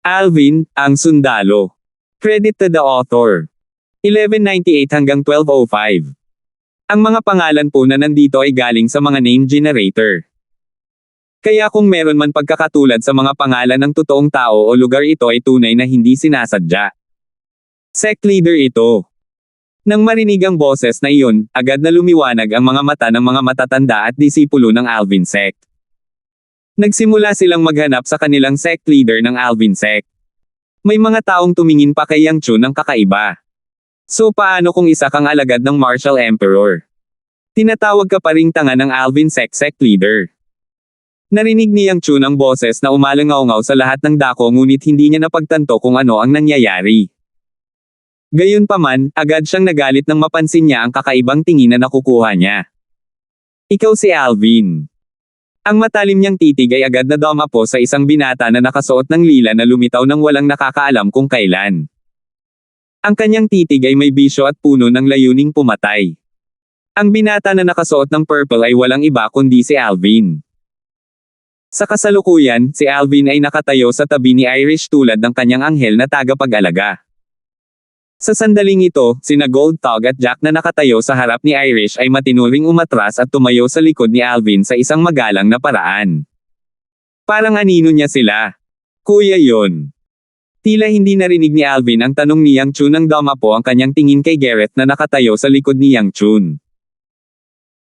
Alvin, ang sundalo. Credit to the author. 1198 hanggang 1205. Ang mga pangalan po na nandito ay galing sa mga name generator. Kaya kung meron man pagkakatulad sa mga pangalan ng totoong tao o lugar, ito ay tunay na hindi sinasadya. Sect leader ito. Nang marinig ang boses na iyon, agad na lumiwanag ang mga mata ng mga matatanda at disipulo ng Alvin sect. Nagsimula silang maghanap sa kanilang sect leader ng Alvin sect. May mga taong tumingin pa kay Yang Chun ng kakaiba. So paano kung isa kang alagad ng Martial Emperor? Tinatawag ka pa ring tanga ng Alvin sect leader. Narinig ni Yang Chun ang boses na umalangaw-ngaw sa lahat ng dako, ngunit hindi niya napagtanto kung ano ang nangyayari. Gayunpaman, agad siyang nagalit nang mapansin niya ang kakaibang tingin na nakukuha niya. Ikaw si Alvin. Ang matalim niyang titig ay agad na dumapo sa isang binata na nakasuot ng lila na lumitaw nang walang nakakaalam kung kailan. Ang kanyang titig ay may bisyo at puno ng layuning pumatay. Ang binata na nakasuot ng purple ay walang iba kundi si Alvin. Sa kasalukuyan, si Alvin ay nakatayo sa tabi ni Irish tulad ng kanyang anghel na tagapag-alaga. Sa sandaling ito, sina Gold Tog at Jack na nakatayo sa harap ni Irish ay matinuring umatras at tumayo sa likod ni Alvin sa isang magalang na paraan. Parang anino niya sila. Kuya yon. Tila hindi narinig ni Alvin ang tanong ni Yang Chun nang dumapo ang kanyang tingin kay Gareth na nakatayo sa likod ni Yang Chun.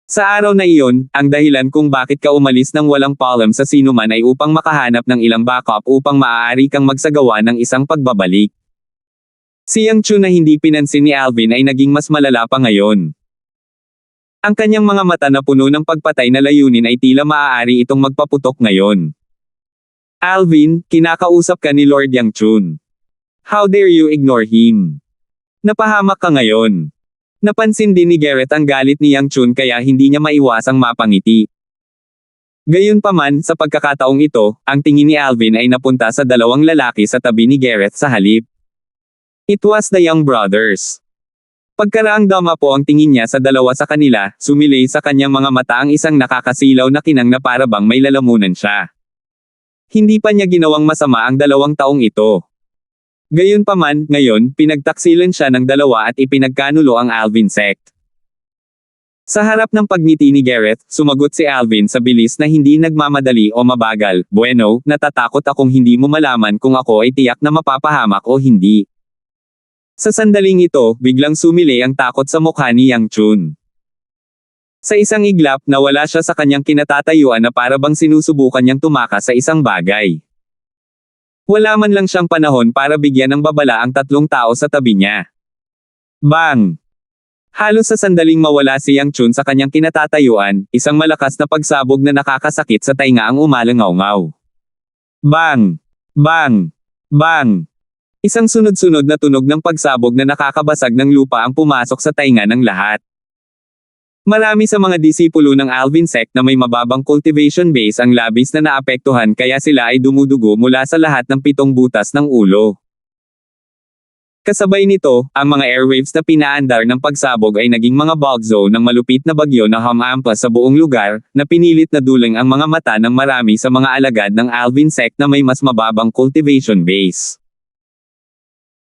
Sa araw na iyon, ang dahilan kung bakit ka umalis ng walang paalam sa sinuman ay upang makahanap ng ilang backup upang maaari kang magsagawa ng isang pagbabalik. Si Yang Chun na hindi pinansin ni Alvin ay naging mas malala pa ngayon. Ang kanyang mga mata na puno ng pagpatay na layunin ay tila maaari itong magpaputok ngayon. Alvin, kinakausap ka ni Lord Yang Chun. How dare you ignore him? Napahamak ka ngayon. Napansin din ni Gareth ang galit ni Yang Chun kaya hindi niya maiwasang mapangiti. Gayunpaman, sa pagkakataong ito, ang tingin ni Alvin ay napunta sa dalawang lalaki sa tabi ni Gareth sa halip. It was the Young brothers. Pagkaraang dumapo ang tingin niya sa dalawa sa kanila, sumilay sa kanyang mga mata ang isang nakakasilaw na kinang na para bang may lalamunan siya. Hindi pa niya ginawang masama ang 2 taong ito. Gayunpaman, ngayon, pinagtaksilan siya ng dalawa at ipinagkanulo ang Alvin sect. Sa harap ng pagngiti ni Gareth, sumagot si Alvin sa bilis na hindi nagmamadali o mabagal. Bueno, natatakot akong hindi mo malaman kung ako ay tiyak na mapapahamak o hindi. Sa sandaling ito, biglang sumilay ang takot sa mukha ni Yang Chun. Sa isang iglap, nawala siya sa kanyang kinatatayuan na para bang sinusubukan niyang tumakas sa isang bagay. Wala man lang siyang panahon para bigyan ng babala ang 3 tao sa tabi niya. Bang! Halos sa sandaling mawala si Yang Chun sa kanyang kinatatayuan, isang malakas na pagsabog na nakakasakit sa tainga ang umalangaw-ngaw. Bang! Bang! Bang! Isang sunod-sunod na tunog ng pagsabog na nakakabasag ng lupa ang pumasok sa tainga ng lahat. Marami sa mga disipulo ng Alvin sect na may mababang cultivation base ang labis na naapektuhan kaya sila ay dumudugo mula sa lahat ng 7 butas ng ulo. Kasabay nito, ang mga airwaves na pinaandar ng pagsabog ay naging mga bog zone ng malupit na bagyo na humampas sa buong lugar, na pinilit na duling ang mga mata ng marami sa mga alagad ng Alvin sect na may mas mababang cultivation base.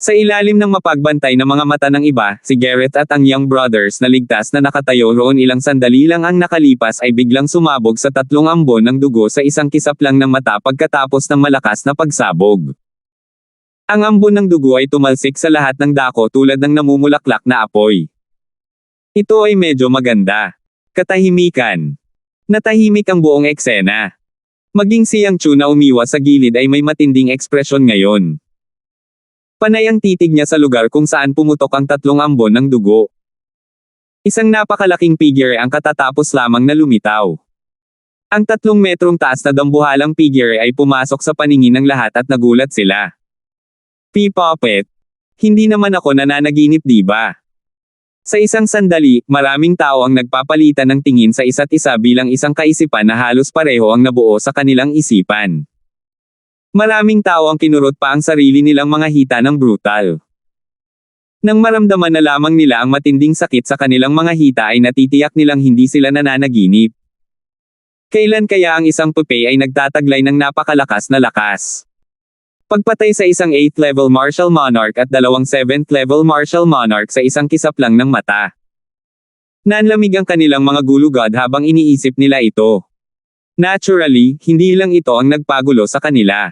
Sa ilalim ng mapagbantay na mga mata ng iba, si Gareth at ang Young brothers na ligtas na nakatayo roon ilang sandali lang ang nakalipas ay biglang sumabog sa 3 ambon ng dugo sa isang kisap lang ng mata pagkatapos ng malakas na pagsabog. Ang ambon ng dugo ay tumalsik sa lahat ng dako tulad ng namumulaklak na apoy. Ito ay medyo maganda. Katahimikan. Natahimik ang buong eksena. Maging si Yang Chun na umiwas sa gilid ay may matinding ekspresyon ngayon. Panay ang titig niya sa lugar kung saan pumutok ang 3 ambon ng dugo. Isang napakalaking figure ang katatapos lamang na lumitaw. Ang 3 metrong taas na dambuhalang figure ay pumasok sa paningin ng lahat at nagulat sila. P-Puppet. Hindi naman ako nananaginip, di ba? Sa isang sandali, maraming tao ang nagpapalitan ng tingin sa isa't isa bilang isang kaisipan na halos pareho ang nabuo sa kanilang isipan. Maraming tao ang kinurot pa ang sarili nilang mga hita ng brutal. Nang maramdaman na lamang nila ang matinding sakit sa kanilang mga hita ay natitiyak nilang hindi sila nananaginip. Kailan kaya ang isang pupe ay nagtataglay ng napakalakas na lakas? Pagpatay sa isang 8th level martial monarch at dalawang 7th level martial monarch sa isang kisap lang ng mata. Nanlamig ang kanilang mga gulugod habang iniisip nila ito. Naturally, hindi lang ito ang nagpagulo sa kanila.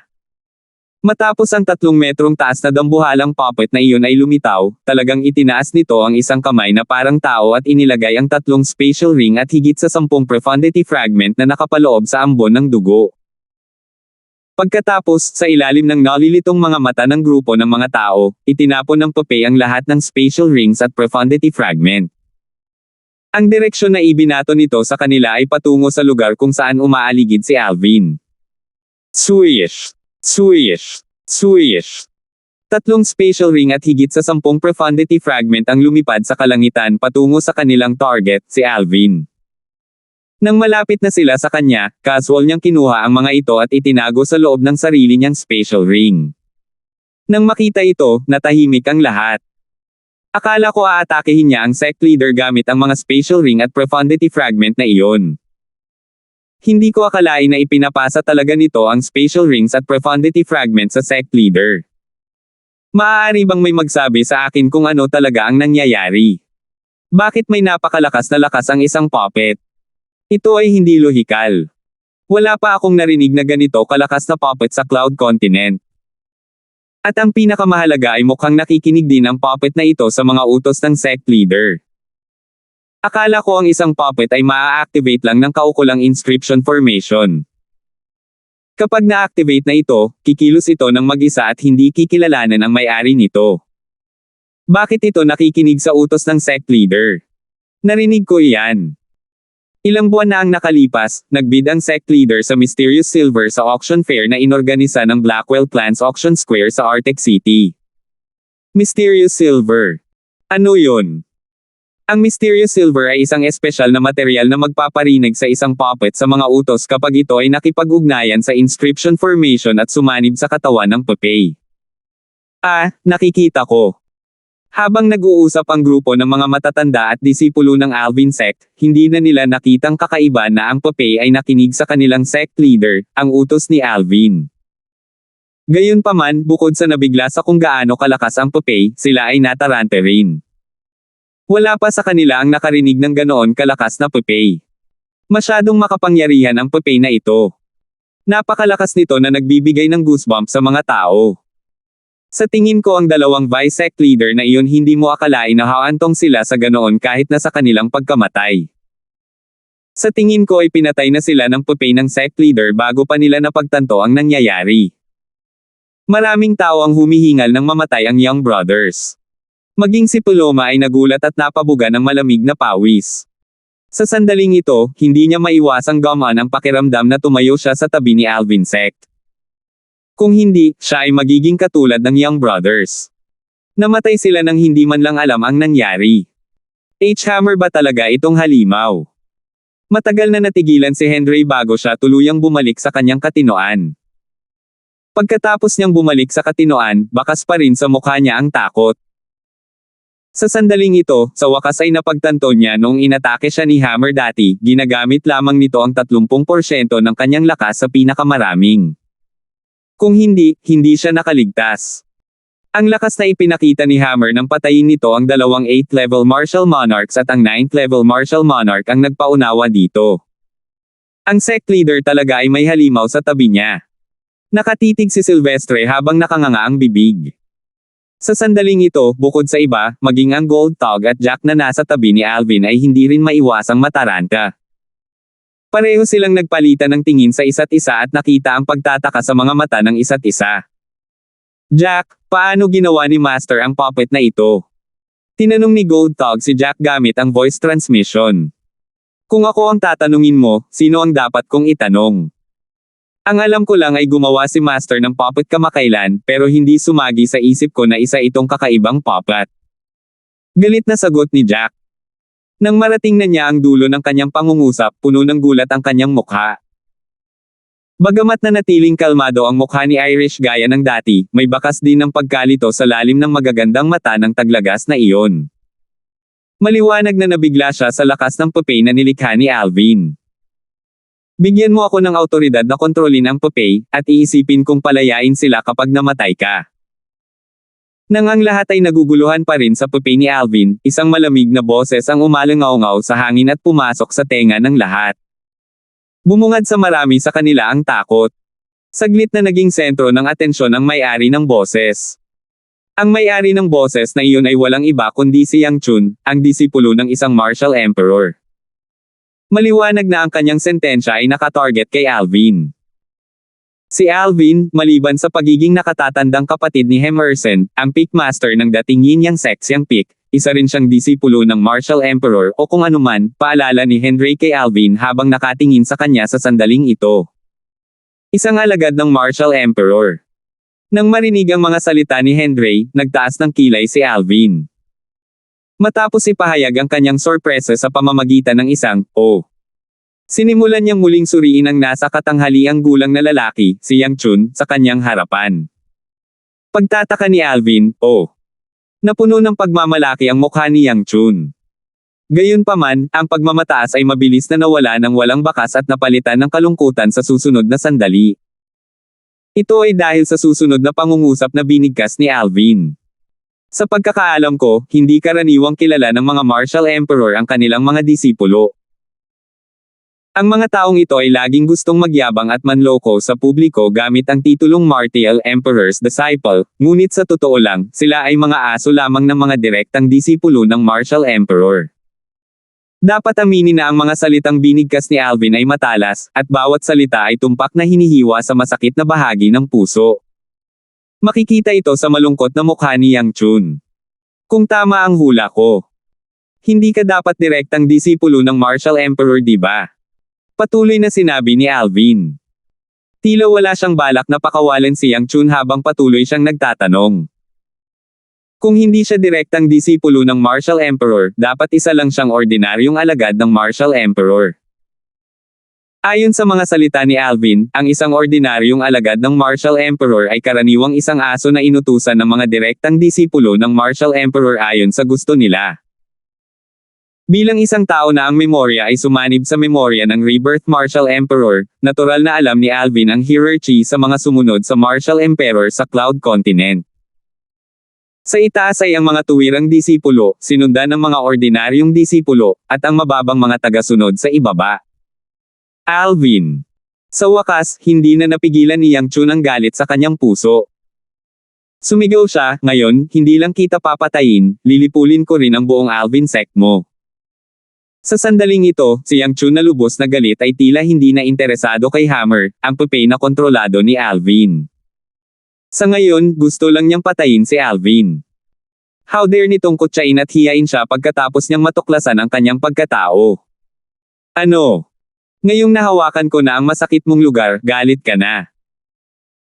Matapos ang 3 metrong taas na dambuhalang puppet na iyon ay lumitaw, talagang itinaas nito ang isang kamay na parang tao at inilagay ang 3 spatial ring at higit sa 10 profundity fragment na nakapaloob sa ambon ng dugo. Pagkatapos, sa ilalim ng nalilitong mga mata ng grupo ng mga tao, itinapon ng Popeye ang lahat ng spatial rings at profundity fragment. Ang direksyon na ibinato nito sa kanila ay patungo sa lugar kung saan umaaligid si Alvin. Swish! Swish! Swish! 3 spatial ring at higit sa 10 profundity fragment ang lumipad sa kalangitan patungo sa kanilang target, si Alvin. Nang malapit na sila sa kanya, casual niyang kinuha ang mga ito at itinago sa loob ng sarili niyang spatial ring. Nang makita ito, natahimik ang lahat. Akala ko aatakehin niya ang sect leader gamit ang mga spatial ring at profundity fragment na iyon. Hindi ko akalain na ipinapasa talaga nito ang spatial rings at profundity fragment sa sect leader. Maaari bang may magsabi sa akin kung ano talaga ang nangyayari? Bakit may napakalakas na lakas ang isang puppet? Ito ay hindi lohikal. Wala pa akong narinig na ganito kalakas na puppet sa Cloud Continent. At ang pinakamahalaga ay mukhang nakikinig din ang puppet na ito sa mga utos ng sect leader. Akala ko ang isang puppet ay maa-activate lang ng kaukulang inscription formation. Kapag na-activate na ito, kikilos ito ng mag-isa at hindi kikilalanan ang may-ari nito. Bakit ito nakikinig sa utos ng sect leader? Narinig ko iyan. Ilang buwan na ang nakalipas, nagbid ang sect leader sa Mysterious Silver sa auction fair na inorganisa ng Blackwell Clans Auction Square sa Arctic City. Mysterious Silver. Ano yun? Ang Mysterious Silver ay isang espesyal na material na magpaparinig sa isang puppet sa mga utos kapag ito ay nakipag-ugnayan sa inscription formation at sumanib sa katawan ng Popeye. Nakikita ko. Habang nag-uusap ang grupo ng mga matatanda at disipulo ng Alvin sect, hindi na nila nakitang kakaiba na ang Popeye ay nakinig sa kanilang sect leader, ang utos ni Alvin. Gayunpaman, bukod sa nabigla sa kung gaano kalakas ang Popeye, sila ay natarante rin. Wala pa sa kanila ang nakarinig ng ganoon kalakas na Popeye. Masyadong makapangyarihan ang Popeye na ito. Napakalakas nito na nagbibigay ng goosebumps sa mga tao. Sa tingin ko ang dalawang vice-sect leader na iyon hindi mo akalain na haantong sila sa ganoon kahit na sa kanilang pagkamatay. Sa tingin ko ay pinatay na sila ng Popeye ng sect leader bago pa nila napagtanto ang nangyayari. Maraming tao ang humihingal ng mamatay ang Young Brothers. Maging si Paloma ay nagulat at napabuga ng malamig na pawis. Sa sandaling ito, hindi niya maiwasang gumaan ang pakiramdam na tumayo siya sa tabi ni Alvin sect. Kung hindi, siya ay magiging katulad ng Young Brothers. Namatay sila nang hindi man lang alam ang nangyari. H-Hammer ba talaga itong halimaw? Matagal na natigilan si Henry bago siya tuluyang bumalik sa kanyang katinoan. Pagkatapos niyang bumalik sa katinoan, bakas pa rin sa mukha niya ang takot. Sa sandaling ito, sa wakas ay napagtanto niya noong inatake siya ni Hammer dati, ginagamit lamang nito ang 30% ng kanyang lakas sa pinakamaraming. Kung hindi siya nakaligtas. Ang lakas na ipinakita ni Hammer nang patayin nito ang dalawang 8th level martial monarchs at ang 9th level martial monarch ang nagpaunawa dito. Ang sect leader talaga ay may halimaw sa tabi niya. Nakatitig si Silvestre habang nakanganga ang bibig. Sa sandaling ito, bukod sa iba, maging ang Gold Tog at Jack na nasa tabi ni Alvin ay hindi rin maiwasang mataranta. Pareho silang nagpalitan ng tingin sa isa't isa at nakita ang pagtataka sa mga mata ng isa't isa. Jack, paano ginawa ni Master ang puppet na ito? Tinanong ni Gold Tog si Jack gamit ang voice transmission. Kung ako ang tatanungin mo, sino ang dapat kong itanong? Ang alam ko lang ay gumawa si Master ng puppet kamakailan, pero hindi sumagi sa isip ko na isa itong kakaibang puppet. Galit na sagot ni Jack. Nang marating na niya ang dulo ng kanyang pangungusap, puno ng gulat ang kanyang mukha. Bagamat na natiling kalmado ang mukha ni Irish gaya ng dati, may bakas din ng pagkalito sa lalim ng magagandang mata ng taglagas na iyon. Maliwanag na nabigla siya sa lakas ng Popeye na nilikha ni Alvin. Bigyan mo ako ng awtoridad na kontrolin ang Popeye, at iisipin kong palayain sila kapag namatay ka. Nang ang lahat ay naguguluhan pa rin sa Popeye ni Alvin, isang malamig na boses ang umalangaw-ngaw sa hangin at pumasok sa tenga ng lahat. Bumungad sa marami sa kanila ang takot. Saglit na naging sentro ng atensyon ang may-ari ng boses. Ang may-ari ng boses na iyon ay walang iba kundi si Yang Chun, ang disipulo ng isang martial emperor. Maliwanag na ang kanyang sentensya ay nakatarget kay Alvin. Si Alvin, maliban sa pagiging nakatatandang kapatid ni Emerson, ang Peak Master ng dating Yin Yang Sexiang Peak, isa rin siyang disipulo ng martial emperor o kung anuman, paalala ni Henry kay Alvin habang nakatingin sa kanya sa sandaling ito. Isang alagad ng martial emperor. Nang marinig ang mga salita ni Henry, nagtaas ng kilay si Alvin. Matapos ipahayag ang kanyang sorpresa sa pamamagitan ng isang, "Oh." Sinimulan niyang muling suriin ang nasa katanghaliang gulang na lalaki, si Yang Chun, sa kanyang harapan. Pagtataka ni Alvin, "Oh." Napuno ng pagmamalaki ang mukha ni Yang Chun. Gayunpaman, ang pagmamataas ay mabilis na nawala ng walang bakas at napalitan ng kalungkutan sa susunod na sandali. Ito ay dahil sa susunod na pangungusap na binigkas ni Alvin. Sa pagkakaalam ko, hindi karaniwang kilala ng mga martial emperor ang kanilang mga disipulo. Ang mga taong ito ay laging gustong magyabang at manloko sa publiko gamit ang titulong Martial Emperor's Disciple, ngunit sa totoo lang, sila ay mga aso lamang ng mga direktang disipulo ng martial emperor. Dapat aminin na ang mga salitang binigkas ni Alvin ay matalas, at bawat salita ay tumpak na hinihiwa sa masakit na bahagi ng puso. Makikita ito sa malungkot na mukha ni Yang Chun. Kung tama ang hula ko, hindi ka dapat direktang disipulo ng martial emperor, di ba? Patuloy na sinabi ni Alvin. Tila wala siyang balak na pakawalan si Yang Chun habang patuloy siyang nagtatanong. Kung hindi siya direktang disipulo ng martial emperor, dapat isa lang siyang ordinaryong alagad ng martial emperor. Ayon sa mga salita ni Alvin, ang isang ordinaryong alagad ng martial emperor ay karaniwang isang aso na inutusan ng mga direktang disipulo ng martial emperor ayon sa gusto nila. Bilang isang tao na ang memorya ay sumanib sa memorya ng rebirth martial emperor, natural na alam ni Alvin ang hierarchy sa mga sumunod sa martial emperor sa Cloud Continent. Sa itaas ay ang mga tuwirang disipulo, sinundan ng mga ordinaryong disipulo, at ang mababang mga tagasunod sa ibaba. Alvin. Sa wakas, hindi na napigilan ni Yang Chun ang galit sa kanyang puso. Sumigaw siya, "Ngayon, hindi lang kita papatayin, lilipulin ko rin ang buong Alvin sect mo." Sa sandaling ito, si Yang Chun na lubos na galit ay tila hindi na interesado kay Hammer, ang Popeye na kontrolado ni Alvin. Sa ngayon, gusto lang niyang patayin si Alvin. How dare nitong kutsain at hiyain siya pagkatapos niyang matuklasan ang kanyang pagkatao. Ano? Ngayong nahawakan ko na ang masakit mong lugar, galit ka na.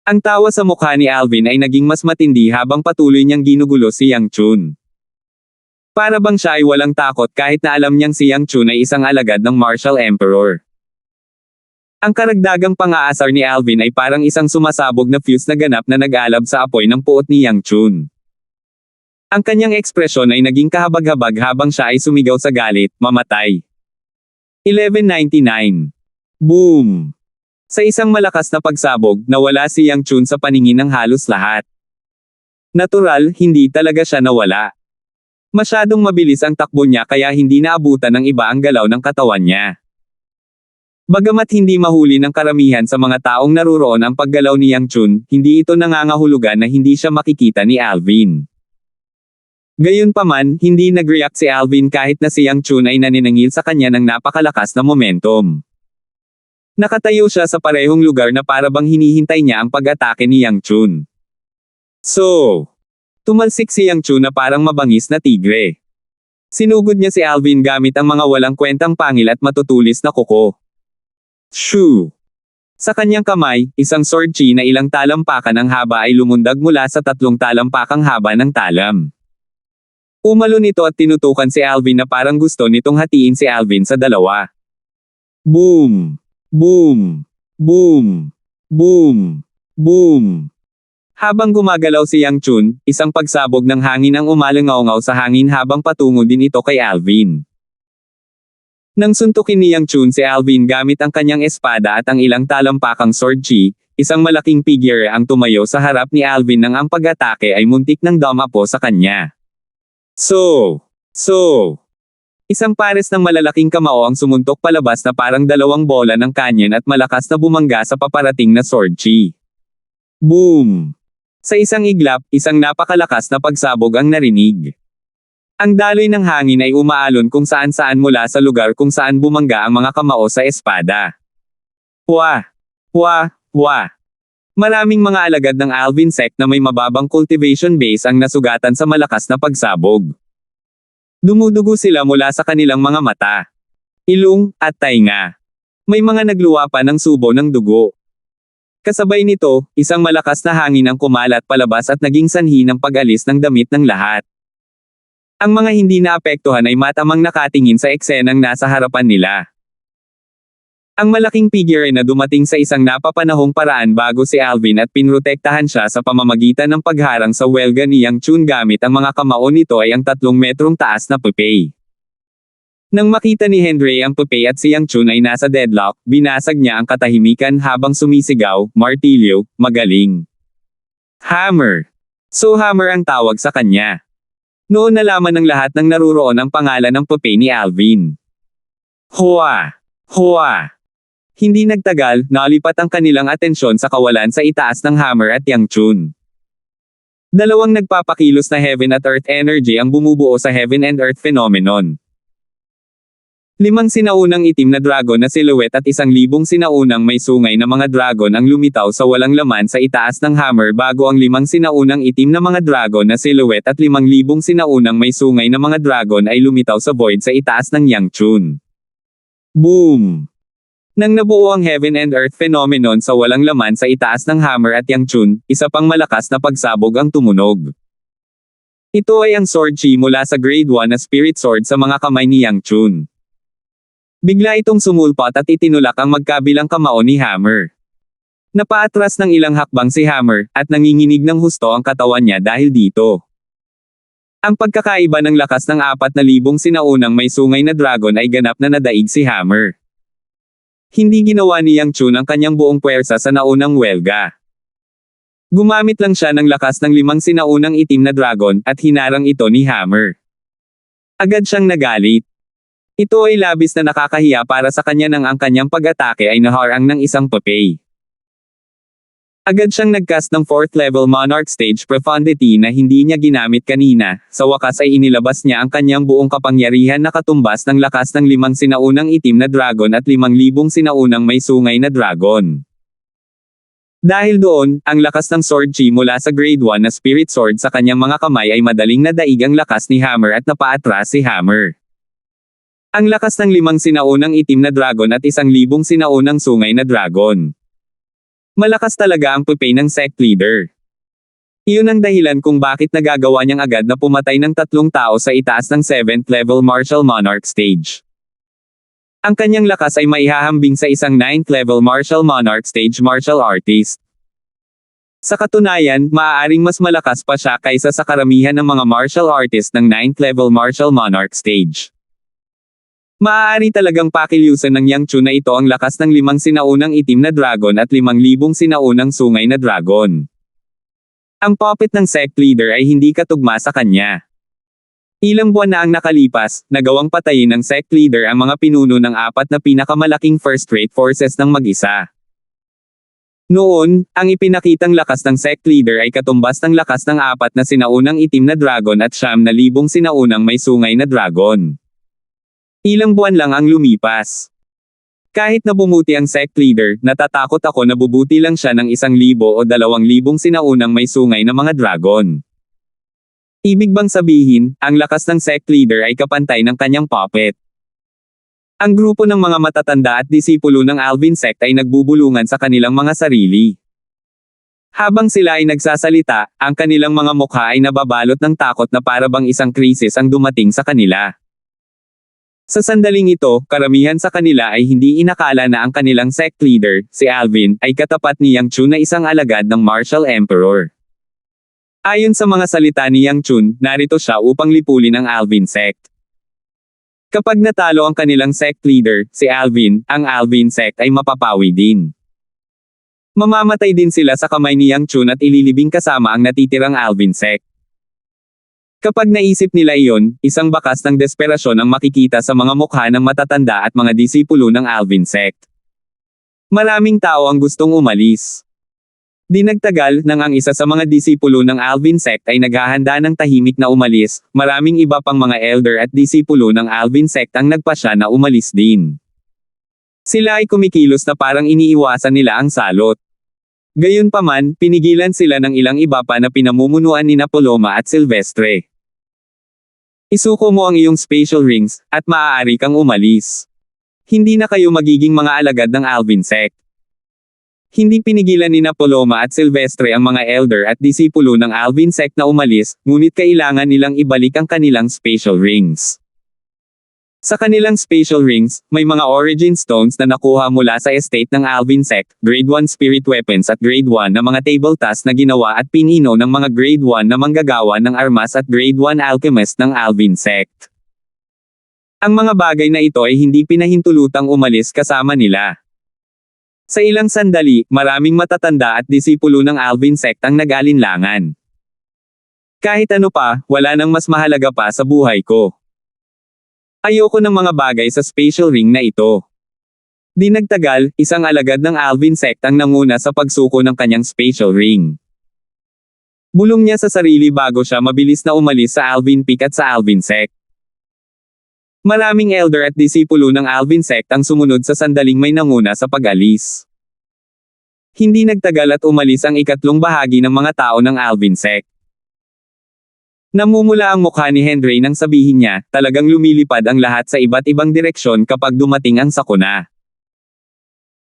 Ang tawa sa mukha ni Alvin ay naging mas matindi habang patuloy niyang ginugulo si Yang Chun. Para bang siya ay walang takot kahit na alam niyang si Yang Chun ay isang alagad ng martial emperor. Ang karagdagang pang-aasar ni Alvin ay parang isang sumasabog na fuse na ganap na nag-alab sa apoy ng puot ni Yang Chun. Ang kanyang ekspresyon ay naging kahabag-habag habang siya ay sumigaw sa galit, "Mamatay!" 1199. Boom! Sa isang malakas na pagsabog, nawala si Yang Chun sa paningin ng halos lahat. Natural, hindi talaga siya nawala. Masyadong mabilis ang takbo niya kaya hindi naabutan ng iba ang galaw ng katawan niya. Bagamat hindi mahuli ng karamihan sa mga taong naruroon ang paggalaw ni Yang Chun, hindi ito nangangahulugan na hindi siya makikita ni Alvin. Gayunpaman, hindi nag-react si Alvin kahit na si Yang Chun ay naniningil sa kanya ng napakalakas na momentum. Nakatayo siya sa parehong lugar na para bang hinihintay niya ang pag-atake ni Yang Chun. Tumalsik si Yang Chun na parang mabangis na tigre. Sinugod niya si Alvin gamit ang mga walang kwentang pangil at matutulis na kuko. Shoo! Sa kanyang kamay, isang sword chi na ilang talampakan ang haba ay lumundag mula sa 3 talampakang haba ng talam. Umalon ito at tinutukan si Alvin na parang gusto nitong hatiin si Alvin sa 2. Boom! Boom! Boom! Boom! Boom! Habang gumagalaw si Yang Chun, isang pagsabog ng hangin ang umalangaw-ngaw sa hangin habang patungo din ito kay Alvin. Nang suntukin ni Yang Chun si Alvin gamit ang kanyang espada at ang ilang talampakang sword chi, isang malaking figure ang tumayo sa harap ni Alvin nang ang pag-atake ay muntik ng dumapo sa kanya. Isang pares ng malalaking kamao ang sumuntok palabas na parang dalawang bola ng kanyon at malakas na bumangga sa paparating na sword chi. Boom! Sa isang iglap, isang napakalakas na pagsabog ang narinig. Ang daloy ng hangin ay umaalon kung saan-saan mula sa lugar kung saan bumangga ang mga kamao sa espada. Wah! Maraming mga alagad ng Alvin sect na may mababang cultivation base ang nasugatan sa malakas na pagsabog. Dumudugo sila mula sa kanilang mga mata, ilong, at tainga. May mga nagluwa pa ng subo ng dugo. Kasabay nito, isang malakas na hangin ang kumalat palabas at naging sanhi ng pag-alis ng damit ng lahat. Ang mga hindi naapektuhan ay matamang nakatingin sa eksenang nasa harapan nila. Ang malaking figure na dumating sa isang napapanahong paraan bago si Alvin at pinrotektahan siya sa pamamagitan ng pagharang sa welga ni Yang Chun gamit ang mga kamao nito ay ang 3 metrong taas na pepey. Nang makita ni Henry ang pepey at si Yang Chun ay nasa deadlock, binasag niya ang katahimikan habang sumisigaw, "Martilyo, magaling! Hammer!" So hammer ang tawag sa kanya. Noon nalaman ng lahat ng naruroon ang pangalan ng pepey ni Alvin. Hua! Hindi nagtagal, nalipat ang kanilang atensyon sa kawalan sa itaas ng hammer at Yang Chun. Dalawang nagpapakilos na heaven at earth energy ang bumubuo sa heaven and earth phenomenon. 5 sinaunang itim na dragon na silhouette at 1,000 sinaunang may sungay na mga dragon ang lumitaw sa walang laman sa itaas ng hammer bago ang 5 sinaunang itim na mga dragon na silhouette at 5,000 sinaunang may sungay na mga dragon ay lumitaw sa void sa itaas ng Yang Chun. Boom! Nang nabuo ang heaven and earth phenomenon sa walang laman sa itaas ng hammer at Yang Chun, isa pang malakas na pagsabog ang tumunog. Ito ay ang sword chi mula sa grade 1 na spirit sword sa mga kamay ni Yang Chun. Bigla itong sumulpot at itinulak ang magkabilang kamao ni Hammer. Napaatras ng ilang hakbang si Hammer, at nanginginig ng husto ang katawan niya dahil dito. Ang pagkakaiba ng lakas ng 4,000 sinaunang may sungay na dragon ay ganap na nadaig si Hammer. Hindi ginawa ni Yang Chun ang kanyang buong puwersa sa naunang welga. Gumamit lang siya ng lakas ng 5 sinaunang itim na dragon, at hinarang ito ni Hammer. Agad siyang nagalit. Ito ay labis na nakakahiya para sa kanya nang ang kanyang pag-atake ay naharang ng isang pepey. Agad siyang nagcast ng 4th level Monarch Stage Profundity na hindi niya ginamit kanina, sa wakas ay inilabas niya ang kanyang buong kapangyarihan na katumbas ng lakas ng 5 sinaunang itim na dragon at 5,000 sinaunang may sungay na dragon. Dahil doon, ang lakas ng sword chi mula sa grade 1 na spirit sword sa kanyang mga kamay ay madaling nadaig ang lakas ni Hammer at napaatras si Hammer. Ang lakas ng 5 sinaunang itim na dragon at 1,000 sinaunang sungay na dragon. Malakas talaga ang pepey ng sect leader. Iyon ang dahilan kung bakit nagagawa niyang agad na pumatay ng 3 tao sa itaas ng 7th level martial monarch stage. Ang kanyang lakas ay maihahambing sa isang 9th level martial monarch stage martial artist. Sa katunayan, maaaring mas malakas pa siya kaysa sa karamihan ng mga martial artist ng 9th level martial monarch stage. Maaari talagang pakilusan ng Yang Chun na ito ang lakas ng 5 sinaunang itim na dragon at 5,000 sinaunang sungay na dragon. Ang puppet ng sect leader ay hindi katugma sa kanya. Ilang buwan na ang nakalipas, nagawang patayin ng sect leader ang mga pinuno ng 4 na pinakamalaking first-rate forces ng mag-isa. Noon, ang ipinakitang lakas ng sect leader ay katumbas ng lakas ng 4 na sinaunang itim na dragon at 9,000 sinaunang may sungay na dragon. Ilang buwan lang ang lumipas. Kahit na bumuti ang sect leader, natatakot ako na bubuti lang siya ng 1,000 o 2,000 sinaunang may sungay na mga dragon. Ibig bang sabihin, ang lakas ng sect leader ay kapantay ng kanyang puppet? Ang grupo ng mga matatanda at disipulo ng Alvin sect ay nagbubulungan sa kanilang mga sarili. Habang sila ay nagsasalita, ang kanilang mga mukha ay nababalot ng takot na para bang isang krisis ang dumating sa kanila. Sa sandaling ito, karamihan sa kanila ay hindi inakala na ang kanilang sect leader, si Alvin, ay katapat ni Yang Chun na isang alagad ng Martial Emperor. Ayon sa mga salita ni Yang Chun, narito siya upang lipulin ang Alvin sect. Kapag natalo ang kanilang sect leader, si Alvin, ang Alvin sect ay mapapawi din. Mamamatay din sila sa kamay ni Yang Chun at ililibing kasama ang natitirang Alvin sect. Kapag naisip nila iyon, isang bakas ng desperasyon ang makikita sa mga mukha ng matatanda at mga disipulo ng Alvin sect. Maraming tao ang gustong umalis. Di nagtagal, nang ang isa sa mga disipulo ng Alvin sect ay naghahanda ng tahimik na umalis, maraming iba pang mga elder at disipulo ng Alvin sect ang nagpasya na umalis din. Sila ay kumikilos na parang iniiwasan nila ang salot. Gayunpaman, pinigilan sila ng ilang iba pa na pinamumunuan ni Paloma at Silvestre. Isuko mo ang iyong spatial rings, at maaari kang umalis. Hindi na kayo magiging mga alagad ng Alvin sect. Hindi pinigilan ni Paloma at Silvestre ang mga elder at disipulo ng Alvin sect na umalis, ngunit kailangan nilang ibalik ang kanilang spatial rings. Sa kanilang spatial rings, may mga origin stones na nakuha mula sa estate ng Alvin sect, grade 1 spirit weapons at grade 1 na mga table tasks na ginawa at pinino ng mga grade 1 na manggagawa ng armas at grade 1 alchemist ng Alvin sect. Ang mga bagay na ito ay hindi pinahintulutang umalis kasama nila. Sa ilang sandali, maraming matatanda at disipulo ng Alvin sect ang nag-alinlangan. Kahit ano pa, wala nang mas mahalaga pa sa buhay ko. Ayoko ng mga bagay sa spatial ring na ito. Di nagtagal, isang alagad ng Alvin sect ang nanguna sa pagsuko ng kanyang spatial ring. Bulong niya sa sarili bago siya mabilis na umalis sa Alvin Peak at sa Alvin sect. Maraming elder at disipulo ng Alvin sect ang sumunod sa sandaling may nanguna sa pag-alis. Hindi nagtagal at umalis ang ikatlong bahagi ng mga tao ng Alvin sect. Namumula ang mukha ni Henry nang sabihin niya, talagang lumilipad ang lahat sa iba't ibang direksyon kapag dumating ang sakuna.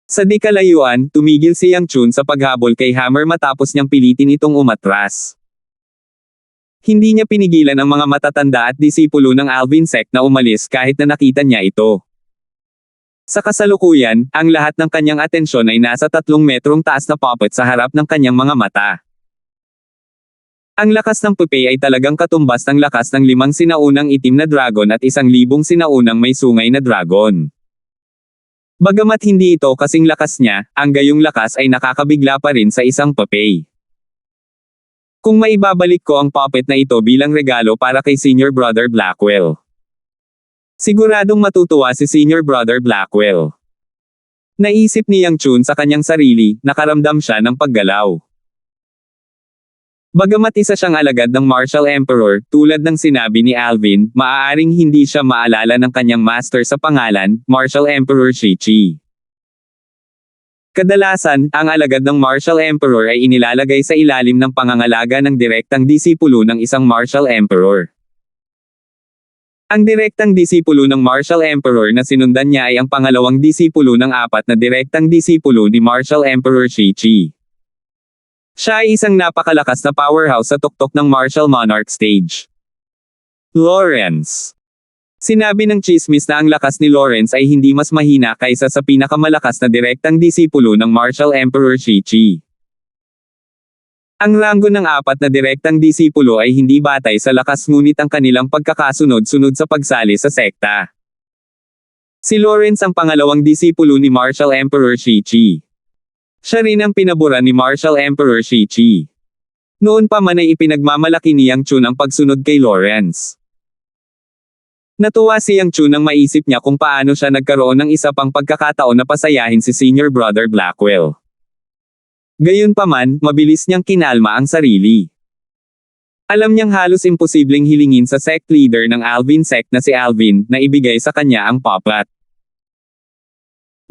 Sa di kalayuan, tumigil si Yang Chun sa paghabol kay Hammer matapos niyang pilitin itong umatras. Hindi niya pinigilan ang mga matatanda at disipulo ng Alvin sect na umalis kahit na nakita niya ito. Sa kasalukuyan, ang lahat ng kanyang atensyon ay nasa 3 metrong taas na puppet sa harap ng kanyang mga mata. Ang lakas ng puppet ay talagang katumbas ng lakas ng 5 sinaunang itim na dragon at 1,000 sinaunang may sungay na dragon. Bagamat hindi ito kasing lakas niya, ang gayong lakas ay nakakabigla pa rin sa isang puppet. Kung maibabalik ko ang puppet na ito bilang regalo para kay Senior Brother Blackwell. Siguradong matutuwa si Senior Brother Blackwell. Naisip ni Yang Chun sa kanyang sarili, nakaramdam siya ng paggalaw. Bagamat isa siyang alagad ng Martial Emperor, tulad ng sinabi ni Alvin, maaaring hindi siya maalala ng kanyang master sa pangalan, Martial Emperor Shi-Chi. Kadalasan, ang alagad ng Martial Emperor ay inilalagay sa ilalim ng pangangalaga ng direktang disipulo ng isang Martial Emperor. Ang direktang disipulo ng Martial Emperor na sinundan niya ay ang pangalawang disipulo ng 4 na direktang disipulo ni Martial Emperor Shi-Chi. Siya ay isang napakalakas na powerhouse sa tuktok ng Martial Monarch stage. Lawrence. Sinabi ng chismis na ang lakas ni Lawrence ay hindi mas mahina kaysa sa pinakamalakas na direktang disipulo ng Martial Emperor Shi-Chi. Ang ranggo ng 4 na direktang disipulo ay hindi batay sa lakas ngunit ang kanilang pagkakasunod-sunod sa pagsali sa sekta. Si Lawrence ang pangalawang disipulo ni Martial Emperor Shi-Chi. Siya rin ang pinabura ni Martial Emperor Shi-Chi. Noon pa man ay ipinagmamalaki ni Yang Chun ang pagsunod kay Lawrence. Natuwa si Yang Chun nang maisip niya kung paano siya nagkaroon ng isa pang pagkakataon na pasayahin si Senior Brother Blackwell. Gayunpaman, mabilis niyang kinalma ang sarili. Alam niyang halos imposibleng hilingin sa sect leader ng Alvin sect na si Alvin, na ibigay sa kanya ang puppet.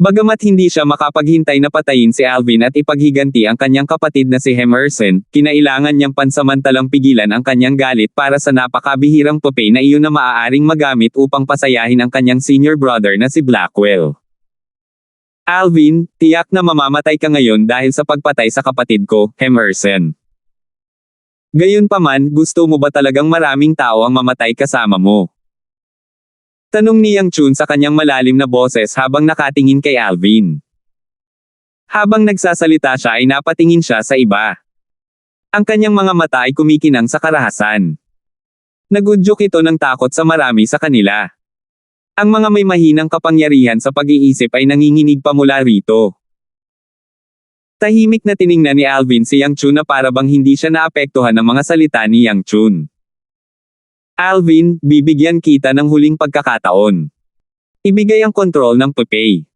Bagamat hindi siya makapaghintay na patayin si Alvin at ipaghiganti ang kanyang kapatid na si Emerson, kinailangan niyang pansamantalang pigilan ang kanyang galit para sa napakabihirang puppet na iyon na maaaring magamit upang pasayahin ang kanyang senior brother na si Blackwell. Alvin, tiyak na mamamatay ka ngayon dahil sa pagpatay sa kapatid ko, Emerson. Gayunpaman, gusto mo ba talagang maraming tao ang mamatay kasama mo? Tanong ni Yang Chun sa kanyang malalim na boses habang nakatingin kay Alvin. Habang nagsasalita siya ay napatingin siya sa iba. Ang kanyang mga mata ay kumikinang sa karahasan. Nagudyok ito ng takot sa marami sa kanila. Ang mga may mahinang kapangyarihan sa pag-iisip ay nanginginig pa mula rito. Tahimik na tiningnan ni Alvin si Yang Chun na para bang hindi siya naapektuhan ng mga salita ni Yang Chun. Alvin, bibigyan kita ng huling pagkakataon. Ibigay ang kontrol ng Pepei.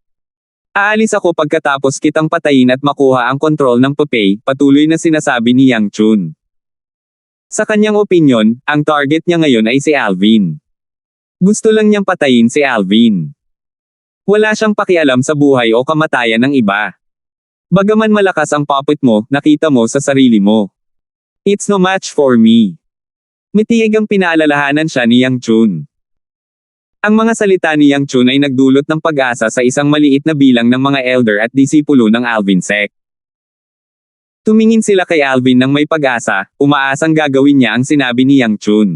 Aalis ako pagkatapos kitang patayin at makuha ang kontrol ng Pepei, patuloy na sinasabi ni Yang Chun. Sa kanyang opinyon, ang target niya ngayon ay si Alvin. Gusto lang niyang patayin si Alvin. Wala siyang pakialam sa buhay o kamatayan ng iba. Bagaman malakas ang puppet mo, nakita mo sa sarili mo. It's no match for me. Mitiig ang pinaalalahanan siya ni Yang Chun. Ang mga salita ni Yang Chun ay nagdulot ng pag-asa sa isang maliit na bilang ng mga elder at disipulo ng Alvin sect. Tumingin sila kay Alvin ng may pag-asa, umaasang gagawin niya ang sinabi ni Yang Chun.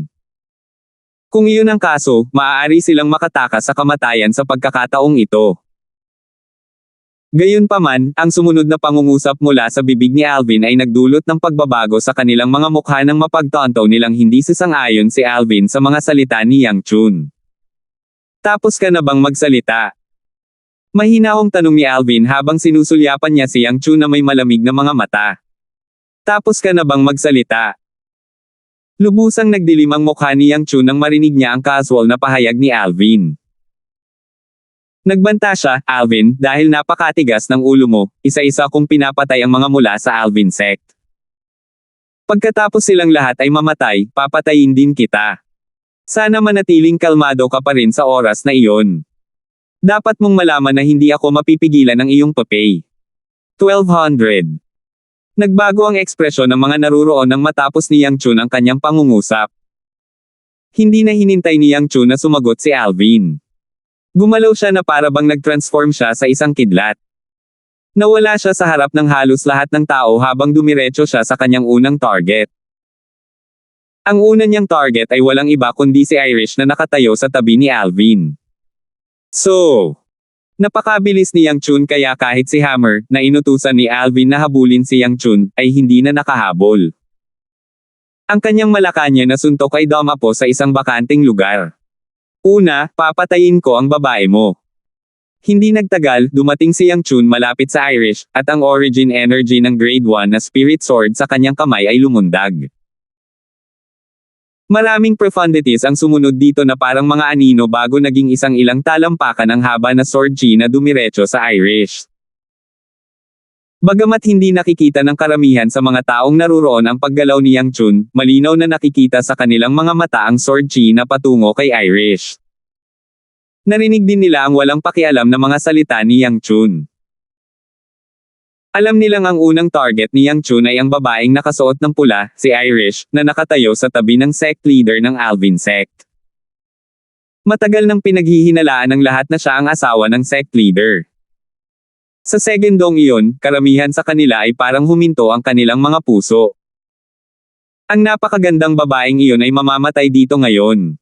Kung iyon ang kaso, maaari silang makatakas sa kamatayan sa pagkakataong ito. Gayunpaman, ang sumunod na pangungusap mula sa bibig ni Alvin ay nagdulot ng pagbabago sa kanilang mga mukha nang mapagtanto nilang hindi sasang-ayon si Alvin sa mga salita ni Yang Chun. Tapos ka na bang magsalita? Mahinahong tanong ni Alvin habang sinusulyapan niya si Yang Chun na may malamig na mga mata. Tapos ka na bang magsalita? Lubusang nagdilim ang mukha ni Yang Chun nang marinig niya ang casual na pahayag ni Alvin. Nagbanta siya, Alvin, dahil napakatigas ng ulo mo, isa-isa kong pinapatay ang mga mula sa Alvin sect. Pagkatapos silang lahat ay mamatay, papatayin din kita. Sana manatiling kalmado ka pa rin sa oras na iyon. Dapat mong malaman na hindi ako mapipigilan ng iyong Pepei. 1200. Nagbago ang ekspresyon ng mga naruroon nang matapos ni Yang Chun ang kanyang pangungusap. Hindi na hinintay ni Yang Chun na sumagot si Alvin. Gumalaw siya na para bang nag-transform siya sa isang kidlat. Nawala siya sa harap ng halos lahat ng tao habang dumiretso siya sa kanyang unang target. Ang una niyang target ay walang iba kundi si Irish na nakatayo sa tabi ni Alvin. So, napakabilis ni Yang Chun kaya kahit si Hammer, na inutusan ni Alvin na habulin si Yang Chun, ay hindi na nakahabol. Ang kanyang Malacanang na suntok ay dumapo sa isang bakanting lugar. Una, papatayin ko ang babae mo. Hindi nagtagal, dumating si Yang Chun malapit sa Irish, at ang origin energy ng grade 1 na spirit sword sa kanyang kamay ay lumundag. Maraming profundities ang sumunod dito na parang mga anino bago naging isang ilang talampakan ang haba na sword chi na dumiretso sa Irish. Bagamat hindi nakikita ng karamihan sa mga taong naruroon ang paggalaw ni Yang Chun, malinaw na nakikita sa kanilang mga mata ang sword chi na patungo kay Irish. Narinig din nila ang walang pakialam na mga salita ni Yang Chun. Alam nilang ang unang target ni Yang Chun ay ang babaeng nakasuot ng pula, si Irish, na nakatayo sa tabi ng sect leader ng Alvin sect. Matagal nang pinaghihinalaan ng lahat na siya ang asawa ng sect leader. Sa segundong iyon, karamihan sa kanila ay parang huminto ang kanilang mga puso. Ang napakagandang babaeng iyon ay mamamatay dito ngayon.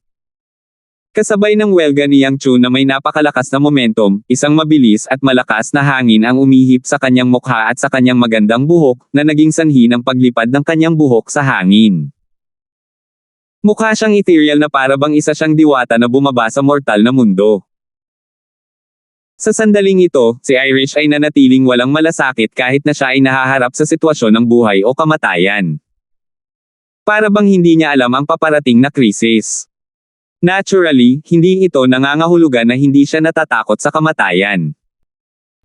Kasabay ng welga ni Yang Chun na may napakalakas na momentum, isang mabilis at malakas na hangin ang umihip sa kanyang mukha at sa kanyang magandang buhok, na naging sanhi ng paglipad ng kanyang buhok sa hangin. Mukha siyang ethereal na para bang isa siyang diwata na bumaba sa mortal na mundo. Sa sandaling ito, si Irish ay nanatiling walang malasakit kahit na siya ay nahaharap sa sitwasyon ng buhay o kamatayan. Para bang hindi niya alam ang paparating na krisis. Naturally, hindi ito nangangahulugan na hindi siya natatakot sa kamatayan.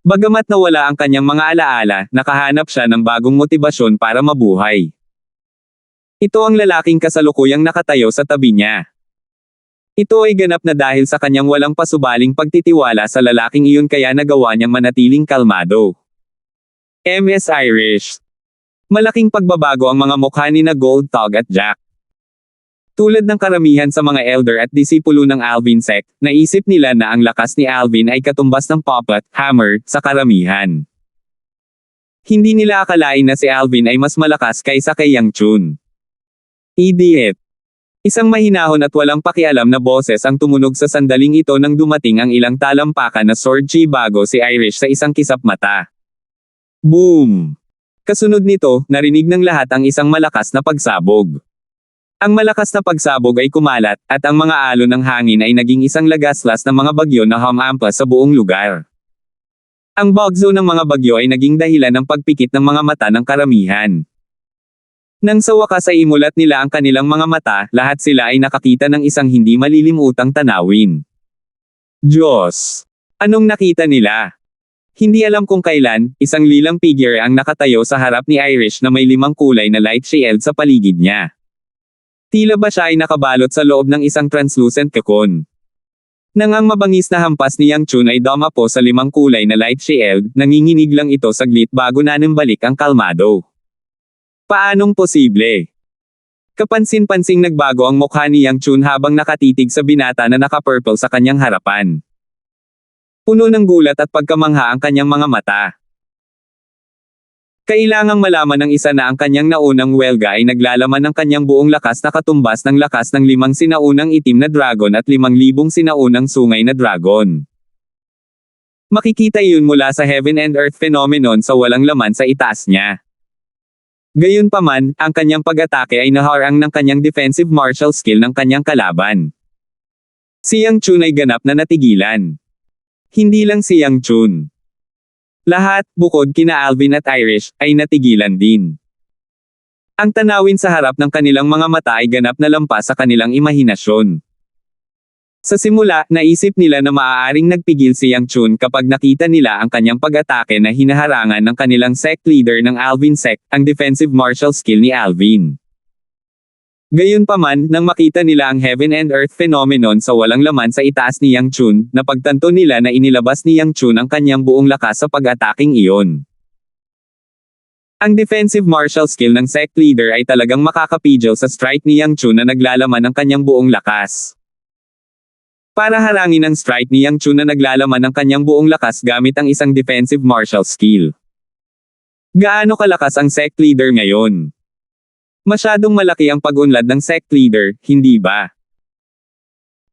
Bagamat nawala ang kanyang mga alaala, nakahanap siya ng bagong motibasyon para mabuhay. Ito ang lalaking kasalukuyang nakatayo sa tabi niya. Ito ay ganap na dahil sa kanyang walang pasubaling pagtitiwala sa lalaking iyon kaya nagawa niyang manatiling kalmado. MS Irish. Malaking pagbabago ang mga mukha ni na Gold Tog at Jack. Tulad ng karamihan sa mga elder at disipulo ng Alvin sect, naisip nila na ang lakas ni Alvin ay katumbas ng puppet, Hammer, sa karamihan. Hindi nila akalain na si Alvin ay mas malakas kaysa kay Yang Chun. Idiot. Isang mahinahon at walang pakialam na boses ang tumunog sa sandaling ito nang dumating ang ilang talampakan na sword chi bago si Irish sa isang kisap mata. Boom! Kasunod nito, narinig ng lahat ang isang malakas na pagsabog. Ang malakas na pagsabog ay kumalat, at ang mga alon ng hangin ay naging isang lagaslas ng mga bagyo na humampas sa buong lugar. Ang bugzo ng mga bagyo ay naging dahilan ng pagpikit ng mga mata ng karamihan. Nang sa wakas ay imulat nila ang kanilang mga mata, lahat sila ay nakakita ng isang hindi malilimutang tanawin. Diyos! Anong nakita nila? Hindi alam kung kailan, isang lilang figure ang nakatayo sa harap ni Irish na may 5 kulay na light shield sa paligid niya. Tila ba siya ay nakabalot sa loob ng isang translucent cocoon. Nang ang mabangis na hampas ni Yang Chun ay dumapo sa 5 kulay na light shield, nanginginig lang ito saglit bago nanimbalik ang kalmado. Paanong posible? Kapansin-pansing nagbago ang mukha ni Yang Chun habang nakatitig sa binata na naka-purple sa kanyang harapan. Puno ng gulat at pagkamangha ang kanyang mga mata. Kailangang malaman ng isa na ang kanyang naunang welga ay naglalaman ng kanyang buong lakas na katumbas ng lakas ng 5 sinaunang itim na dragon at 5,000 sinaunang sungay na dragon. Makikita iyon mula sa heaven and earth phenomenon sa walang laman sa itaas niya. Gayunpaman, ang kanyang pag-atake ay naharang ng kanyang defensive martial skill ng kanyang kalaban. Si Yang Chun ay ganap na natigilan. Hindi lang si Yang Chun. Lahat, bukod kina Alvin at Irish, ay natigilan din. Ang tanawin sa harap ng kanilang mga mata ay ganap na lampas sa kanilang imahinasyon. Sa simula, naisip nila na maaaring nagpigil si Yang Chun kapag nakita nila ang kanyang pag-atake na hinaharangan ng kanilang sect leader ng Alvin sect, ang defensive martial skill ni Alvin. Gayunpaman, nang makita nila ang heaven and earth phenomenon sa walang laman sa itaas ni Yang Chun, napagtanto nila na inilabas ni Yang Chun ang kanyang buong lakas sa pag-ataking iyon. Ang defensive martial skill ng sect leader ay talagang makakapigil sa strike ni Yang Chun na naglalaman ng kanyang buong lakas. Para harangin ang strike ni Yang Chun na naglalaman ng kanyang buong lakas gamit ang isang defensive martial skill. Gaano kalakas ang sect leader ngayon? Masyadong malaki ang pag-unlad ng sect leader, hindi ba?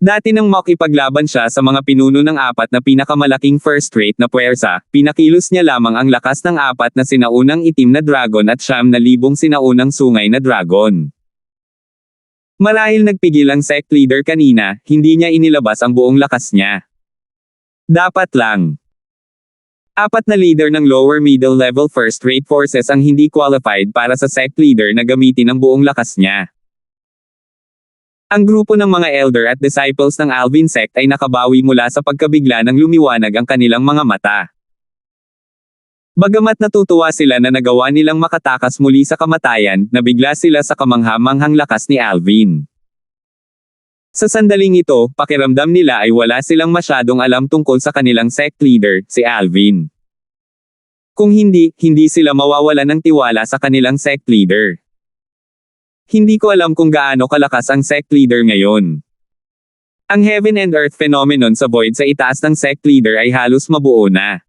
Dati nang makipaglaban siya sa mga pinuno ng 4 na pinakamalaking first-rate na puwersa, pinakilos niya lamang ang lakas ng 4 na sinaunang itim na dragon at 9,000 sinaunang sungay na dragon. Marahil nagpigil ang sect leader kanina, hindi niya inilabas ang buong lakas niya. Dapat lang. 4 na leader ng lower middle level first-rate forces ang hindi qualified para sa sect leader na gamitin ang buong lakas niya. Ang grupo ng mga elder at disciples ng Alvin sect ay nakabawi mula sa pagkabigla ng lumiwanag ang kanilang mga mata. Bagamat natutuwa sila na nagawa nilang makatakas muli sa kamatayan, nabigla sila sa kamangha-manghang lakas ni Alvin. Sa sandaling ito, pakiramdam nila ay wala silang masyadong alam tungkol sa kanilang sect leader, si Alvin. Kung hindi sila mawawalan ng tiwala sa kanilang sect leader. Hindi ko alam kung gaano kalakas ang sect leader ngayon. Ang heaven and earth phenomenon sa void sa itaas ng sect leader ay halos mabuo na.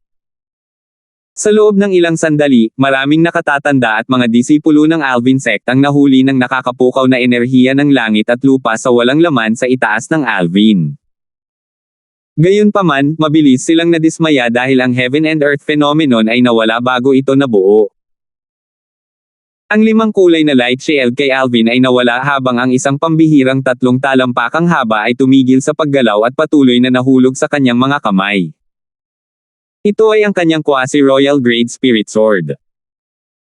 Sa loob ng ilang sandali, maraming nakatatanda at mga disipulo ng Alvin sect ang nahuli ng nakakapukaw na enerhiya ng langit at lupa sa walang laman sa itaas ng Alvin. Gayunpaman, mabilis silang nadismaya dahil ang heaven and earth phenomenon ay nawala bago ito nabuo. Ang 5 kulay na light shield kay Alvin ay nawala habang ang isang pambihirang 3 talampakang haba ay tumigil sa paggalaw at patuloy na nahulog sa kanyang mga kamay. Ito ay ang kanyang quasi-royal grade spirit sword.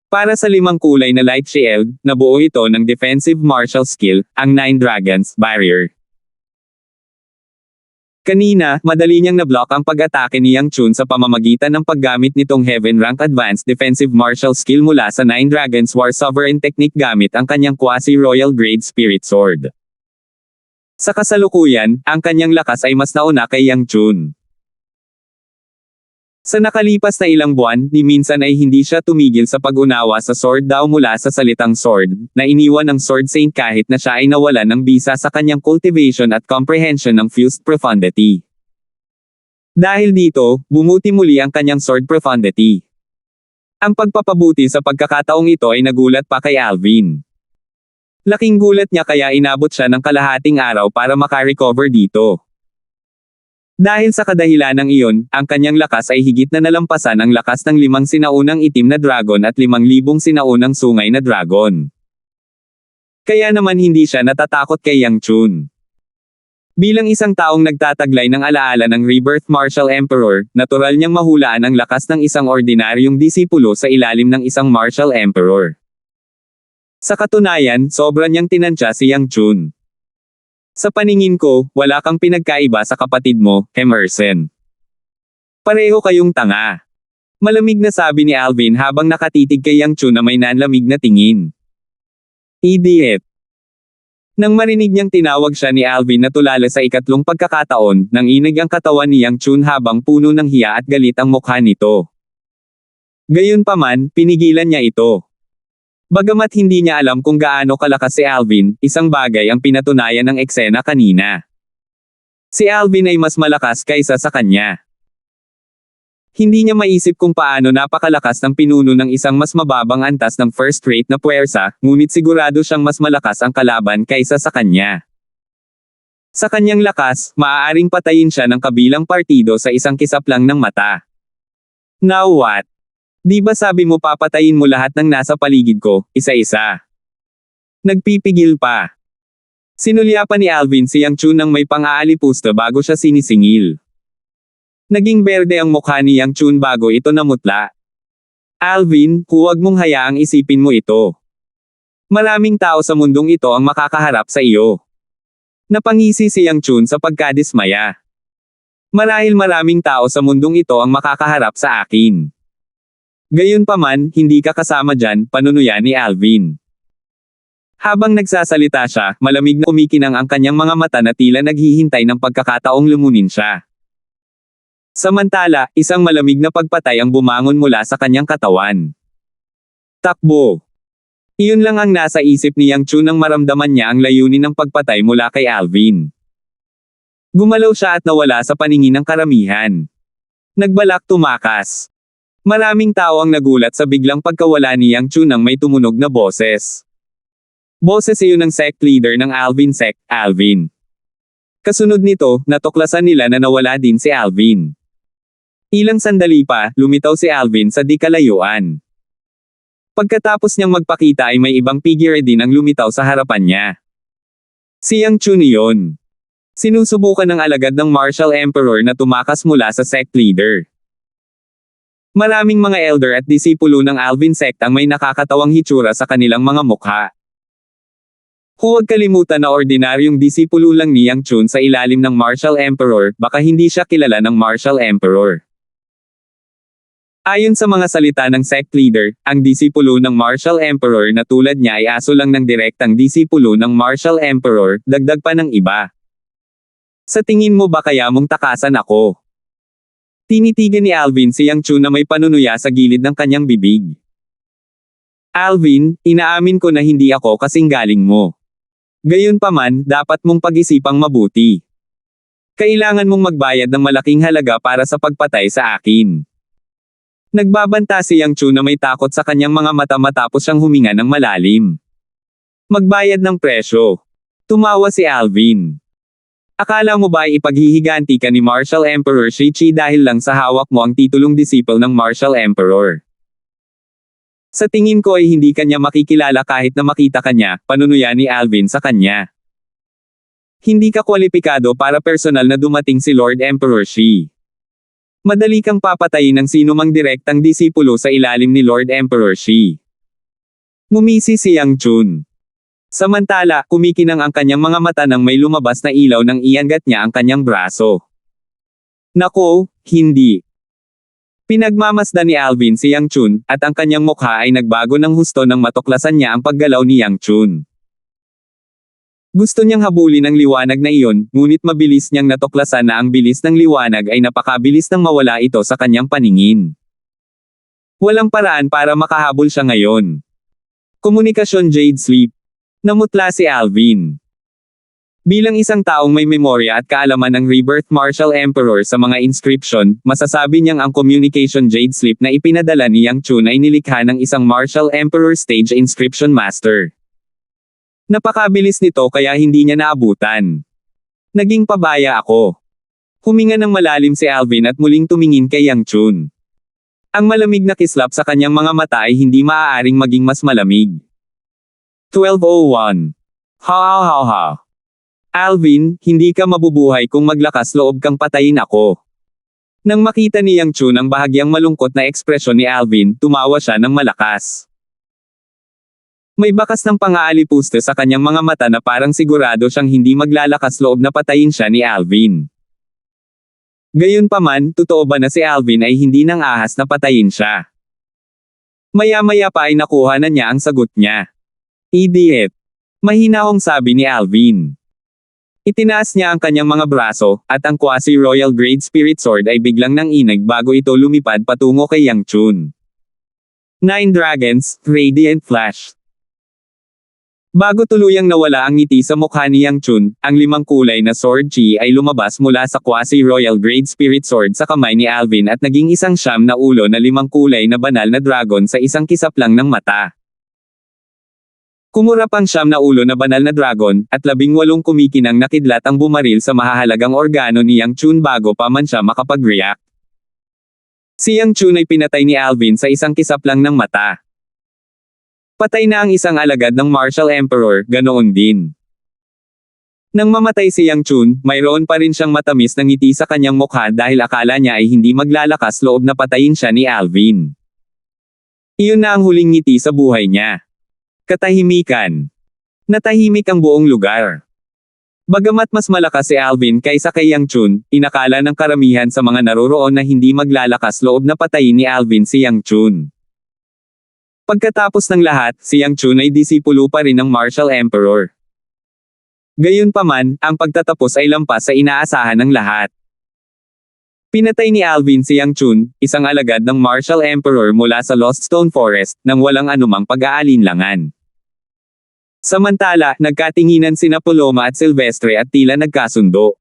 Para sa 5 kulay na light shield, nabuo ito ng defensive martial skill, ang 9 Dragons Barrier. Kanina, madali niyang nablock ang pag-atake ni Yang Chun sa pamamagitan ng paggamit nitong Heaven Rank Advanced Defensive Martial Skill mula sa 9 Dragons War Sovereign Technique gamit ang kanyang quasi-royal grade spirit sword. Sa kasalukuyan, ang kanyang lakas ay mas nauna kay Yang Chun. Sa nakalipas na ilang buwan, ni minsan ay hindi siya tumigil sa pag-unawa sa sword daw mula sa salitang sword, na iniwan ng sword saint kahit na siya ay nawalan ng bisa sa kanyang cultivation at comprehension ng fused profundity. Dahil dito, bumuti muli ang kanyang sword profundity. Ang pagpapabuti sa pagkakataong ito ay nagulat pa kay Alvin. Laking gulat niya kaya inabot siya ng kalahating araw para makarecover dito. Dahil sa kadahilanang iyon, ang kanyang lakas ay higit na nalampasan ang lakas ng 5 sinaunang itim na dragon at 5,000 sinaunang sungay na dragon. Kaya naman hindi siya natatakot kay Yang Chun. Bilang isang taong nagtataglay ng alaala ng Rebirth Martial Emperor, natural niyang mahulaan ang lakas ng isang ordinaryong disipulo sa ilalim ng isang Martial Emperor. Sa katunayan, sobra niyang tinansya si Yang Chun. Sa paningin ko, wala kang pinagkaiba sa kapatid mo, Emerson. Pareho kayong tanga. Malamig na sabi ni Alvin habang nakatitig kay Yang Chun na may nanlamig na tingin. Idiot. Nang marinig niyang tinawag siya ni Alvin na tulala sa ikatlong pagkakataon, nanginig ang katawan ni Yang Chun habang puno ng hiya at galit ang mukha nito. Gayunpaman, pinigilan niya ito. Bagamat hindi niya alam kung gaano kalakas si Alvin, isang bagay ang pinatunayan ng eksena kanina. Si Alvin ay mas malakas kaysa sa kanya. Hindi niya maisip kung paano napakalakas ng pinuno ng isang mas mababang antas ng first-rate na puwersa, ngunit sigurado siyang mas malakas ang kalaban kaysa sa kanya. Sa kanyang lakas, maaaring patayin siya ng kabilang partido sa isang kisap lang ng mata. Now what? Di ba sabi mo papatayin mo lahat ng nasa paligid ko, isa-isa? Nagpipigil pa. Sinulyapan ni Alvin si Yang Chun ng may pang-aalipusta bago siya sinisingil. Naging berde ang mukha ni Yang Chun bago ito namutla. Alvin, huwag mong hayaang isipin mo ito. Maraming tao sa mundong ito ang makakaharap sa iyo. Napangisi si Yang Chun sa pagkadismaya. Marahil maraming tao sa mundong ito ang makakaharap sa akin. Gayunpaman, hindi ka kasama dyan, panunuya ni Alvin. Habang nagsasalita siya, malamig na kumikinang ang kanyang mga mata na tila naghihintay ng pagkakataong lumunin siya. Samantala, isang malamig na pagpatay ang bumangon mula sa kanyang katawan. Takbo. Iyon lang ang nasa isip ni Yang Chun nang maramdaman niya ang layunin ng pagpatay mula kay Alvin. Gumalaw siya at nawala sa paningin ng karamihan. Nagbalak tumakas. Maraming tao ang nagulat sa biglang pagkawala ni Yang Chun nang may tumunog na boses. Boses iyon ng sect leader ng Alvin sect, Alvin. Kasunod nito, natuklasan nila na nawala din si Alvin. Ilang sandali pa, lumitaw si Alvin sa di kalayuan. Pagkatapos niyang magpakita ay may ibang figure din ang lumitaw sa harapan niya. Si Yang Chun iyon. Sinusubukan ng alagad ng Martial Emperor na tumakas mula sa sect leader. Maraming mga elder at disipulo ng Alvin sect ang may nakakatawang hitsura sa kanilang mga mukha. Huwag kalimutan na ordinaryong disipulo lang ni Yang Chun sa ilalim ng Martial Emperor, baka hindi siya kilala ng Martial Emperor. Ayon sa mga salita ng sect leader, ang disipulo ng Martial Emperor na tulad niya ay aso lang ng direktang disipulo ng Martial Emperor, dagdag pa ng iba. Sa tingin mo ba kaya mong takasan ako? Tinitigan ni Alvin si Yang Chun na may panunuya sa gilid ng kanyang bibig. Alvin, inaamin ko na hindi ako kasing galing mo. Gayunpaman, dapat mong pag-isipang mabuti. Kailangan mong magbayad ng malaking halaga para sa pagpatay sa akin. Nagbabanta si Yang Chun na may takot sa kanyang mga mata matapos siyang huminga ng malalim. Magbayad ng presyo. Tumawa si Alvin. Akala mo ba ay ipaghihiganti ka ni Martial Emperor Shi-Chi dahil lang sa hawak mo ang titulong disciple ng Martial Emperor? Sa tingin ko ay hindi kanya makikilala kahit na makita kanya, panunuya ni Alvin sa kanya. Hindi ka kwalipikado para personal na dumating si Lord Emperor Shi. Madali kang papatayin ng sinumang direktang disipulo sa ilalim ni Lord Emperor Shi. Ngumisi si Yang Chun. Samantala, kumikinang ang kanyang mga mata nang may lumabas na ilaw nang iangat niya ang kanyang braso. Nako, hindi. Pinagmamasdan ni Alvin si Yang Chun, at ang kanyang mukha ay nagbago ng husto nang matuklasan niya ang paggalaw ni Yang Chun. Gusto niyang habulin ang liwanag na iyon, ngunit mabilis niyang natuklasan na ang bilis ng liwanag ay napakabilis nang mawala ito sa kanyang paningin. Walang paraan para makahabol siya ngayon. Komunikasyon Jade Sleep. Namutla si Alvin. Bilang isang taong may memorya at kaalaman ng Rebirth Martial Emperor sa mga inscription, masasabi niyang ang Communication Jade Sleep na ipinadala ni Yang Chun ay nilikha ng isang Martial Emperor Stage Inscription Master. Napakabilis nito kaya hindi niya naabutan. Naging pabaya ako. Huminga ng malalim si Alvin at muling tumingin kay Yang Chun. Ang malamig na kislap sa kanyang mga mata ay hindi maaaring maging mas malamig. 12:01 Ha. Alvin, hindi ka mabubuhay kung maglakas loob kang patayin ako. Nang makita ni Yang Chun ang bahagyang malungkot na ekspresyon ni Alvin, tumawa siya ng malakas. May bakas ng pang-aalipusta sa kanyang mga mata na parang sigurado siyang hindi maglalakas loob na patayin siya ni Alvin. Gayunpaman, totoo ba na si Alvin ay hindi nang ahas na patayin siya? Maya-maya pa ay nakuha na niya ang sagot niya. Idiot. Mahinahong sabi ni Alvin. Itinaas niya ang kanyang mga braso, at ang quasi-royal grade spirit sword ay biglang nanginig bago ito lumipad patungo kay Yang Chun. 9 Dragons, Radiant Flash. Bago tuluyang nawala ang ngiti sa mukha ni Yang Chun, ang 5 kulay na sword chi ay lumabas mula sa quasi-royal grade spirit sword sa kamay ni Alvin at naging isang 9 na ulo na 5 kulay na banal na dragon sa isang kisap lang ng mata. Kumurap ang 9 na ulo na banal na dragon, at 18 kumikinang nakidlat ang bumaril sa mahahalagang organo ni Yang Chun bago pa man siya makapag-react. Si Yang Chun ay pinatay ni Alvin sa isang kisap lang ng mata. Patay na ang isang alagad ng Martial Emperor, ganoon din. Nang mamatay si Yang Chun, mayroon pa rin siyang matamis na ngiti sa kanyang mukha dahil akala niya ay hindi maglalakas loob na patayin siya ni Alvin. Iyon na ang huling ngiti sa buhay niya. Katahimikan. Natahimik ang buong lugar. Bagamat mas malakas si Alvin kaysa kay Yang Chun, inakala ng karamihan sa mga naroroon na hindi maglalakas loob na patayin ni Alvin si Yang Chun. Pagkatapos ng lahat, si Yang Chun ay disipulo pa rin ng Martial Emperor. Gayunpaman, ang pagtatapos ay lampas sa inaasahan ng lahat. Pinatay ni Alvin si Yang Chun, isang alagad ng Martial Emperor mula sa Lost Stone Forest, nang walang anumang pag-aalinlangan. Samantala, nagkatinginan sina Paloma at Silvestre at tila nagkasundo.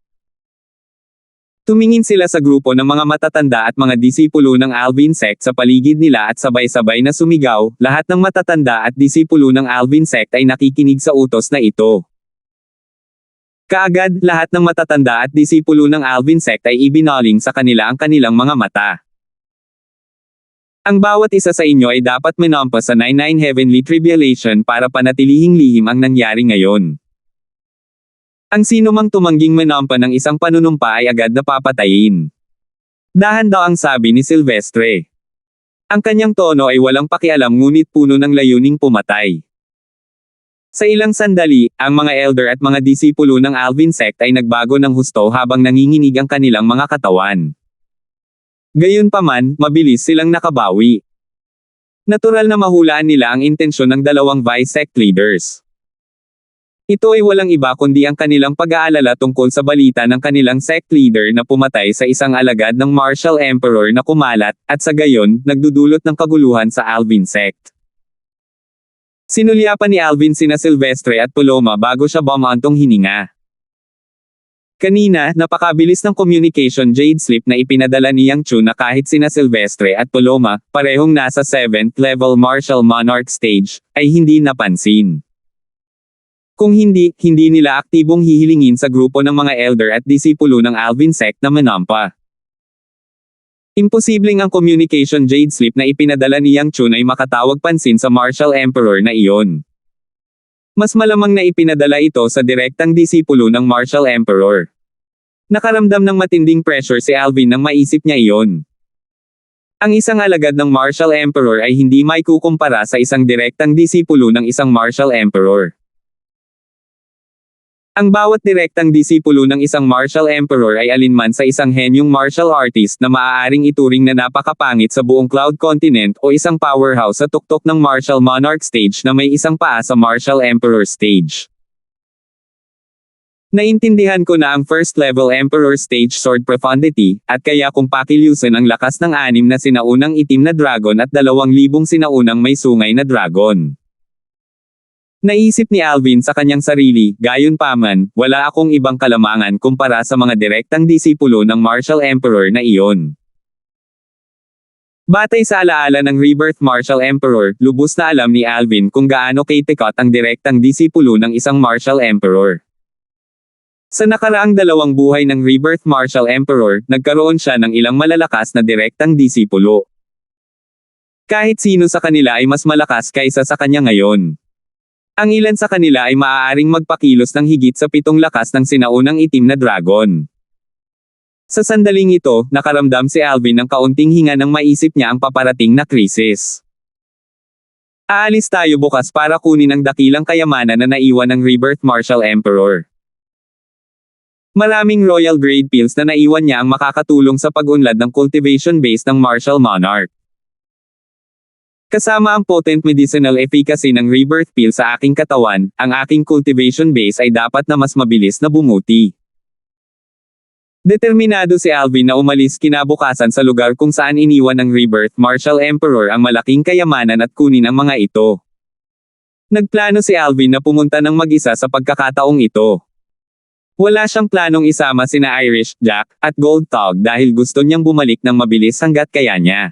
Tumingin sila sa grupo ng mga matatanda at mga disipulo ng Alvin sect sa paligid nila at sabay-sabay na sumigaw, lahat ng matatanda at disipulo ng Alvin sect ay nakikinig sa utos na ito. Kaagad, lahat ng matatanda at disipulo ng Alvin sect ay ibinaling sa kanila ang kanilang mga mata. Ang bawat isa sa inyo ay dapat minampa sa 99 Heavenly Tribulation para panatilihing lihim ang nangyari ngayon. Ang sino mang tumangging minampa ng isang panunumpa ay agad na papatayin. Dahan daw ang sabi ni Silvestre. Ang kanyang tono ay walang pakialam ngunit puno ng layuning pumatay. Sa ilang sandali, ang mga elder at mga disipulo ng Alvin sect ay nagbago ng husto habang nanginginig ang kanilang mga katawan. Gayunpaman, mabilis silang nakabawi. Natural na mahulaan nila ang intensyon ng dalawang vice sect leaders. Ito ay walang iba kundi ang kanilang pag-aalala tungkol sa balita ng kanilang sect leader na pumatay sa isang alagad ng Martial Emperor na kumalat, at sa gayon, nagdudulot ng kaguluhan sa Alvin sect. Sinulyapan ni Alvin sina Silvestre at Paloma bago siya bumantong hininga. Kanina, napakabilis ng communication jade slip na ipinadala ni Yang Chun na kahit sina Silvestre at Paloma, parehong nasa 7th level Martial Monarch stage, ay hindi napansin. Kung hindi nila aktibong hihilingin sa grupo ng mga elder at disipulo ng Alvin sect na manampa. Imposibleng ang communication jade slip na ipinadala ni Yang Chun ay makatawag pansin sa Martial Emperor na iyon. Mas malamang na ipinadala ito sa direktang disipulo ng Martial Emperor. Nakaramdam ng matinding pressure si Alvin nang maisip niya iyon. Ang isang alagad ng Martial Emperor ay hindi maikukumpara sa isang direktang disipulo ng isang Martial Emperor. Ang bawat direktang disipulo ng isang Martial Emperor ay alinman sa isang henyong martial artist na maaaring ituring na napakapangit sa buong Cloud Continent o isang powerhouse sa tuktok ng Martial Monarch stage na may isang paa sa Martial Emperor stage. Naintindihan ko na ang first level Emperor stage sword profundity, at kaya kung pakilusin ang lakas ng 6 na sinaunang itim na dragon at 2,000 sinaunang may sungay na dragon. Naisip ni Alvin sa kanyang sarili, gayunpaman, wala akong ibang kalamangan kumpara sa mga direktang disipulo ng Martial Emperor na iyon. Batay sa alaala ng Rebirth Martial Emperor, lubos na alam ni Alvin kung gaano kaitikot ang direktang disipulo ng isang Martial Emperor. Sa nakaraang 2 buhay ng Rebirth Martial Emperor, nagkaroon siya ng ilang malalakas na direktang disipulo. Kahit sino sa kanila ay mas malakas kaysa sa kanya ngayon. Ang ilan sa kanila ay maaaring magpakilos ng higit sa 7 lakas ng sinaunang itim na dragon. Sa sandaling ito, nakaramdam si Alvin ng kaunting hinga nang maisip niya ang paparating na krisis. Aalis tayo bukas para kunin ang dakilang kayamanan na naiwan ng Rebirth Martial Emperor. Maraming royal grade pills na naiwan niya ang makakatulong sa pag-unlad ng cultivation base ng Martial Monarch. Kasama ang potent medicinal efficacy ng Rebirth pill sa aking katawan, ang aking cultivation base ay dapat na mas mabilis na bumuti. Determinado si Alvin na umalis kinabukasan sa lugar kung saan iniwan ng Rebirth Martial Emperor ang malaking kayamanan at kunin ang mga ito. Nagplano si Alvin na pumunta ng mag-isa sa pagkakataong ito. Wala siyang planong isama sina Irish, Jack, at Gold Tog dahil gusto niyang bumalik ng mabilis hanggat kaya niya.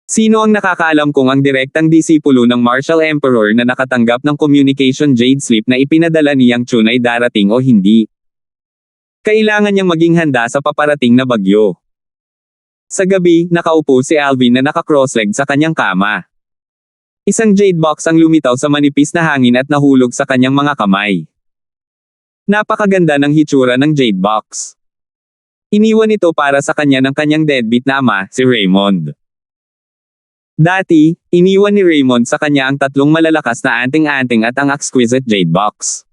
Sino ang nakakaalam kung ang direktang disipulo ng Martial Emperor na nakatanggap ng Communication Jade Slip na ipinadala niyang Chun ay darating o hindi? Kailangan niyang maging handa sa paparating na bagyo. Sa gabi, nakaupo si Alvin na naka-cross-legged sa kanyang kama. Isang jade box ang lumitaw sa manipis na hangin at nahulog sa kanyang mga kamay. Napakaganda ng hitsura ng jade box. Iniwan ito para sa kanya ng kanyang deadbeat na ama, si Raymond. Dati, iniwan ni Raymond sa kanya ang 3 malalakas na anting-anting at ang exquisite jade box.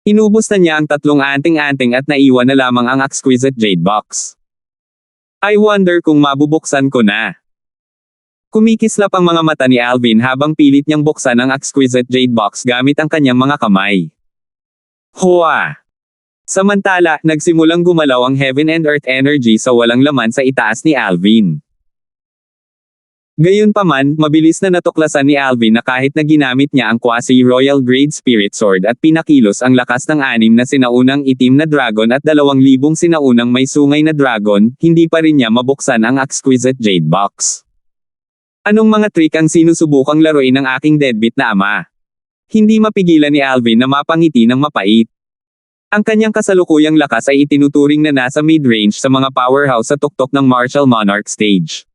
Inubos na niya ang 3 anting-anting at naiwan na lamang ang exquisite jade box. I wonder kung mabubuksan ko na. Kumikislap ang mga mata ni Alvin habang pilit niyang buksan ang exquisite jade box gamit ang kanyang mga kamay. Hoa! Samantala, nagsimulang gumalaw ang heaven and earth energy sa walang laman sa itaas ni Alvin. Gayunpaman, mabilis na natuklasan ni Alvin na kahit na ginamit niya ang quasi-royal grade spirit sword at pinakilos ang lakas ng 6 na sinaunang itim na dragon at 2,000 sinaunang may sungay na dragon, hindi pa rin niya mabuksan ang exquisite jade box. Anong mga trick ang sinusubukang laruin ng aking deadbeat na ama? Hindi mapigilan ni Alvin na mapangiti ng mapait. Ang kanyang kasalukuyang lakas ay itinuturing na nasa mid-range sa mga powerhouse sa tuktok ng Martial Monarch stage.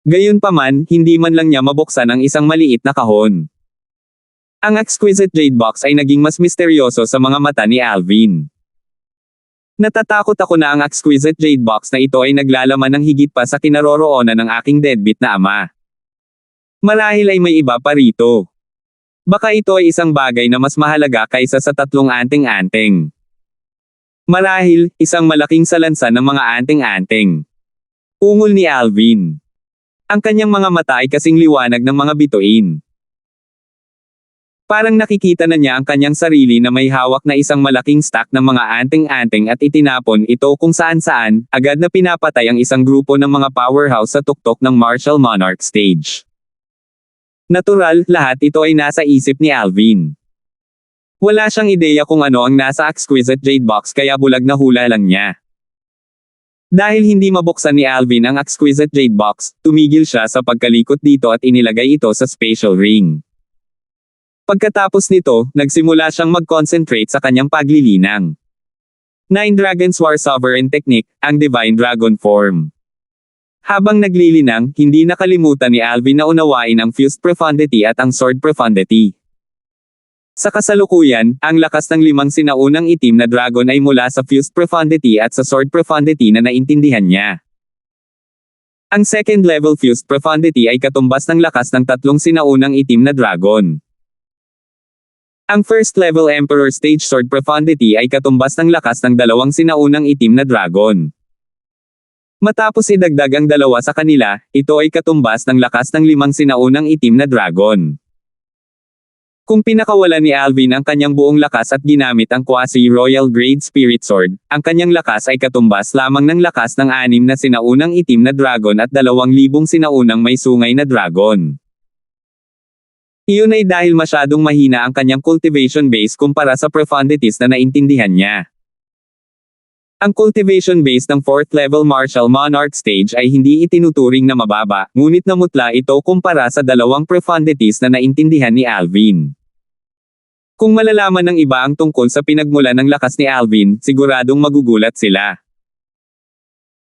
Gayunpaman, hindi man lang niya mabuksan ang isang maliit na kahon. Ang exquisite jade box ay naging mas misteryoso sa mga mata ni Alvin. Natatakot ako na ang exquisite jade box na ito ay naglalaman ng higit pa sa kinaroroonan ng aking deadbeat na ama. Marahil ay may iba pa rito. Baka ito ay isang bagay na mas mahalaga kaysa sa 3 anting-anting. Marahil, isang malaking salansan ng mga anting-anting. Ungol ni Alvin. Ang kanyang mga mata ay kasing liwanag ng mga bituin. Parang nakikita na niya ang kanyang sarili na may hawak na isang malaking stack ng mga anting-anting at itinapon ito kung saan-saan, agad na pinapatay ang isang grupo ng mga powerhouse sa tuktok ng Martial Monarch stage. Natural, lahat ito ay nasa isip ni Alvin. Wala siyang ideya kung ano ang nasa exquisite jade box kaya bulag na hula lang niya. Dahil hindi mabuksan ni Alvin ang exquisite jade box, tumigil siya sa pagkalikot dito at inilagay ito sa spatial ring. Pagkatapos nito, nagsimula siyang mag-concentrate sa kanyang paglilinang. 9 Dragon's War Sovereign Technique, ang Divine Dragon Form. Habang naglilinang, hindi nakalimutan ni Alvin na unawain ang Fused Profundity at ang Sword Profundity. Sa kasalukuyan, ang lakas ng 5 sinaunang itim na dragon ay mula sa Fused Profundity at sa Sword Profundity na naintindihan niya. Ang second level Fused Profundity ay katumbas ng lakas ng 3 sinaunang itim na dragon. Ang first level Emperor Stage Sword Profundity ay katumbas ng lakas ng 2 sinaunang itim na dragon. Matapos idagdag ang 2 sa kanila, ito ay katumbas ng lakas ng 5 sinaunang itim na dragon. Kung pinakawalan ni Alvin ang kanyang buong lakas at ginamit ang quasi-royal grade spirit sword, ang kanyang lakas ay katumbas lamang ng lakas ng 6 na sinaunang itim na dragon at 2,000 sinaunang may sungay na dragon. Iyon ay dahil masyadong mahina ang kanyang cultivation base kumpara sa profundities na naintindihan niya. Ang cultivation base ng 4th level Martial Monarch stage ay hindi itinuturing na mababa, ngunit namutla ito kumpara sa 2 profundities na naintindihan ni Alvin. Kung malalaman ng iba ang tungkol sa pinagmulan ng lakas ni Alvin, siguradong magugulat sila.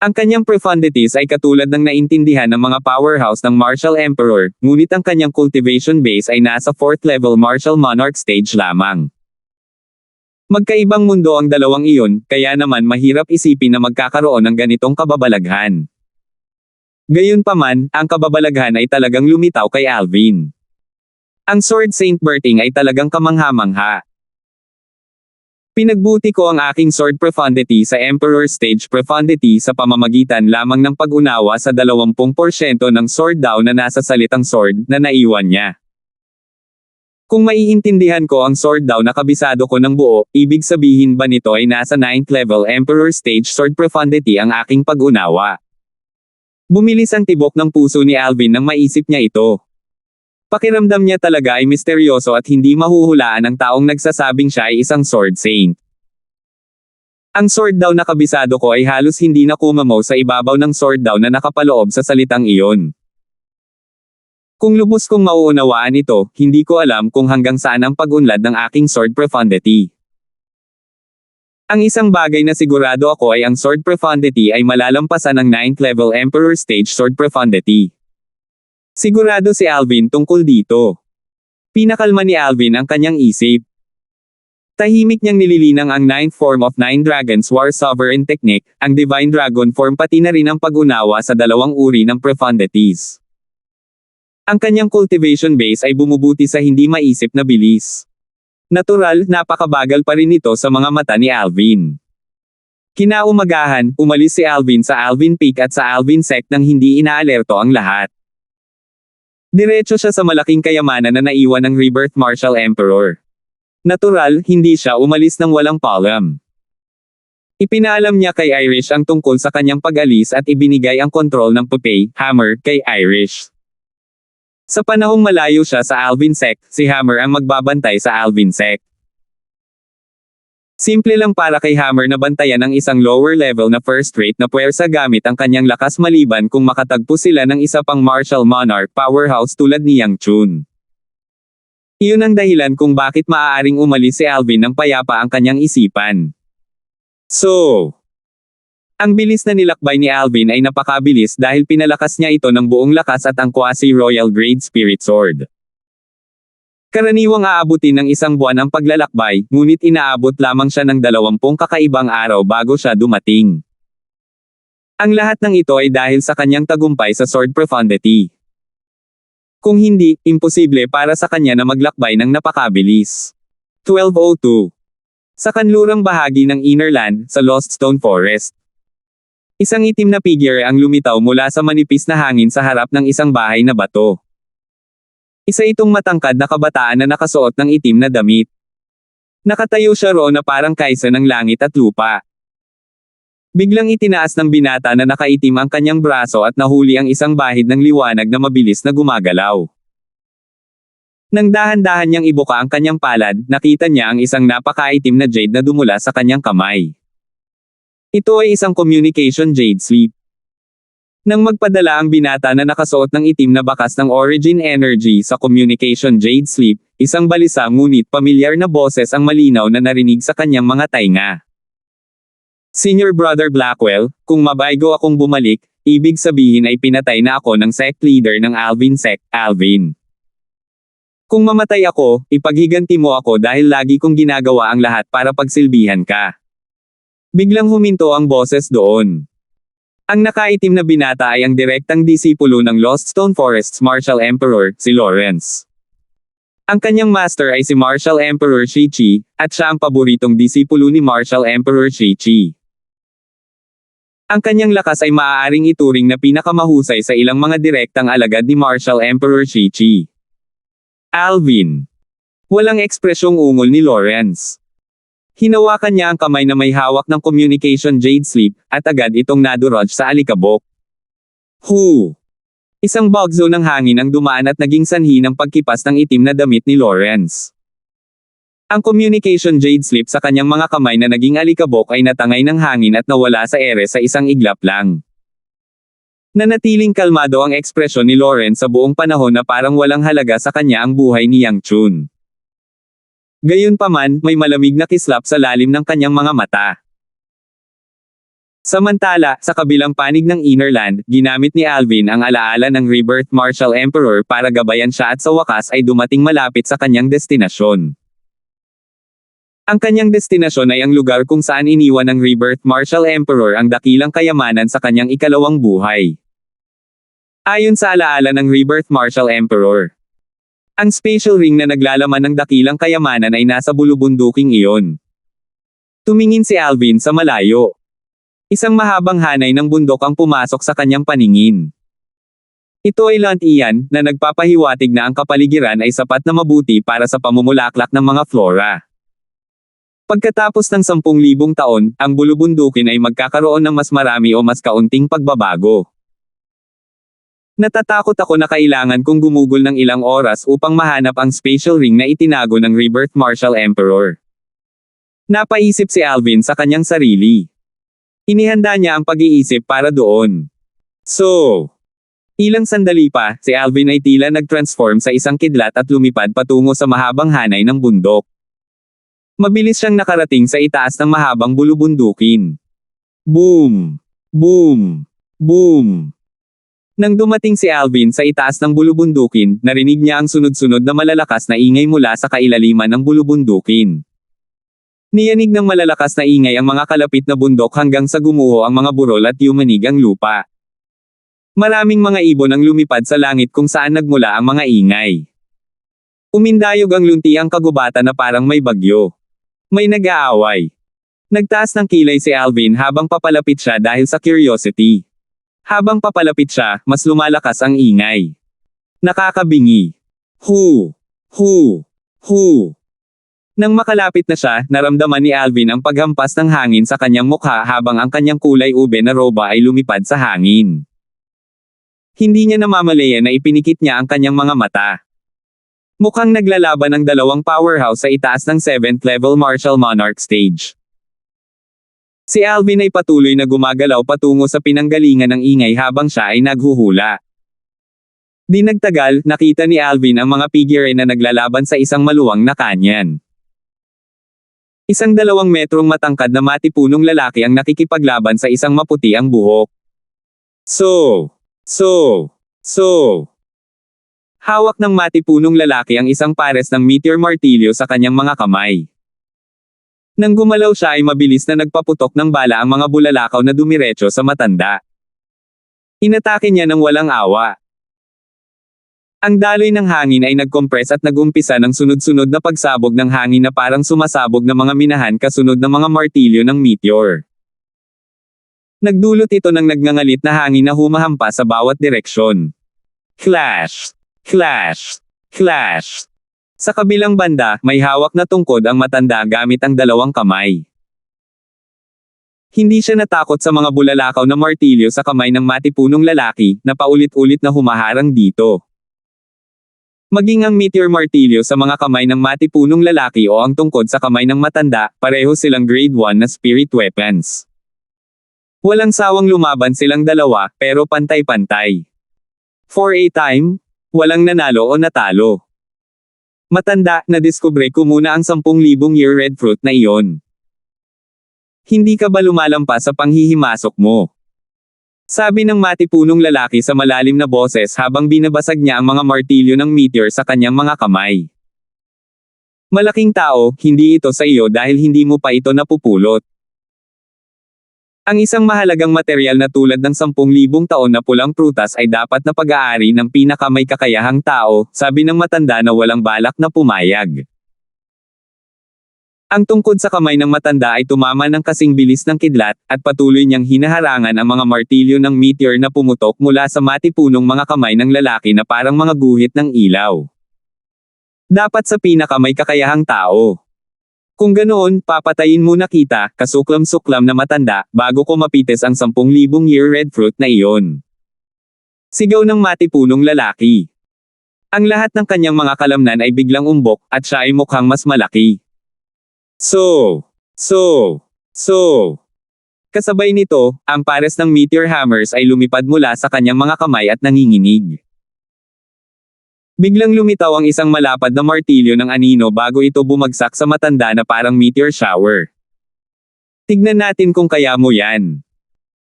Ang kanyang profundities ay katulad ng naintindihan ng mga powerhouse ng Martial Emperor, ngunit ang kanyang cultivation base ay nasa 4th level Martial Monarch stage lamang. Magkaibang mundo ang dalawang iyon, kaya naman mahirap isipin na magkakaroon ng ganitong kababalaghan. Gayunpaman, ang kababalaghan ay talagang lumitaw kay Alvin. Ang Sword Saint Berting ay talagang kamangha-mangha. Pinagbuti ko ang aking sword profundity sa Emperor Stage Profundity sa pamamagitan lamang ng pag-unawa sa 20% ng sword daw na nasa salitang sword na naiwan niya. Kung maiintindihan ko ang sword daw na kabisado ko ng buo, ibig sabihin ba nito ay nasa 9th level Emperor Stage Sword Profundity ang aking pag-unawa? Bumilis ang tibok ng puso ni Alvin nang maisip niya ito. Pakiramdam niya talaga ay misteryoso at hindi mahuhulaan ang taong nagsasabing siya ay isang sword saint. Ang sword daw na kabisado ko ay halos hindi na kumamaw sa ibabaw ng sword daw na nakapaloob sa salitang iyon. Kung lubos kong mauunawaan ito, hindi ko alam kung hanggang saan ang pag-unlad ng aking sword profundity. Ang isang bagay na sigurado ako ay ang sword profundity ay malalampasan ng 9th level Emperor Stage Sword Profundity. Sigurado si Alvin tungkol dito. Pinakalma ni Alvin ang kanyang isip. Tahimik niyang nililinang ang 9th form of 9 Dragons War Sovereign Technique, ang Divine Dragon Form pati na rin ang pag-unawa sa dalawang uri ng profundities. Ang kanyang cultivation base ay bumubuti sa hindi maisip na bilis. Natural, napakabagal pa rin ito sa mga mata ni Alvin. Kinaumagahan, umalis si Alvin sa Alvin Peak at sa Alvin Sect nang hindi inaalerto ang lahat. Diretso siya sa malaking kayamanan na naiwan ng Rebirth Martial Emperor. Natural, hindi siya umalis ng walang paalam. Ipinaalam niya kay Irish ang tungkol sa kanyang pag-alis at ibinigay ang kontrol ng Popeye, Hammer, kay Irish. Sa panahong malayo siya sa Alvin Sect, si Hammer ang magbabantay sa Alvin Sect. Simple lang para kay Hammer na bantayan ang isang lower level na first rate na puwersa gamit ang kanyang lakas maliban kung makatagpo sila ng isa pang Martial Monarch powerhouse tulad ni Yang Chun. Iyon ang dahilan kung bakit maaaring umalis si Alvin ng payapa ang kanyang isipan. So, ang bilis na nilakbay ni Alvin ay napakabilis dahil pinalakas niya ito ng buong lakas at ang quasi-royal grade spirit sword. Karaniwang aabutin ng isang buwan ang paglalakbay, ngunit inaabot lamang siya ng 20 kakaibang araw bago siya dumating. Ang lahat ng ito ay dahil sa kanyang tagumpay sa sword profundity. Kung hindi, imposible para sa kanya na maglakbay ng napakabilis. 1202. Sa kanlurang bahagi ng Innerland, sa Lost Stone Forest. Isang itim na figure ang lumitaw mula sa manipis na hangin sa harap ng isang bahay na bato. Isa itong matangkad na kabataan na nakasuot ng itim na damit. Nakatayo siya roon na parang kaisa ng langit at lupa. Biglang itinaas ng binata na nakaitim ang kanyang braso at nahuli ang isang bahid ng liwanag na mabilis na gumagalaw. Nang dahan-dahan niyang ibuka ang kanyang palad, nakita niya ang isang napakaitim na jade na dumula sa kanyang kamay. Ito ay isang communication jade sleep. Nang magpadala ang binata na nakasuot ng itim na bakas ng origin energy sa communication jade sleep, isang balisa ngunit pamilyar na boses ang malinaw na narinig sa kanyang mga tainga. Senior Brother Blackwell, kung mabaygo akong bumalik, ibig sabihin ay pinatay na ako ng sect leader ng Alvin Sect, Alvin. Kung mamatay ako, ipaghiganti mo ako dahil lagi kong ginagawa ang lahat para pagsilbihan ka. Biglang huminto ang boses doon. Ang nakaitim na binata ay ang direktang disipulo ng Lost Stone Forest's Martial Emperor, si Lawrence. Ang kanyang master ay si Martial Emperor Shi-Chi, at siya ang paboritong disipulo ni Martial Emperor Shi-Chi. Ang kanyang lakas ay maaaring ituring na pinakamahusay sa ilang mga direktang alagad ni Martial Emperor Shi-Chi. Alvin. Walang ekspresyong ungol ni Lawrence. Hinawakan niya ang kamay na may hawak ng communication jade sleep, at agad itong nadurog sa alikabok. Hu! Isang bugzo ng hangin ang dumaan at naging sanhi ng pagkipas ng itim na damit ni Lawrence. Ang communication jade sleep sa kanyang mga kamay na naging alikabok ay natangay ng hangin at nawala sa ere sa isang iglap lang. Nanatiling kalmado ang ekspresyon ni Lawrence sa buong panahon na parang walang halaga sa kanya ang buhay ni Yang Chun. Gayunpaman, may malamig na kislap sa lalim ng kanyang mga mata. Samantala, sa kabilang panig ng Innerland, ginamit ni Alvin ang alaala ng Rebirth Martial Emperor para gabayan siya at sa wakas ay dumating malapit sa kanyang destinasyon. Ang kanyang destinasyon ay ang lugar kung saan iniwan ng Rebirth Martial Emperor ang dakilang kayamanan sa kanyang ikalawang buhay. Ayon sa alaala ng Rebirth Martial Emperor, ang spatial ring na naglalaman ng dakilang kayamanan ay nasa bulubunduking iyon. Tumingin si Alvin sa malayo. Isang mahabang hanay ng bundok ang pumasok sa kanyang paningin. Ito ay lantian, na nagpapahiwatig na ang kapaligiran ay sapat na mabuti para sa pamumulaklak ng mga flora. Pagkatapos ng 10,000 taon, ang bulubundukin ay magkakaroon ng mas marami o mas kaunting pagbabago. Natatakot ako na kailangan kong gumugol ng ilang oras upang mahanap ang spatial ring na itinago ng Rebirth Martial Emperor. Napaisip si Alvin sa kanyang sarili. Inihanda niya ang pag-iisip para doon. Ilang sandali pa, si Alvin ay tila nag-transform sa isang kidlat at lumipad patungo sa mahabang hanay ng bundok. Mabilis siyang nakarating sa itaas ng mahabang bulubundukin. Boom! Boom! Boom! Nang dumating si Alvin sa itaas ng bulubundukin, narinig niya ang sunod-sunod na malalakas na ingay mula sa kailaliman ng bulubundukin. Niyanig ng malalakas na ingay ang mga kalapit na bundok hanggang sa gumuho ang mga burol at yumanig ang lupa. Maraming mga ibon ang lumipad sa langit kung saan nagmula ang mga ingay. Umindayog ang luntiang kagubatan na parang may bagyo. May nag-aaway. Nagtaas ng kilay si Alvin habang papalapit siya dahil sa curiosity. Habang papalapit siya, mas lumalakas ang ingay. Nakakabingi. Hu! Hu! Hu! Nang makalapit na siya, naramdaman ni Alvin ang paghampas ng hangin sa kanyang mukha habang ang kanyang kulay ube na roba ay lumipad sa hangin. Hindi niya namamalayan na ipinikit niya ang kanyang mga mata. Mukhang naglalaban ang dalawang powerhouse sa itaas ng 7th level Martial Monarch stage. Si Alvin ay patuloy na gumagalaw patungo sa pinanggalingan ng ingay habang siya ay naghuhula. Di nagtagal, nakita ni Alvin ang mga figure na naglalaban sa isang maluwang na kanyan. Isang 2 metrong matangkad na matipunong lalaki ang nakikipaglaban sa isang maputi ang buhok. Hawak ng matipunong lalaki ang isang pares ng meteor martilyo sa kanyang mga kamay. Nang gumalaw siya ay mabilis na nagpaputok ng bala ang mga bulalakaw na dumiretso sa matanda. Inatake niya ng walang awa. Ang daloy ng hangin ay nag-compress at nag-umpisa ng sunod-sunod na pagsabog ng hangin na parang sumasabog na mga minahan kasunod ng mga martilyo ng meteor. Nagdulot ito ng nagngangalit na hangin na humahampas sa bawat direksyon. Clash! Clash! Clash! Sa kabilang banda, may hawak na tungkod ang matanda gamit ang 2 kamay. Hindi siya natakot sa mga bulalakaw na martilyo sa kamay ng matipunong lalaki, na paulit-ulit na humaharang dito. Maging ang meteor martilyo sa mga kamay ng matipunong lalaki o ang tungkod sa kamay ng matanda, pareho silang grade 1 na spirit weapons. Walang sawang lumaban silang dalawa, pero pantay-pantay. For a time, walang nanalo o natalo. Matanda, nadiskubre ko muna ang 10,000 year red fruit na iyon. Hindi ka ba lumalampas sa panghihimasok mo? Sabi ng matipunong lalaki sa malalim na boses habang binabasag niya ang mga martilyo ng meteor sa kanyang mga kamay. Malaking tao, hindi ito sa iyo dahil hindi mo pa ito napupulot. Ang isang mahalagang material na tulad ng 10,000 taon na pulang prutas ay dapat na pag-aari ng pinakamay kakayahang tao, sabi ng matanda na walang balak na pumayag. Ang tungkod sa kamay ng matanda ay tumama ng kasing bilis ng kidlat, at patuloy niyang hinaharangan ang mga martilyo ng meteor na pumutok mula sa matipunong mga kamay ng lalaki na parang mga guhit ng ilaw. Dapat sa pinakamay kakayahang tao. Kung ganoon, papatayin muna kita, kasuklam-suklam na matanda, bago ko mapites ang 10,000 year red fruit na iyon. Sigaw ng matipunong lalaki. Ang lahat ng kanyang mga kalamnan ay biglang umbok, at siya ay mukhang mas malaki. Kasabay nito, ang pares ng meteor hammers ay lumipad mula sa kanyang mga kamay at nanginginig. Biglang lumitaw ang isang malapad na martilyo ng anino bago ito bumagsak sa matanda na parang meteor shower. Tignan natin kung kaya mo yan.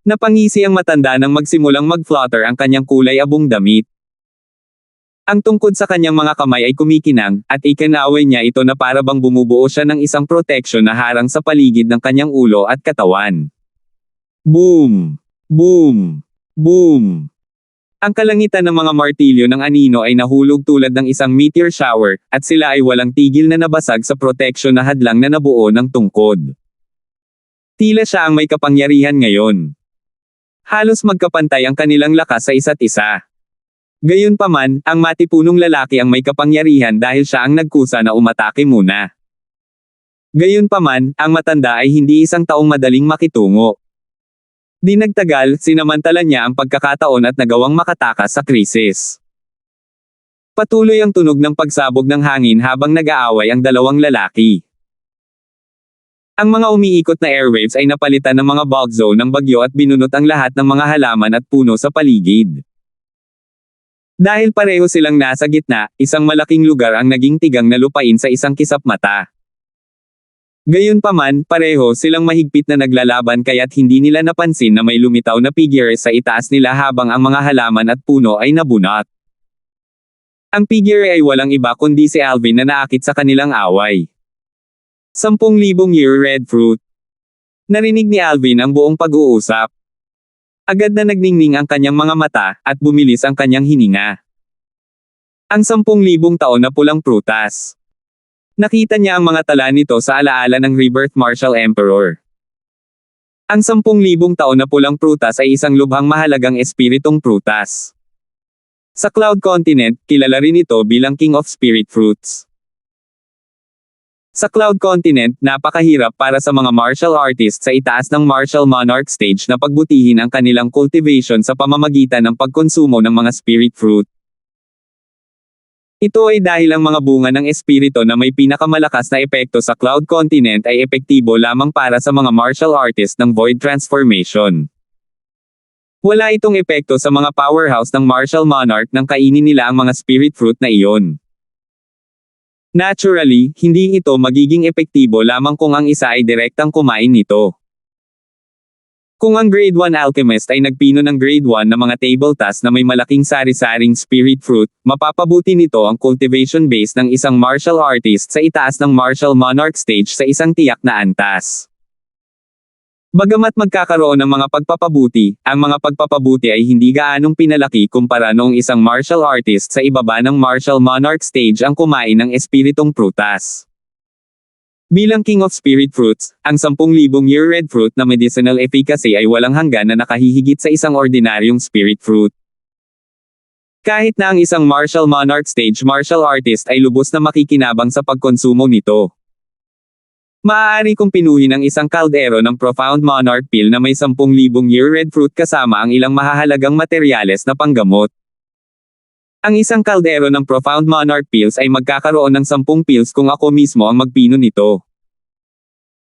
Napangisi ang matanda nang magsimulang mag-flutter ang kanyang kulay abong damit. Ang tungkod sa kanyang mga kamay ay kumikinang, at ikinaway niya ito na para bang bumubuo siya ng isang proteksyon na harang sa paligid ng kanyang ulo at katawan. Boom! Boom! Boom! Ang kalangitan ng mga martilyo ng anino ay nahulog tulad ng isang meteor shower, at sila ay walang tigil na nabasag sa proteksyon na hadlang na nabuo ng tungkod. Tila siya ang may kapangyarihan ngayon. Halos magkapantay ang kanilang lakas sa isa't isa. Gayunpaman, ang matipunong lalaki ang may kapangyarihan dahil siya ang nagkusa na umatake muna. Gayunpaman, ang matanda ay hindi isang taong madaling makitungo. Di nagtagal, sinamantala niya ang pagkakataon at nagawang makatakas sa krisis. Patuloy ang tunog ng pagsabog ng hangin habang nag-aaway ang dalawang lalaki. Ang mga umiikot na airwaves ay napalitan ng mga bog zone ng bagyo at binunot ang lahat ng mga halaman at puno sa paligid. Dahil pareho silang nasa gitna, isang malaking lugar ang naging tigang na lupain sa isang kisap mata. Gayunpaman, pareho silang mahigpit na naglalaban kaya't hindi nila napansin na may lumitaw na figure sa itaas nila habang ang mga halaman at puno ay nabunot. Ang figure ay walang iba kundi si Alvin na naakit sa kanilang away. 10,000 year red fruit. Narinig ni Alvin ang buong pag-uusap. Agad na nagningning ang kanyang mga mata, at bumilis ang kanyang hininga. Ang 10,000 taon na pulang prutas. Nakita niya ang mga tala nito sa alaala ng Rebirth Martial Emperor. Ang 10,000 taon na pulang prutas ay isang lubhang mahalagang espiritong prutas. Sa Cloud Continent, kilala rin ito bilang King of Spirit Fruits. Sa Cloud Continent, napakahirap para sa mga martial artists sa itaas ng Martial Monarch stage na pagbutihin ang kanilang cultivation sa pamamagitan ng pagkonsumo ng mga spirit fruit. Ito ay dahil ang mga bunga ng espirito na may pinakamalakas na epekto sa Cloud Continent ay epektibo lamang para sa mga martial artists ng Void Transformation. Wala itong epekto sa mga powerhouse ng Martial Monarch nang kainin nila ang mga spirit fruit na iyon. Naturally, hindi ito magiging epektibo lamang kung ang isa ay direktang kumain nito. Kung ang Grade 1 Alchemist ay nagpino ng Grade 1 na mga table task na may malaking sari-saring spirit fruit, mapapabuti nito ang cultivation base ng isang martial artist sa itaas ng Martial Monarch stage sa isang tiyak na antas. Bagamat magkakaroon ng mga pagpapabuti, ang mga pagpapabuti ay hindi gaanong pinalaki kumpara noong isang martial artist sa ibaba ng Martial Monarch stage ang kumain ng espiritong prutas. Bilang King of Spirit Fruits, ang 10,000 year red fruit na medicinal efficacy ay walang hanggan na nakahihigit sa isang ordinaryong spirit fruit. Kahit na ang isang Martial Monarch stage martial artist ay lubos na makikinabang sa pagkonsumo nito. Maaari kong pinuhin ang isang kaldero ng Profound Monarch Pill na may 10,000 year red fruit kasama ang ilang mahahalagang materyales na panggamot. Ang isang kaldero ng Profound Monarch Pills ay magkakaroon ng 10 pills kung ako mismo ang magpino nito.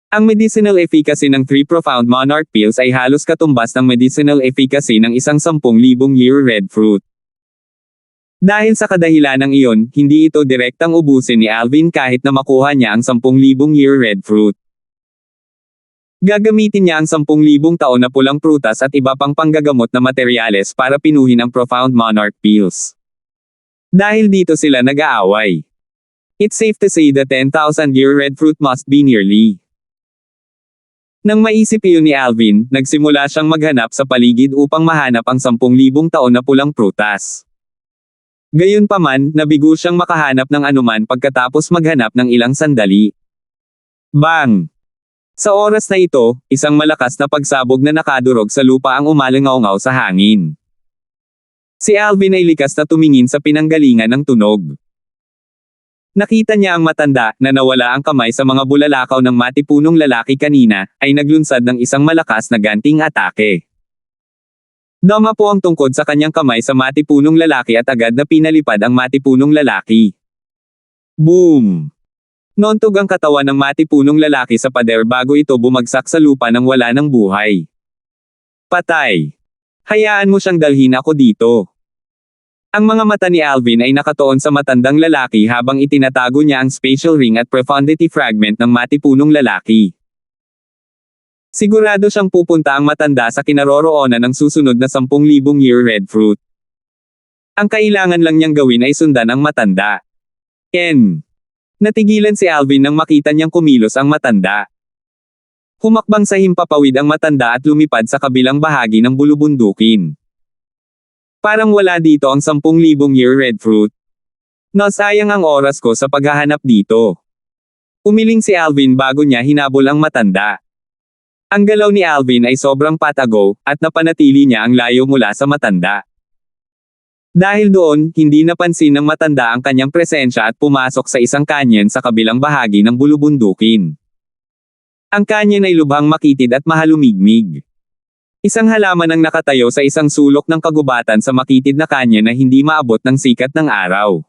Ang medicinal efficacy ng 3 Profound Monarch Pills ay halos katumbas ng medicinal efficacy ng isang 10,000 year red fruit. Dahil sa kadahilanang iyon, hindi ito direktang ubusin ni Alvin kahit na makuha niya ang 10,000 year red fruit. Gagamitin niya ang 10,000 taon na pulang prutas at iba pang panggagamot na materyales para pinuhin ang Profound Monarch Pills. Dahil dito sila nag-aaway. It's safe to say the 10,000 year red fruit must be nearly. Nang maisip iyon ni Alvin, nagsimula siyang maghanap sa paligid upang mahanap ang 10,000 taon na pulang prutas. Gayunpaman, nabigo siyang makahanap ng anuman pagkatapos maghanap ng ilang sandali. Bang! Sa oras na ito, isang malakas na pagsabog na nakadurog sa lupa ang umalingaw-ngaw sa hangin. Si Alvin ay likas na tumingin sa pinanggalingan ng tunog. Nakita niya ang matanda, na nawala ang kamay sa mga bulalakaw ng matipunong lalaki kanina, ay naglunsad ng isang malakas na ganting atake. Dama po ang tungkod sa kanyang kamay sa matipunong lalaki at agad na pinalipad ang matipunong lalaki. Boom! Nontog ang katawan ng matipunong lalaki sa pader bago ito bumagsak sa lupa nang wala ng buhay. Patay! Hayaan mo siyang dalhin ako dito. Ang mga mata ni Alvin ay nakatuon sa matandang lalaki habang itinatago niya ang spatial ring at profundity fragment ng matipunong lalaki. Sigurado siyang pupunta ang matanda sa kinaroroonan ng susunod na 10,000 year red fruit. Ang kailangan lang niyang gawin ay sundan ang matanda. Natigilan si Alvin nang makita niyang kumilos ang matanda. Humakbang sa himpapawid ang matanda at lumipad sa kabilang bahagi ng bulubundukin. Parang wala dito ang 10,000 year red fruit. Nasayang ang oras ko sa paghahanap dito. Umiling si Alvin bago niya hinabol ang matanda. Ang galaw ni Alvin ay sobrang patago, at napanatili niya ang layo mula sa matanda. Dahil doon, hindi napansin ng matanda ang kanyang presensya at pumasok sa isang kanyon sa kabilang bahagi ng bulubundukin. Ang kanyon ay lubhang makitid at mahalumigmig. Isang halaman ang nakatayo sa isang sulok ng kagubatan sa makitid na kanyon na hindi maabot ng sikat ng araw.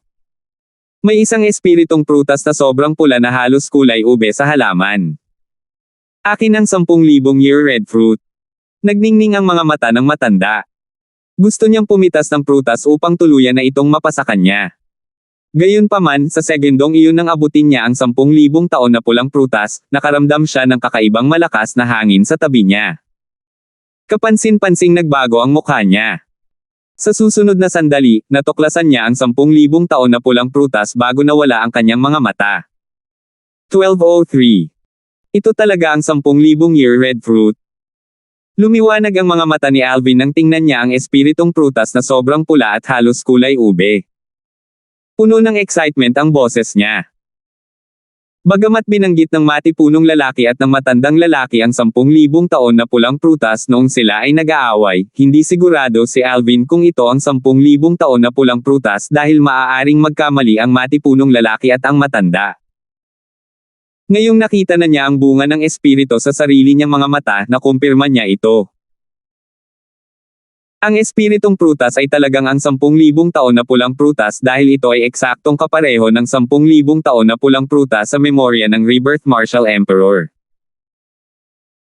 May isang espiritong prutas na sobrang pula na halos kulay ube sa halaman. Akin ang 10,000 year red fruit. Nagningning ang mga mata ng matanda. Gusto niyang pumitas ng prutas upang tuluyan na itong mapasa kanya. Gayunpaman, sa segundong iyon nang abutin niya ang 10,000 taon na pulang prutas, nakaramdam siya ng kakaibang malakas na hangin sa tabi niya. Kapansin-pansing nagbago ang mukha niya. Sa susunod na sandali, natuklasan niya ang 10,000 taon na pulang prutas bago nawala ang kanyang mga mata. 1203. Ito talaga ang 10,000 year red fruit. Lumiwanag ang mga mata ni Alvin nang tingnan niya ang espiritong prutas na sobrang pula at halos kulay ube. Puno ng excitement ang boses niya. Bagamat binanggit ng matipunong lalaki at ng matandang lalaki ang 10,000 taon na pulang prutas noong sila ay nag-aaway, hindi sigurado si Alvin kung ito ang 10,000 taon na pulang prutas dahil maaaring magkamali ang matipunong lalaki at ang matanda. Ngayong nakita na niya ang bunga ng espiritu sa sarili niyang mga mata, nakumpirma niya ito. Ang espiritong prutas ay talagang ang 10,000 taon na pulang prutas dahil ito ay eksaktong kapareho ng 10,000 taon na pulang prutas sa memorya ng Rebirth Martial Emperor.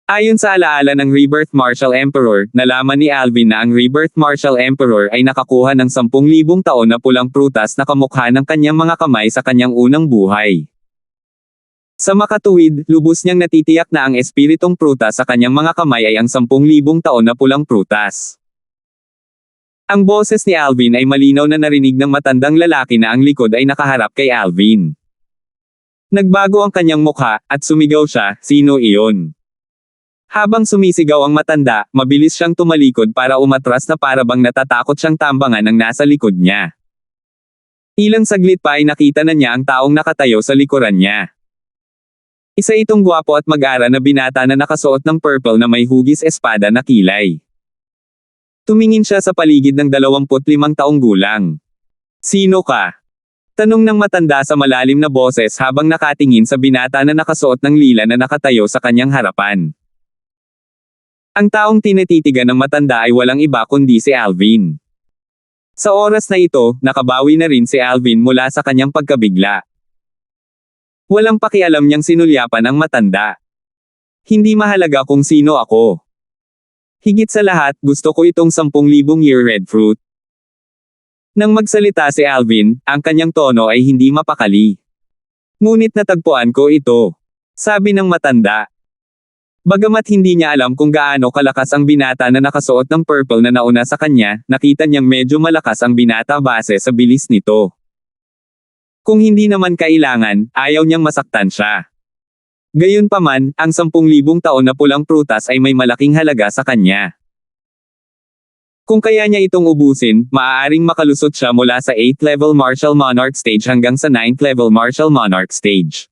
Ayon sa alaala ng Rebirth Martial Emperor, nalaman ni Alvin na ang Rebirth Martial Emperor ay nakakuha ng 10,000 taon na pulang prutas na kamukha ng kanyang mga kamay sa kanyang unang buhay. Sa makatuwid, lubos niyang natitiyak na ang espiritong prutas sa kanyang mga kamay ay ang 10,000 taon na pulang prutas. Ang boses ni Alvin ay malinaw na narinig ng matandang lalaki na ang likod ay nakaharap kay Alvin. Nagbago ang kanyang mukha, at sumigaw siya, "Sino iyon?" Habang sumisigaw ang matanda, mabilis siyang tumalikod para umatras na parabang natatakot siyang tambangan ng nasa likod niya. Ilang saglit pa ay nakita na niya ang taong nakatayo sa likuran niya. Isa itong gwapo at mag-ara na binata na nakasuot ng purple na may hugis espada na kilay. Tumingin siya sa paligid ng 25 taong gulang. "Sino ka?" Tanong ng matanda sa malalim na boses habang nakatingin sa binata na nakasuot ng lila na nakatayo sa kanyang harapan. Ang taong tinititigan ng matanda ay walang iba kundi si Alvin. Sa oras na ito, nakabawi na rin si Alvin mula sa kanyang pagkabigla. Walang pakialam niyang sinulyapan ang matanda. "Hindi mahalaga kung sino ako. Higit sa lahat, gusto ko itong 10,000 year red fruit." Nang magsalita si Alvin, ang kanyang tono ay hindi mapakali. "Ngunit natagpuan ko ito," sabi ng matanda. Bagamat hindi niya alam kung gaano kalakas ang binata na nakasuot ng purple na nauna sa kanya, nakita niyang medyo malakas ang binata base sa bilis nito. Kung hindi naman kailangan, ayaw niyang masaktan siya. Gayunpaman, ang 10,000 taon na pulang prutas ay may malaking halaga sa kanya. Kung kaya niya itong ubusin, maaaring makalusot siya mula sa 8th level Martial Monarch stage hanggang sa 9th level Martial Monarch stage.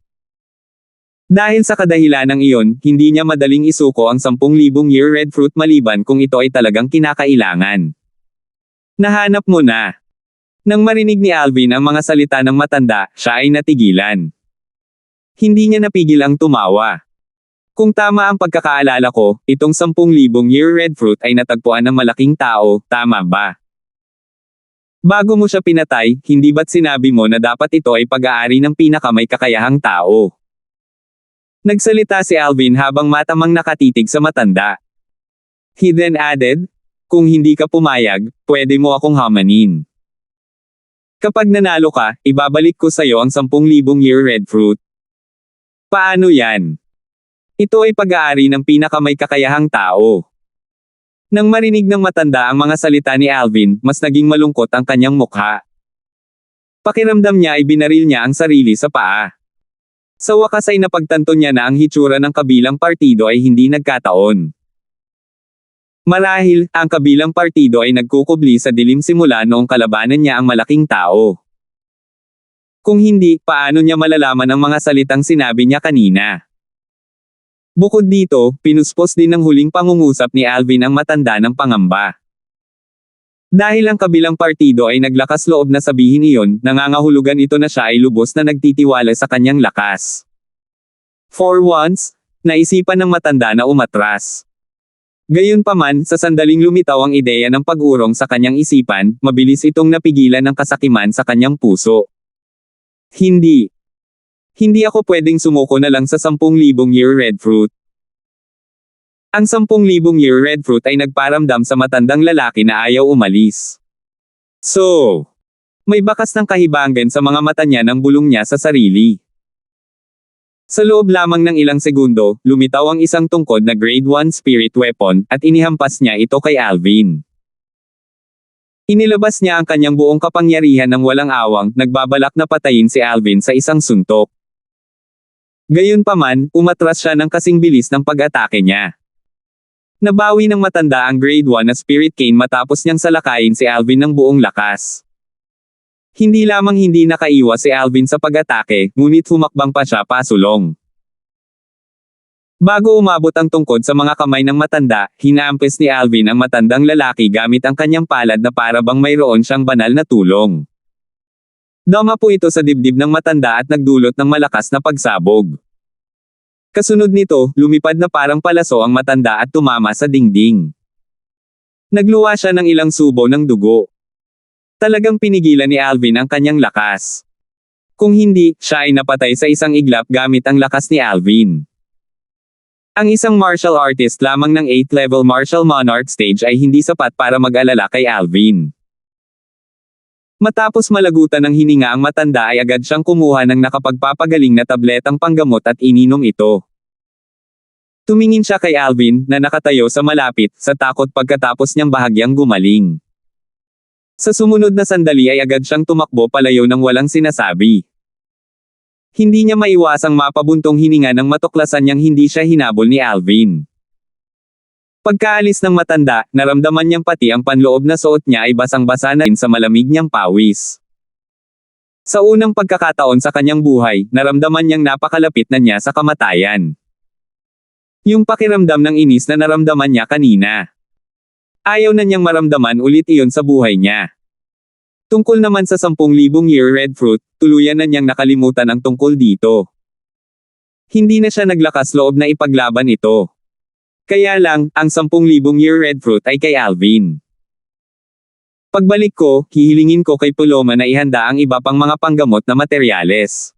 Dahil sa kadahilanang iyon, hindi niya madaling isuko ang 10,000 year red fruit maliban kung ito ay talagang kinakailangan. "Nahanap mo na." Nang marinig ni Alvin ang mga salita ng matanda, siya ay natigilan. Hindi niya napigil ang tumawa. Kung tama ang pagkakaalala ko, itong 10,000 year red fruit ay natagpuan ng malaking tao, tama ba? Bago mo siya pinatay, hindi ba't sinabi mo na dapat ito ay pag-aari ng pinakamay kakayahang tao? Nagsalita si Alvin habang matamang nakatitig sa matanda. He then added, "Kung hindi ka pumayag, pwede mo akong hamanin. Kapag nanalo ka, ibabalik ko sa'yo ang 10,000 year red fruit." "Paano yan?" Ito ay pag-aari ng pinakamay kakayahang tao. Nang marinig ng matanda ang mga salita ni Alvin, mas naging malungkot ang kanyang mukha. Pakiramdam niya ay binaril niya ang sarili sa paa. Sa wakas ay napagtanto niya na ang hitsura ng kabilang partido ay hindi nagkataon. Marahil, ang kabilang partido ay nagkukubli sa dilim simula noong kalabanan niya ang malaking tao. Kung hindi, paano niya malalaman ang mga salitang sinabi niya kanina? Bukod dito, pinuspos din ng huling pangungusap ni Alvin ang matanda ng pangamba. Dahil ang kabilang partido ay naglakas loob na sabihin iyon, nangangahulugan ito na siya ay lubos na nagtitiwala sa kanyang lakas. For once, naisipan ng matanda na umatras. Gayunpaman, sa sandaling lumitaw ang ideya ng pag-urong sa kanyang isipan, mabilis itong napigilan ng kasakiman sa kanyang puso. Hindi. Hindi ako pwedeng sumuko na lang sa 10,000 year red fruit. Ang 10,000 year red fruit ay nagparamdam sa matandang lalaki na ayaw umalis. So, may bakas ng kahibangan sa mga mata niya ng bulong niya sa sarili. Sa loob lamang ng ilang segundo, lumitaw ang isang tungkod na grade 1 spirit weapon, at inihampas niya ito kay Alvin. Inilabas niya ang kanyang buong kapangyarihan ng walang awang, nagbabalak na patayin si Alvin sa isang suntok. Gayunpaman, umatras siya ng kasing bilis ng pag-atake niya. Nabawi ng matanda ang grade 1 na spirit cane matapos niyang salakayin si Alvin ng buong lakas. Hindi lamang hindi nakaiwas si Alvin sa pag-atake, ngunit humakbang pa siya pasulong. Bago umabot ang tungkod sa mga kamay ng matanda, hinaampes ni Alvin ang matandang lalaki gamit ang kanyang palad na para bang mayroon siyang banal na tulong. Dama po ito sa dibdib ng matanda at nagdulot ng malakas na pagsabog. Kasunod nito, lumipad na parang palaso ang matanda at tumama sa dingding. Nagluwa siya ng ilang subo ng dugo. Talagang pinigilan ni Alvin ang kanyang lakas. Kung hindi, siya ay napatay sa isang iglap gamit ang lakas ni Alvin. Ang isang martial artist lamang ng 8th level martial monarch stage ay hindi sapat para mag-alala kay Alvin. Matapos malagutan ng hininga ang matanda ay agad siyang kumuha ng nakapagpapagaling na tabletang panggamot at ininom ito. Tumingin siya kay Alvin, na nakatayo sa malapit, sa takot pagkatapos niyang bahagyang gumaling. Sa sumunod na sandali ay agad siyang tumakbo palayo ng walang sinasabi. Hindi niya maiwasang mapabuntong hininga nang matuklasan niyang hindi siya hinabol ni Alvin. Pagkaalis ng matanda, naramdaman niyang pati ang panloob na suot niya ay basang-basa na rin sa malamig niyang pawis. Sa unang pagkakataon sa kanyang buhay, naramdaman niyang napakalapit na niya sa kamatayan. Yung pakiramdam ng inis na naramdaman niya kanina. Ayaw na niyang maramdaman ulit iyon sa buhay niya. Tungkol naman sa 10,000 year red fruit, tuluyan na niyang nakalimutan ang tungkol dito. Hindi na siya naglakas loob na ipaglaban ito. Kaya lang, ang 10,000 year red fruit ay kay Alvin. Pagbalik ko, hihilingin ko kay Paloma na ihanda ang iba pang mga panggamot na materyales.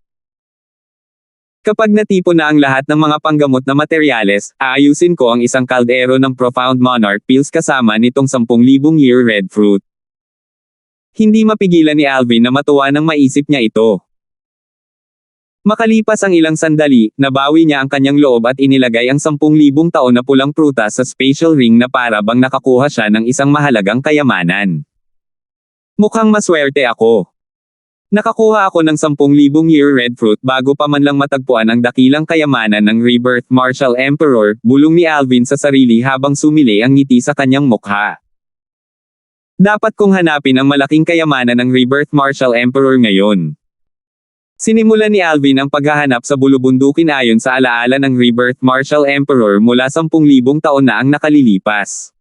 Kapag natipon na ang lahat ng mga panggamot na materyales, aayusin ko ang isang kaldero ng Profound Monarch Pills kasama nitong 10,000 year red fruit. Hindi mapigilan ni Alvin na matuwa nang maisip niya ito. Makalipas ang ilang sandali, nabawi niya ang kanyang loob at inilagay ang 10,000 taon na pulang prutas sa spatial ring na para bang nakakuha siya ng isang mahalagang kayamanan. Mukhang maswerte ako. Nakakuha ako ng 10,000 year red fruit bago pa man lang matagpuan ang dakilang kayamanan ng Rebirth Martial Emperor, bulong ni Alvin sa sarili habang sumili ang ngiti sa kanyang mukha. Dapat kong hanapin ang malaking kayamanan ng Rebirth Martial Emperor ngayon. Sinimulan ni Alvin ang paghahanap sa bulubundukin ayon sa alaala ng Rebirth Martial Emperor mula 10,000 taon na ang nakalilipas.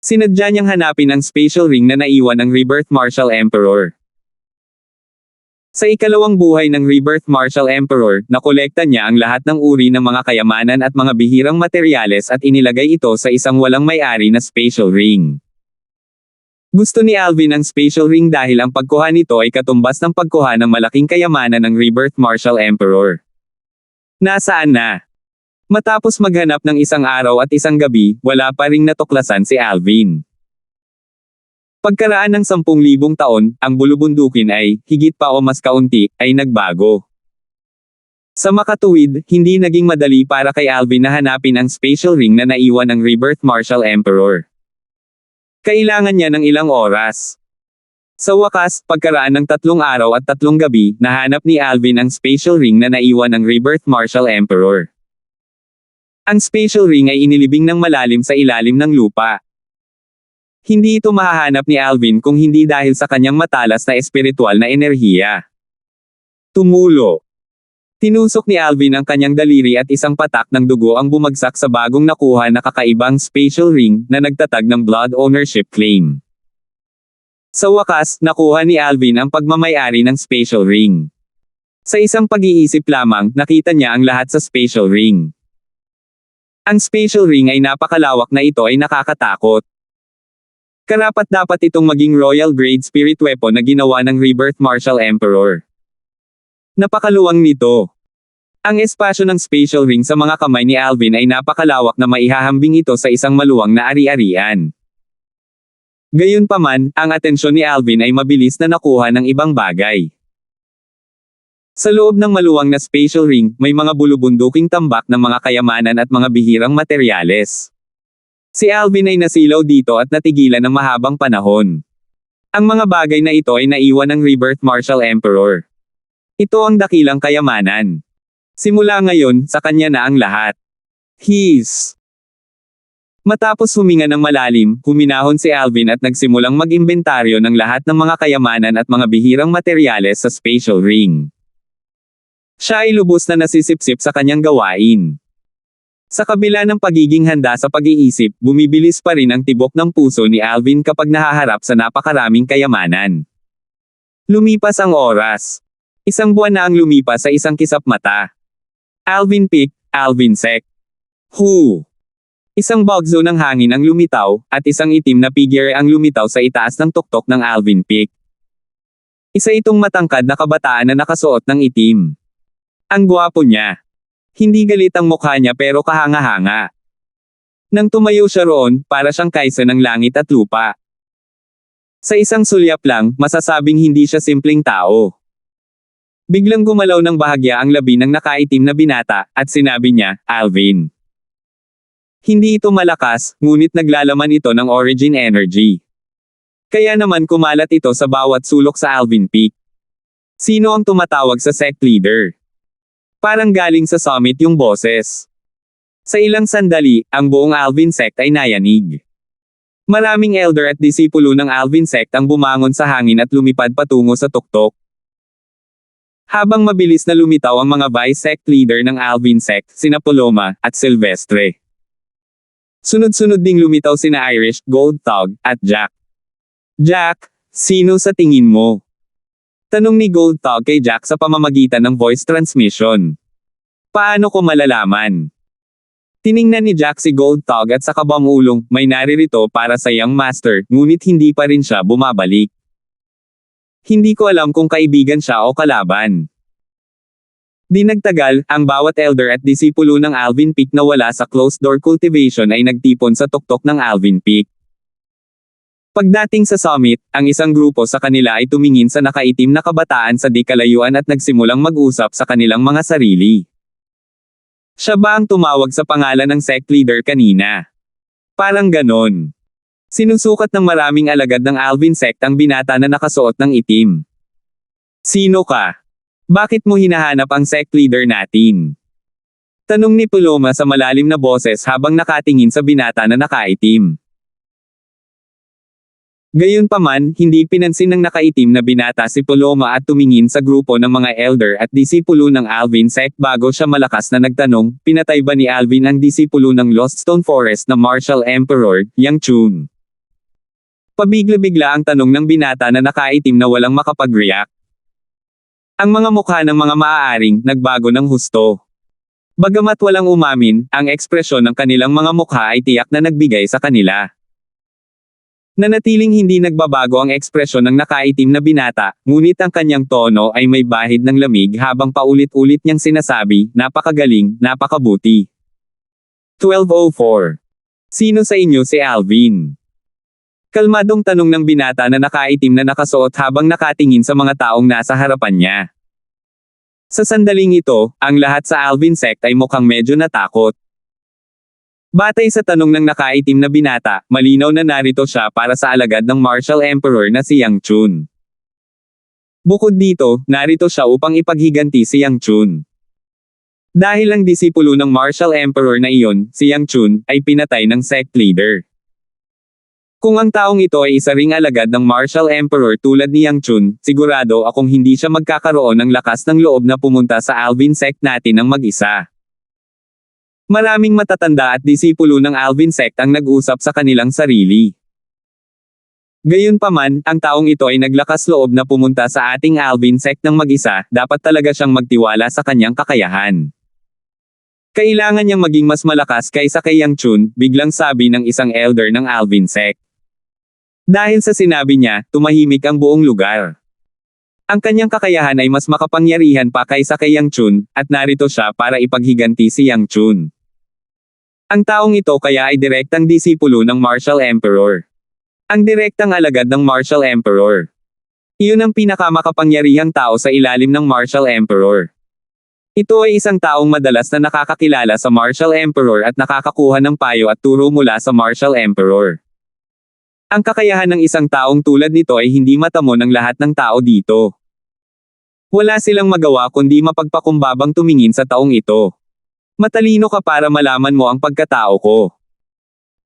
Sinadya niyang hanapin ang spatial ring na naiwan ng Rebirth Martial Emperor. Sa ikalawang buhay ng Rebirth Martial Emperor, nakolekta niya ang lahat ng uri ng mga kayamanan at mga bihirang materyales at inilagay ito sa isang walang may-ari na spatial ring. Gusto ni Alvin ang spatial ring dahil ang pagkuha nito ay katumbas ng pagkuha ng malaking kayamanan ng Rebirth Martial Emperor. Nasaan na? Matapos maghanap ng isang araw at isang gabi, wala pa ring natuklasan si Alvin. Pagkaraan ng 10,000 taon, ang bulubundukin ay, higit pa o mas kaunti, ay nagbago. Sa makatuwid, hindi naging madali para kay Alvin na hanapin ang spatial ring na naiwan ng Rebirth Martial Emperor. Kailangan niya ng ilang oras. Sa wakas, pagkaraan ng 3 araw at 3 gabi, nahanap ni Alvin ang spatial ring na naiwan ng Rebirth Martial Emperor. Ang spatial ring ay inilibing ng malalim sa ilalim ng lupa. Hindi ito mahahanap ni Alvin kung hindi dahil sa kanyang matalas na espiritual na enerhiya. Tumulo. Tinusok ni Alvin ang kanyang daliri at isang patak ng dugo ang bumagsak sa bagong nakuha na kakaibang spatial ring na nagtatag ng blood ownership claim. Sa wakas, nakuha ni Alvin ang pagmamayari ng spatial ring. Sa isang pag-iisip lamang, nakita niya ang lahat sa spatial ring. Ang spatial ring ay napakalawak na ito ay nakakatakot. Karapat-dapat itong maging royal grade spirit weapon na ginawa ng Rebirth Martial Emperor. Napakaluwang nito. Ang espasyo ng spatial ring sa mga kamay ni Alvin ay napakalawak na maihahambing ito sa isang maluwang na ari-arian. Gayunpaman, ang atensyon ni Alvin ay mabilis na nakuha ng ibang bagay. Sa loob ng maluwang na spatial ring, may mga bulubunduking tambak ng mga kayamanan at mga bihirang materyales. Si Alvin ay nasilaw dito at natigilan ng mahabang panahon. Ang mga bagay na ito ay naiwan ng Rebirth Martial Emperor. Ito ang dakilang kayamanan. Simula ngayon, sa kanya na ang lahat. His. Matapos huminga ng malalim, huminahon si Alvin at nagsimulang mag-imbentaryo ng lahat ng mga kayamanan at mga bihirang materyales sa spatial ring. Siya ay lubos na nasisipsip sa kanyang gawain. Sa kabila ng pagiging handa sa pag-iisip, bumibilis pa rin ang tibok ng puso ni Alvin kapag nahaharap sa napakaraming kayamanan. Lumipas ang oras. 1 buwan na ang lumipas sa isang kisap mata. Alvin Peak, Alvin Sec. Who? Isang bugzo ng hangin ang lumitaw, at isang itim na figure ang lumitaw sa itaas ng tuktok ng Alvin Peak. Isa itong matangkad na kabataan na nakasuot ng itim. Ang gwapo niya. Hindi galit ang mukha niya pero kahanga-hanga. Nang tumayo siya roon, para siyang kaisa ng langit at lupa. Sa isang sulyap lang, masasabing hindi siya simpleng tao. Biglang gumalaw ng bahagya ang labi ng nakaitim na binata, at sinabi niya, Alvin. Hindi ito malakas, ngunit naglalaman ito ng origin energy. Kaya naman kumalat ito sa bawat sulok sa Alvin Peak. Sino ang tumatawag sa sect leader? Parang galing sa summit yung boses. Sa ilang sandali, ang buong Alvin sect ay nayanig. Maraming elder at disipulo ng Alvin sect ang bumangon sa hangin at lumipad patungo sa tuktok. Habang mabilis na lumitaw ang mga vice-sect leader ng Alvin sect, sina Paloma, at Silvestre. Sunod-sunod ding lumitaw sina Irish, Gold Thug, at Jack. Jack, sino sa tingin mo? Tanong ni Gold Thug kay Jack sa pamamagitan ng voice transmission. Paano ko malalaman? Tiningnan ni Jack si Gold Thug at saka bumulong, may naririto para sa young master, ngunit hindi pa rin siya bumabalik. Hindi ko alam kung kaibigan siya o kalaban. Di nagtagal, ang bawat elder at disipulo ng Alvin Peak na wala sa closed-door cultivation ay nagtipon sa tuktok ng Alvin Peak. Pagdating sa summit, ang isang grupo sa kanila ay tumingin sa nakaitim na kabataan sa di kalayuan at nagsimulang mag-usap sa kanilang mga sarili. Siya ba ang tumawag sa pangalan ng sect leader kanina? Parang ganon. Sinusukat ng maraming alagad ng Alvin sect ang binata na nakasuot ng itim. Sino ka? Bakit mo hinahanap ang sect leader natin? Tanong ni Paloma sa malalim na boses habang nakatingin sa binata na nakaitim. Gayunpaman, hindi pinansin ng nakaitim na binata si Paloma at tumingin sa grupo ng mga elder at disipulo ng Alvin sect bago siya malakas na nagtanong, pinatay ba ni Alvin ang disipulo ng Lost Stone Forest na Martial Emperor, Yang Chun? Pabigla-bigla ang tanong ng binata na nakaitim na walang makapag-react. Ang mga mukha ng mga maaaring nagbago ng husto. Bagamat walang umamin, ang ekspresyon ng kanilang mga mukha ay tiyak na nagbigay sa kanila. Nanatiling hindi nagbabago ang ekspresyon ng nakaitim na binata, ngunit ang kanyang tono ay may bahid ng lamig habang paulit-ulit niyang sinasabi, napakagaling, napakabuti. 12:04. Sino sa inyo si Alvin? Kalmadong tanong ng binata na nakaitim na nakasuot habang nakatingin sa mga taong nasa harapan niya. Sa sandaling ito, ang lahat sa Alvin sect ay mukhang medyo natakot. Batay sa tanong ng nakaitim na binata, malinaw na narito siya para sa alagad ng Martial Emperor na si Yang Chun. Bukod dito, narito siya upang ipaghiganti si Yang Chun. Dahil ang disipulo ng Martial Emperor na iyon, si Yang Chun, ay pinatay ng sect leader. Kung ang taong ito ay isa ring alagad ng Martial Emperor tulad ni Yang Chun, sigurado akong hindi siya magkakaroon ng lakas ng loob na pumunta sa Alvin sect natin ng mag-isa. Maraming matatanda at disipulo ng Alvin sect ang nag-usap sa kanilang sarili. Gayunpaman, ang taong ito ay naglakas loob na pumunta sa ating Alvin sect ng mag-isa, dapat talaga siyang magtiwala sa kanyang kakayahan. Kailangan niyang maging mas malakas kaysa kay Yang Chun, biglang sabi ng isang elder ng Alvin sect. Dahil sa sinabi niya, tumahimik ang buong lugar. Ang kanyang kakayahan ay mas makapangyarihan pa kaysa kay Yang Chun, at narito siya para ipaghiganti si Yang Chun. Ang taong ito kaya ay direktang disipulo ng Martial Emperor. Ang direktang alagad ng Martial Emperor. Iyon ang pinakamakapangyarihang tao sa ilalim ng Martial Emperor. Ito ay isang taong madalas na nakakakilala sa Martial Emperor at nakakakuha ng payo at turo mula sa Martial Emperor. Ang kakayahan ng isang taong tulad nito ay hindi matamo ng lahat ng tao dito. Wala silang magawa kundi mapagpakumbabang tumingin sa taong ito. Matalino ka para malaman mo ang pagkatao ko.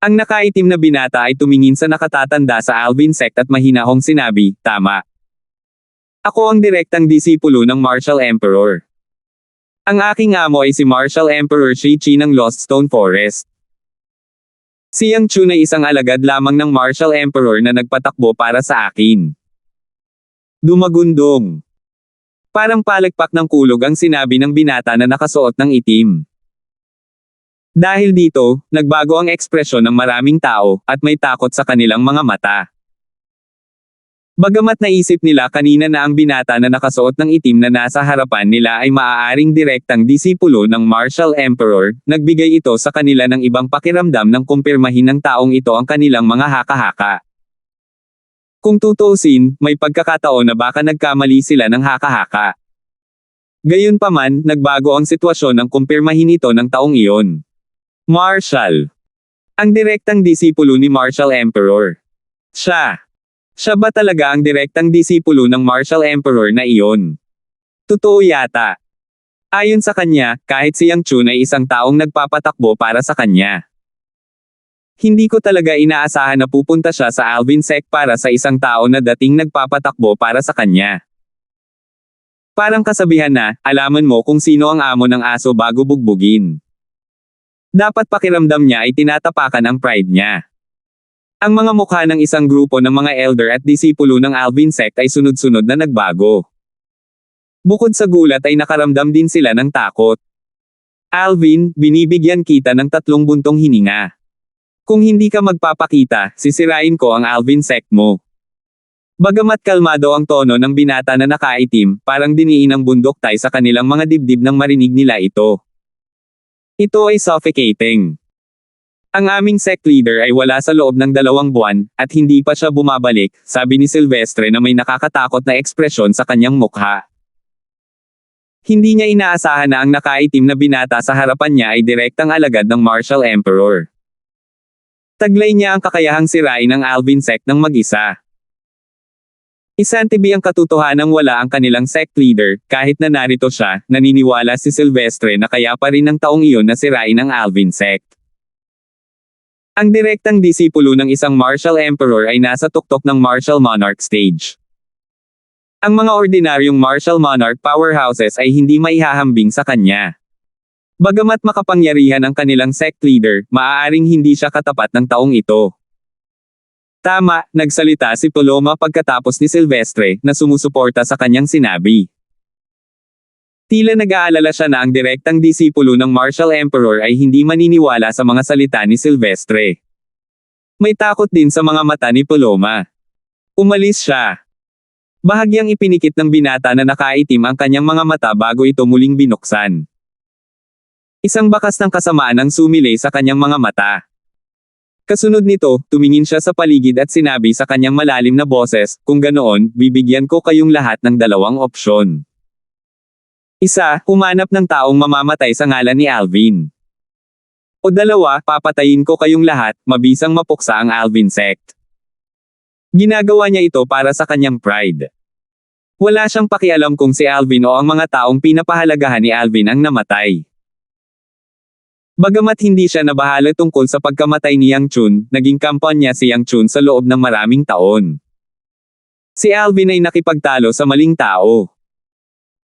Ang nakaitim na binata ay tumingin sa nakatatanda sa Alvin sect at mahinahong sinabi, tama. Ako ang direktang disipulo ng Martial Emperor. Ang aking amo ay si Martial Emperor Shi Chi ng Lost Stone Forest. Si Yang Chun ay isang alagad lamang ng Martial Emperor na nagpatakbo para sa akin. Dumagundong. Parang palagpak ng kulog ang sinabi ng binata na nakasuot ng itim. Dahil dito, nagbago ang ekspresyon ng maraming tao, at may takot sa kanilang mga mata. Bagamat naisip nila kanina na ang binata na nakasuot ng itim na nasa harapan nila ay maaaring direktang disipulo ng Martial Emperor, nagbigay ito sa kanila ng ibang pakiramdam ng kumpirmahin ng taong ito ang kanilang mga haka-haka. Kung tutuusin, may pagkakataon na baka nagkamali sila ng haka-haka. Gayunpaman, nagbago ang sitwasyon ng kumpirmahin ito ng taong iyon. Martial. Ang direktang disipulo ni Martial Emperor. Siya ba talaga ang direktang disipulo ng Martial Emperor na iyon? Totoo yata. Ayon sa kanya, kahit si Yang Chun ay isang taong nagpapatakbo para sa kanya. Hindi ko talaga inaasahan na pupunta siya sa Alvin sect para sa isang tao na dating nagpapatakbo para sa kanya. Parang kasabihan na, alaman mo kung sino ang amo ng aso bago bugbugin. Dapat pakiramdam niya ay tinatapakan ang pride niya. Ang mga mukha ng isang grupo ng mga elder at disipulo ng Alvin sect ay sunod-sunod na nagbago. Bukod sa gulat ay nakaramdam din sila ng takot. Alvin, binibigyan kita ng 3 buntong hininga. Kung hindi ka magpapakita, sisirain ko ang Alvin sect mo. Bagamat kalmado ang tono ng binata na nakaitim, parang diniin ng bundoktay sa kanilang mga dibdib nang marinig nila ito. Ito ay suffocating. Ang aming sect leader ay wala sa loob ng 2 buwan, at hindi pa siya bumabalik, sabi ni Silvestre na may nakakatakot na ekspresyon sa kanyang mukha. Hindi niya inaasahan na ang nakaitim na binata sa harapan niya ay direktang alagad ng Martial Emperor. Taglay niya ang kakayahang sirain ng Alvin sect ng mag-isa. Isantibi ang katotohanang wala ang kanilang sect leader, kahit na narito siya, naniniwala si Silvestre na kaya pa rin ng taong iyon na sirain ang Alvin sect. Ang direktang disipulo ng isang Martial Emperor ay nasa tuktok ng Martial Monarch stage. Ang mga ordinaryong Martial Monarch powerhouses ay hindi maihahambing sa kanya. Bagamat makapangyarihan ang kanilang sect leader, maaaring hindi siya katapat ng taong ito. Tama, nagsalita si Paloma pagkatapos ni Silvestre, na sumusuporta sa kanyang sinabi. Tila nag-aalala siya na ang direktang disipulo ng Martial Emperor ay hindi maniniwala sa mga salita ni Silvestre. May takot din sa mga mata ni Paloma. Umalis siya. Bahagyang ipinikit ng binata na nakaitim ang kanyang mga mata bago ito muling binuksan. Isang bakas ng kasamaan ang sumilay sa kanyang mga mata. Kasunod nito, tumingin siya sa paligid at sinabi sa kanyang malalim na boses, kung ganoon, bibigyan ko kayong lahat ng 2 opsyon. Isa, humanap ng taong mamamatay sa ngalan ni Alvin. O dalawa, papatayin ko kayong lahat, mabisang mapuksa ang Alvin sect. Ginagawa niya ito para sa kanyang pride. Wala siyang pakialam kung si Alvin o ang mga taong pinapahalagahan ni Alvin ang namatay. Bagamat hindi siya nabahala tungkol sa pagkamatay ni Yang Chun, naging kampanya si Yang Chun sa loob ng maraming taon. Si Alvin ay nakipagtalo sa maling tao.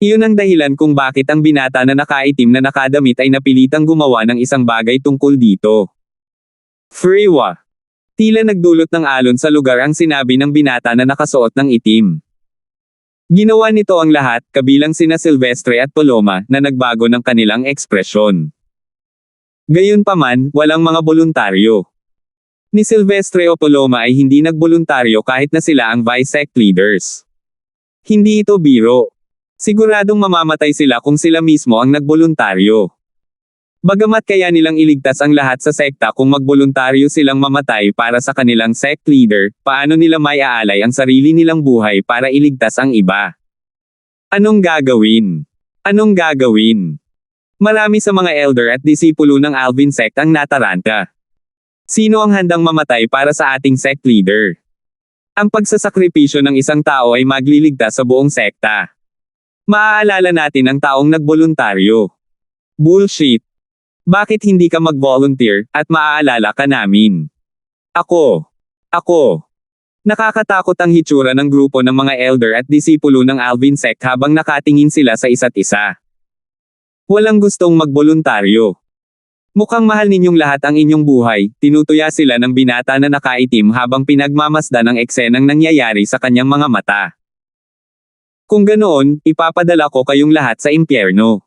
Iyon ang dahilan kung bakit ang binata na nakaitim na nakadamit ay napilitang gumawa ng isang bagay tungkol dito. Freewa. Tila nagdulot ng alon sa lugar ang sinabi ng binata na nakasuot ng itim. Ginawa nito ang lahat, kabilang sina Silvestre at Paloma, na nagbago ng kanilang ekspresyon. Gayunpaman, walang mga boluntaryo. Ni Silvestre o Paloma ay hindi nagboluntaryo kahit na sila ang vice-sect leaders. Hindi ito biro. Siguradong mamamatay sila kung sila mismo ang nagboluntaryo. Bagamat kaya nilang iligtas ang lahat sa sekta kung magboluntaryo silang mamatay para sa kanilang sect leader, paano nila maiaalay ang sarili nilang buhay para iligtas ang iba? Anong gagawin? Anong gagawin? Marami sa mga elder at disipulo ng Alvin sect ang nataranta. Sino ang handang mamatay para sa ating sect leader? Ang pagsasakripisyo ng isang tao ay magliligtas sa buong sekta. Maaalala natin ang taong nagboluntaryo. Bullshit. Bakit hindi ka mag-volunteer, at maaalala ka namin? Ako. Nakakatakot ang hitsura ng grupo ng mga elder at disipulo ng Alvin sect habang nakatingin sila sa isa't isa. Walang gustong magboluntaryo. Mukhang mahal ninyong lahat ang inyong buhay, tinutuya sila ng binata na nakaitim habang pinagmamasdan ang eksenang nangyayari sa kanyang mga mata. Kung ganoon, ipapadala ko kayong lahat sa impyerno.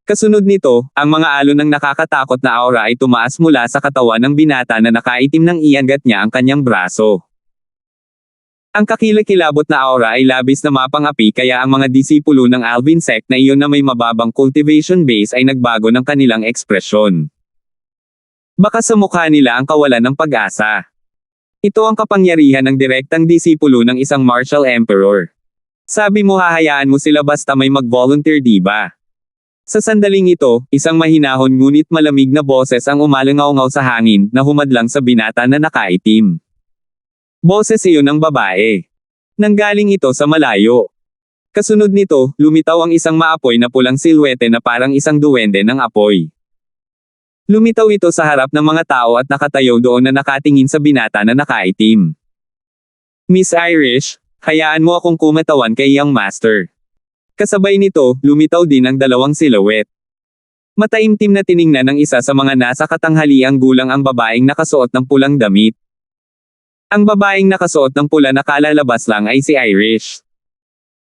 Kasunod nito, ang mga alon ng nakakatakot na aura ay tumaas mula sa katawan ng binata na nakaitim nang iangat niya ang kanyang braso. Ang kakilakilabot na aura ay labis na mapang-api kaya ang mga disipulo ng Alvin sect na iyon na may mababang cultivation base ay nagbago ng kanilang ekspresyon. Baka sa mukha nila ang kawalan ng pag-asa. Ito ang kapangyarihan ng direktang disipulo ng isang martial emperor. Sabi mo hahayaan mo sila basta may mag-volunteer, diba? Sa sandaling ito, isang mahinahon ngunit malamig na boses ang umalangaw-ngaw sa hangin na humadlang sa binata na nakaitim. Boses iyon ng babae. Nanggaling ito sa malayo. Kasunod nito, lumitaw ang isang maapoy na pulang silwete na parang isang duwende ng apoy. Lumitaw ito sa harap ng mga tao at nakatayo doon na nakatingin sa binata na nakaitim. Miss Irish, hayaan mo akong kumatawan kay Young Master. Kasabay nito, lumitaw din ang dalawang silhouette. Mataimtim na tiningnan ng isa sa mga nasa katanghaliang gulang ang babaeng nakasuot ng pulang damit. Ang babaeng nakasuot ng pula na kalalabas lang ay si Irish.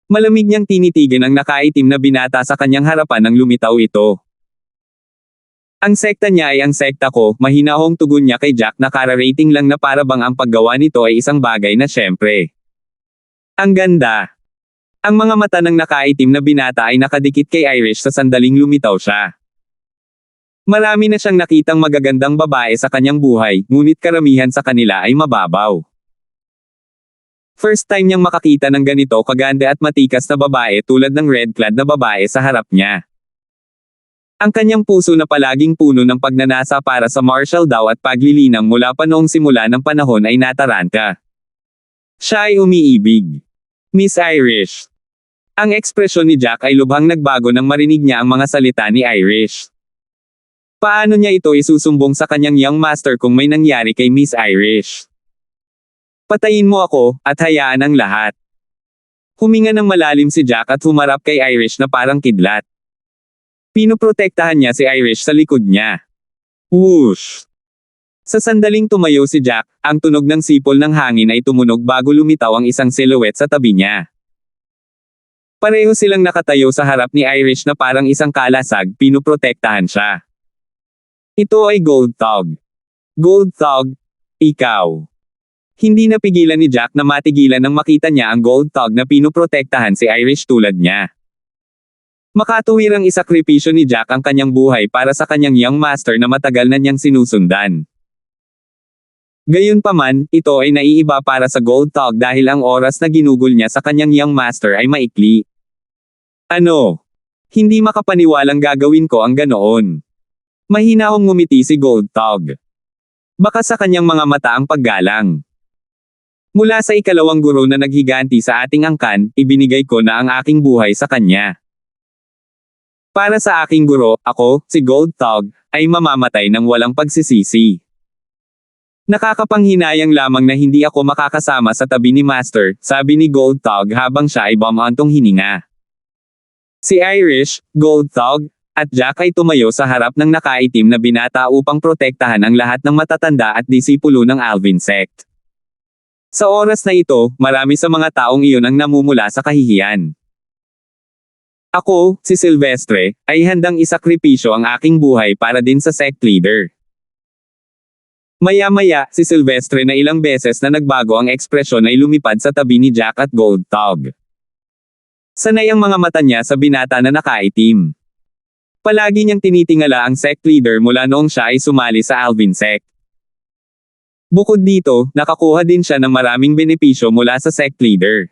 Malamig niyang tinitigan ang nakaitim na binata sa kanyang harapan nang lumitaw ito. Ang sekta niya ay ang sekta ko, mahinahong tugon niya kay Jack na kararating lang na para bang ang paggawa nito ay isang bagay na syempre. Ang ganda. Ang mga mata ng nakaitim na binata ay nakadikit kay Irish sa sandaling lumitaw siya. Marami na siyang nakitang magagandang babae sa kanyang buhay, ngunit karamihan sa kanila ay mababaw. First time niyang makakita ng ganito kaganda at matikas na babae tulad ng red-clad na babae sa harap niya. Ang kanyang puso na palaging puno ng pagnanasa para sa martial daw at paglilinang mula pa noong simula ng panahon ay nataranta. Siya ay umiibig. Miss Irish. Ang ekspresyon ni Jack ay lubhang nagbago nang marinig niya ang mga salita ni Irish. Paano niya ito isusumbong sa kanyang young master kung may nangyari kay Miss Irish? Patayin mo ako, at hayaan ang lahat. Huminga ng malalim si Jack at humarap kay Irish na parang kidlat. Pinoprotektahan niya si Irish sa likod niya. Whoosh! Sa sandaling tumayo si Jack, ang tunog ng sipol ng hangin ay tumunog bago lumitaw ang isang silhouette sa tabi niya. Pareho silang nakatayo sa harap ni Irish na parang isang kalasag, pinoprotektahan siya. Ito ay Gold Thug. Gold Thug, ikaw. Hindi napigilan ni Jack na matigilan nang makita niya ang Gold Thug na pinoprotektahan si Irish tulad niya. Makatuwirang isakripisyo ni Jack ang kanyang buhay para sa kanyang young master na matagal na niyang sinusundan. Gayunpaman, ito ay naiiba para sa Gold Thug dahil ang oras na ginugol niya sa kanyang young master ay maikli. Ano? Hindi makapaniwalang gagawin ko ang ganoon. Mahinahong ngumiti si Goldtog. Baka sa kanyang mga mata ang paggalang. Mula sa ikalawang guro na naghiganti sa ating angkan, ibinigay ko na ang aking buhay sa kanya. Para sa aking guro, ako, si Goldtog, ay mamamatay ng walang pagsisisi. Nakakapanghinayang lamang na hindi ako makakasama sa tabi ni Master, sabi ni Goldtog habang siya ay bumantong hininga. Si Irish, Goldtog, at Jack ay tumayo sa harap ng nakaitim na binata upang protektahan ang lahat ng matatanda at disipulo ng Alvin sect. Sa oras na ito, marami sa mga taong iyon ang namumula sa kahihiyan. Ako, si Silvestre, ay handang isakripisyo ang aking buhay para din sa sect leader. Maya-maya, si Silvestre na ilang beses na nagbago ang ekspresyon ay lumipad sa tabi ni Jack at Goldtog. Sanay ang mga mata niya sa binata na nakaitim. Palagi niyang tinitingala ang sect leader mula noong siya ay sumali sa Alvin sect. Bukod dito, nakakuha din siya ng maraming benepisyo mula sa sect leader.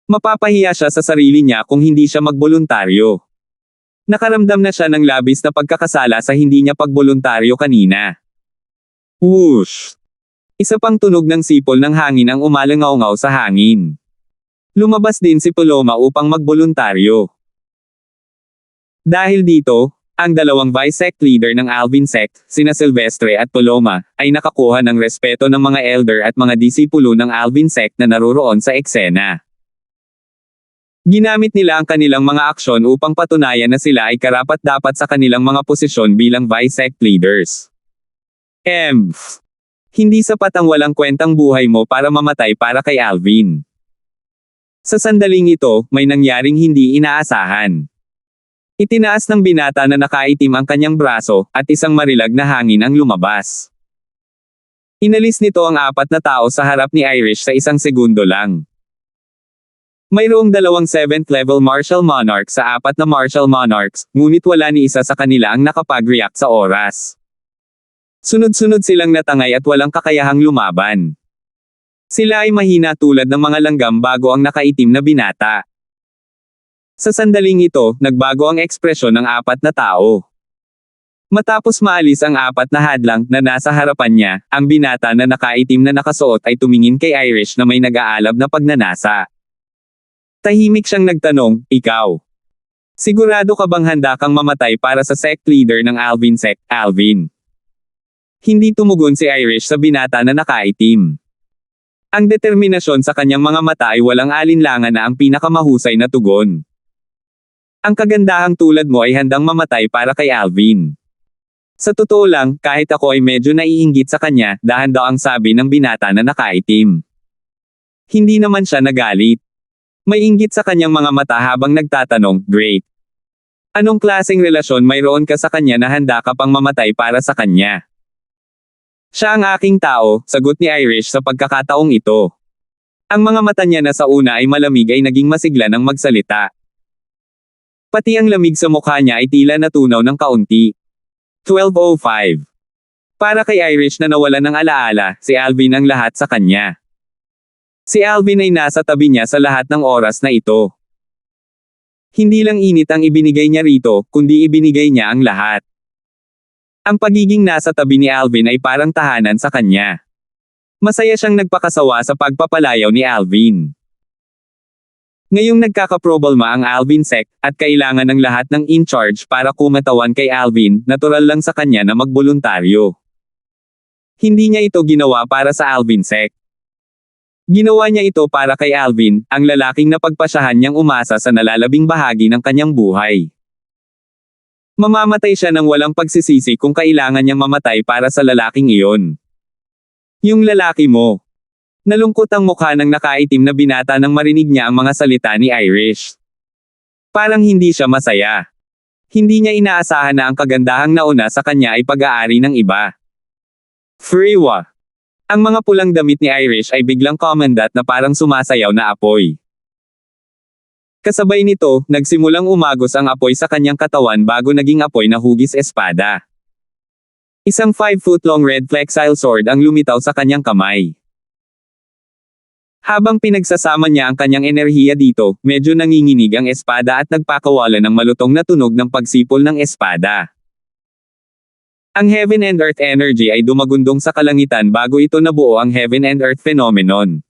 Mapapahiya siya sa sarili niya kung hindi siya magboluntaryo. Nakaramdam na siya ng labis na pagkakasala sa hindi niya pagboluntaryo kanina. Whoosh! Isa pang tunog ng sipol ng hangin ang umalangaw-ngaw sa hangin. Lumabas din si Paloma upang magboluntaryo. Dahil dito, ang dalawang vice-sect leader ng Alvin sect, sina Silvestre at Paloma, ay nakakuha ng respeto ng mga elder at mga disipulo ng Alvin sect na naroroon sa eksena. Ginamit nila ang kanilang mga aksyon upang patunayan na sila ay karapat-dapat sa kanilang mga posisyon bilang vice-sect leaders. Hindi sapat ang walang kwentang buhay mo para mamatay para kay Alvin. Sa sandaling ito, may nangyaring hindi inaasahan. Itinaas ng binata na nakaitim ang kanyang braso, at isang marilag na hangin ang lumabas. Inalis nito ang 4 na tao sa harap ni Irish sa isang segundo lang. Mayroong 2 7th level martial monarch sa 4 na martial monarchs, ngunit wala ni isa sa kanila ang nakapag-react sa oras. Sunod-sunod silang natangay at walang kakayahang lumaban. Sila ay mahina tulad ng mga langgam bago ang nakaitim na binata. Sa sandaling ito, nagbago ang ekspresyon ng 4 na tao. Matapos maalis ang 4 na hadlang na nasa harapan niya, ang binata na nakaitim na nakasuot ay tumingin kay Irish na may nag-aalab na pagnanasa. Tahimik siyang nagtanong, ikaw? Sigurado ka bang handa kang mamatay para sa sect leader ng Alvin sect, Alvin? Hindi tumugon si Irish sa binata na nakaitim. Ang determinasyon sa kanyang mga mata ay walang alinlangan na ang pinakamahusay na tugon. Ang kagandahang tulad mo ay handang mamatay para kay Alvin. Sa totoo lang, kahit ako ay medyo naiinggit sa kanya, dahan daw ang sabi ng binata na nakaitim. Hindi naman siya nagalit. May inggit sa kanyang mga mata habang nagtatanong, great. Anong klaseng relasyon mayroon ka sa kanya na handa ka pang mamatay para sa kanya? Siya ang aking tao, sagot ni Irish sa pagkakataong ito. Ang mga mata niya na sa una ay malamig ay naging masigla ng magsalita. Pati ang lamig sa mukha niya ay tila natunaw ng kaunti. 12:05. Para kay Irish na nawala ng alaala, si Alvin ang lahat sa kanya. Si Alvin ay nasa tabi niya sa lahat ng oras na ito. Hindi lang init ang ibinigay niya rito, kundi ibinigay niya ang lahat. Ang pagiging nasa tabi ni Alvin ay parang tahanan sa kanya. Masaya siyang nagpakasawa sa pagpapalayaw ni Alvin. Ngayong nagkakaproblema ang Alvin sect, at kailangan ng lahat ng in-charge para kumatawan kay Alvin, natural lang sa kanya na magboluntaryo. Hindi niya ito ginawa para sa Alvin sect. Ginawa niya ito para kay Alvin, ang lalaking napagpasyahan niyang umasa sa nalalabing bahagi ng kanyang buhay. Mamamatay siya ng walang pagsisisi kung kailangan niyang mamatay para sa lalaking iyon. Yung lalaki mo. Nalungkot ang mukha ng nakaitim na binata nang marinig niya ang mga salita ni Irish. Parang hindi siya masaya. Hindi niya inaasahan na ang kagandahang nauna sa kanya ay pag-aari ng iba. Freewa. Ang mga pulang damit ni Irish ay biglang kumandat na parang sumasayaw na apoy. Kasabay nito, nagsimulang umagos ang apoy sa kanyang katawan bago naging apoy na hugis espada. Isang 5-foot long red flexile sword ang lumitaw sa kanyang kamay. Habang pinagsasama niya ang kanyang enerhiya dito, medyo nanginginig ang espada at nagpakawala ng malutong na tunog ng pagsipol ng espada. Ang Heaven and Earth energy ay dumagundong sa kalangitan bago ito nabuo ang Heaven and Earth phenomenon.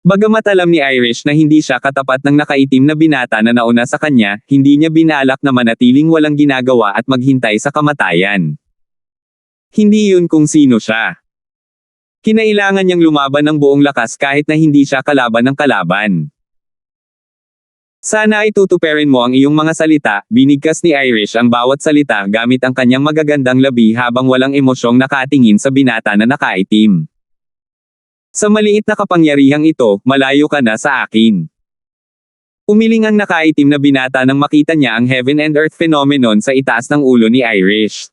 Bagamat alam ni Irish na hindi siya katapat ng nakaitim na binata na nauna sa kanya, hindi niya binalak na manatiling walang ginagawa at maghintay sa kamatayan. Hindi yun kung sino siya. Kinailangan niyang lumaban ng buong lakas kahit na hindi siya kalaban ng kalaban. Sana ay tutuparin mo ang iyong mga salita, binigkas ni Irish ang bawat salita gamit ang kanyang magagandang labi habang walang emosyong nakatingin sa binata na nakaitim. Sa maliit na kapangyarihang ito, malayo ka na sa akin. Umiling ang nakaitim na binata nang makita niya ang Heaven and Earth phenomenon sa itaas ng ulo ni Irish.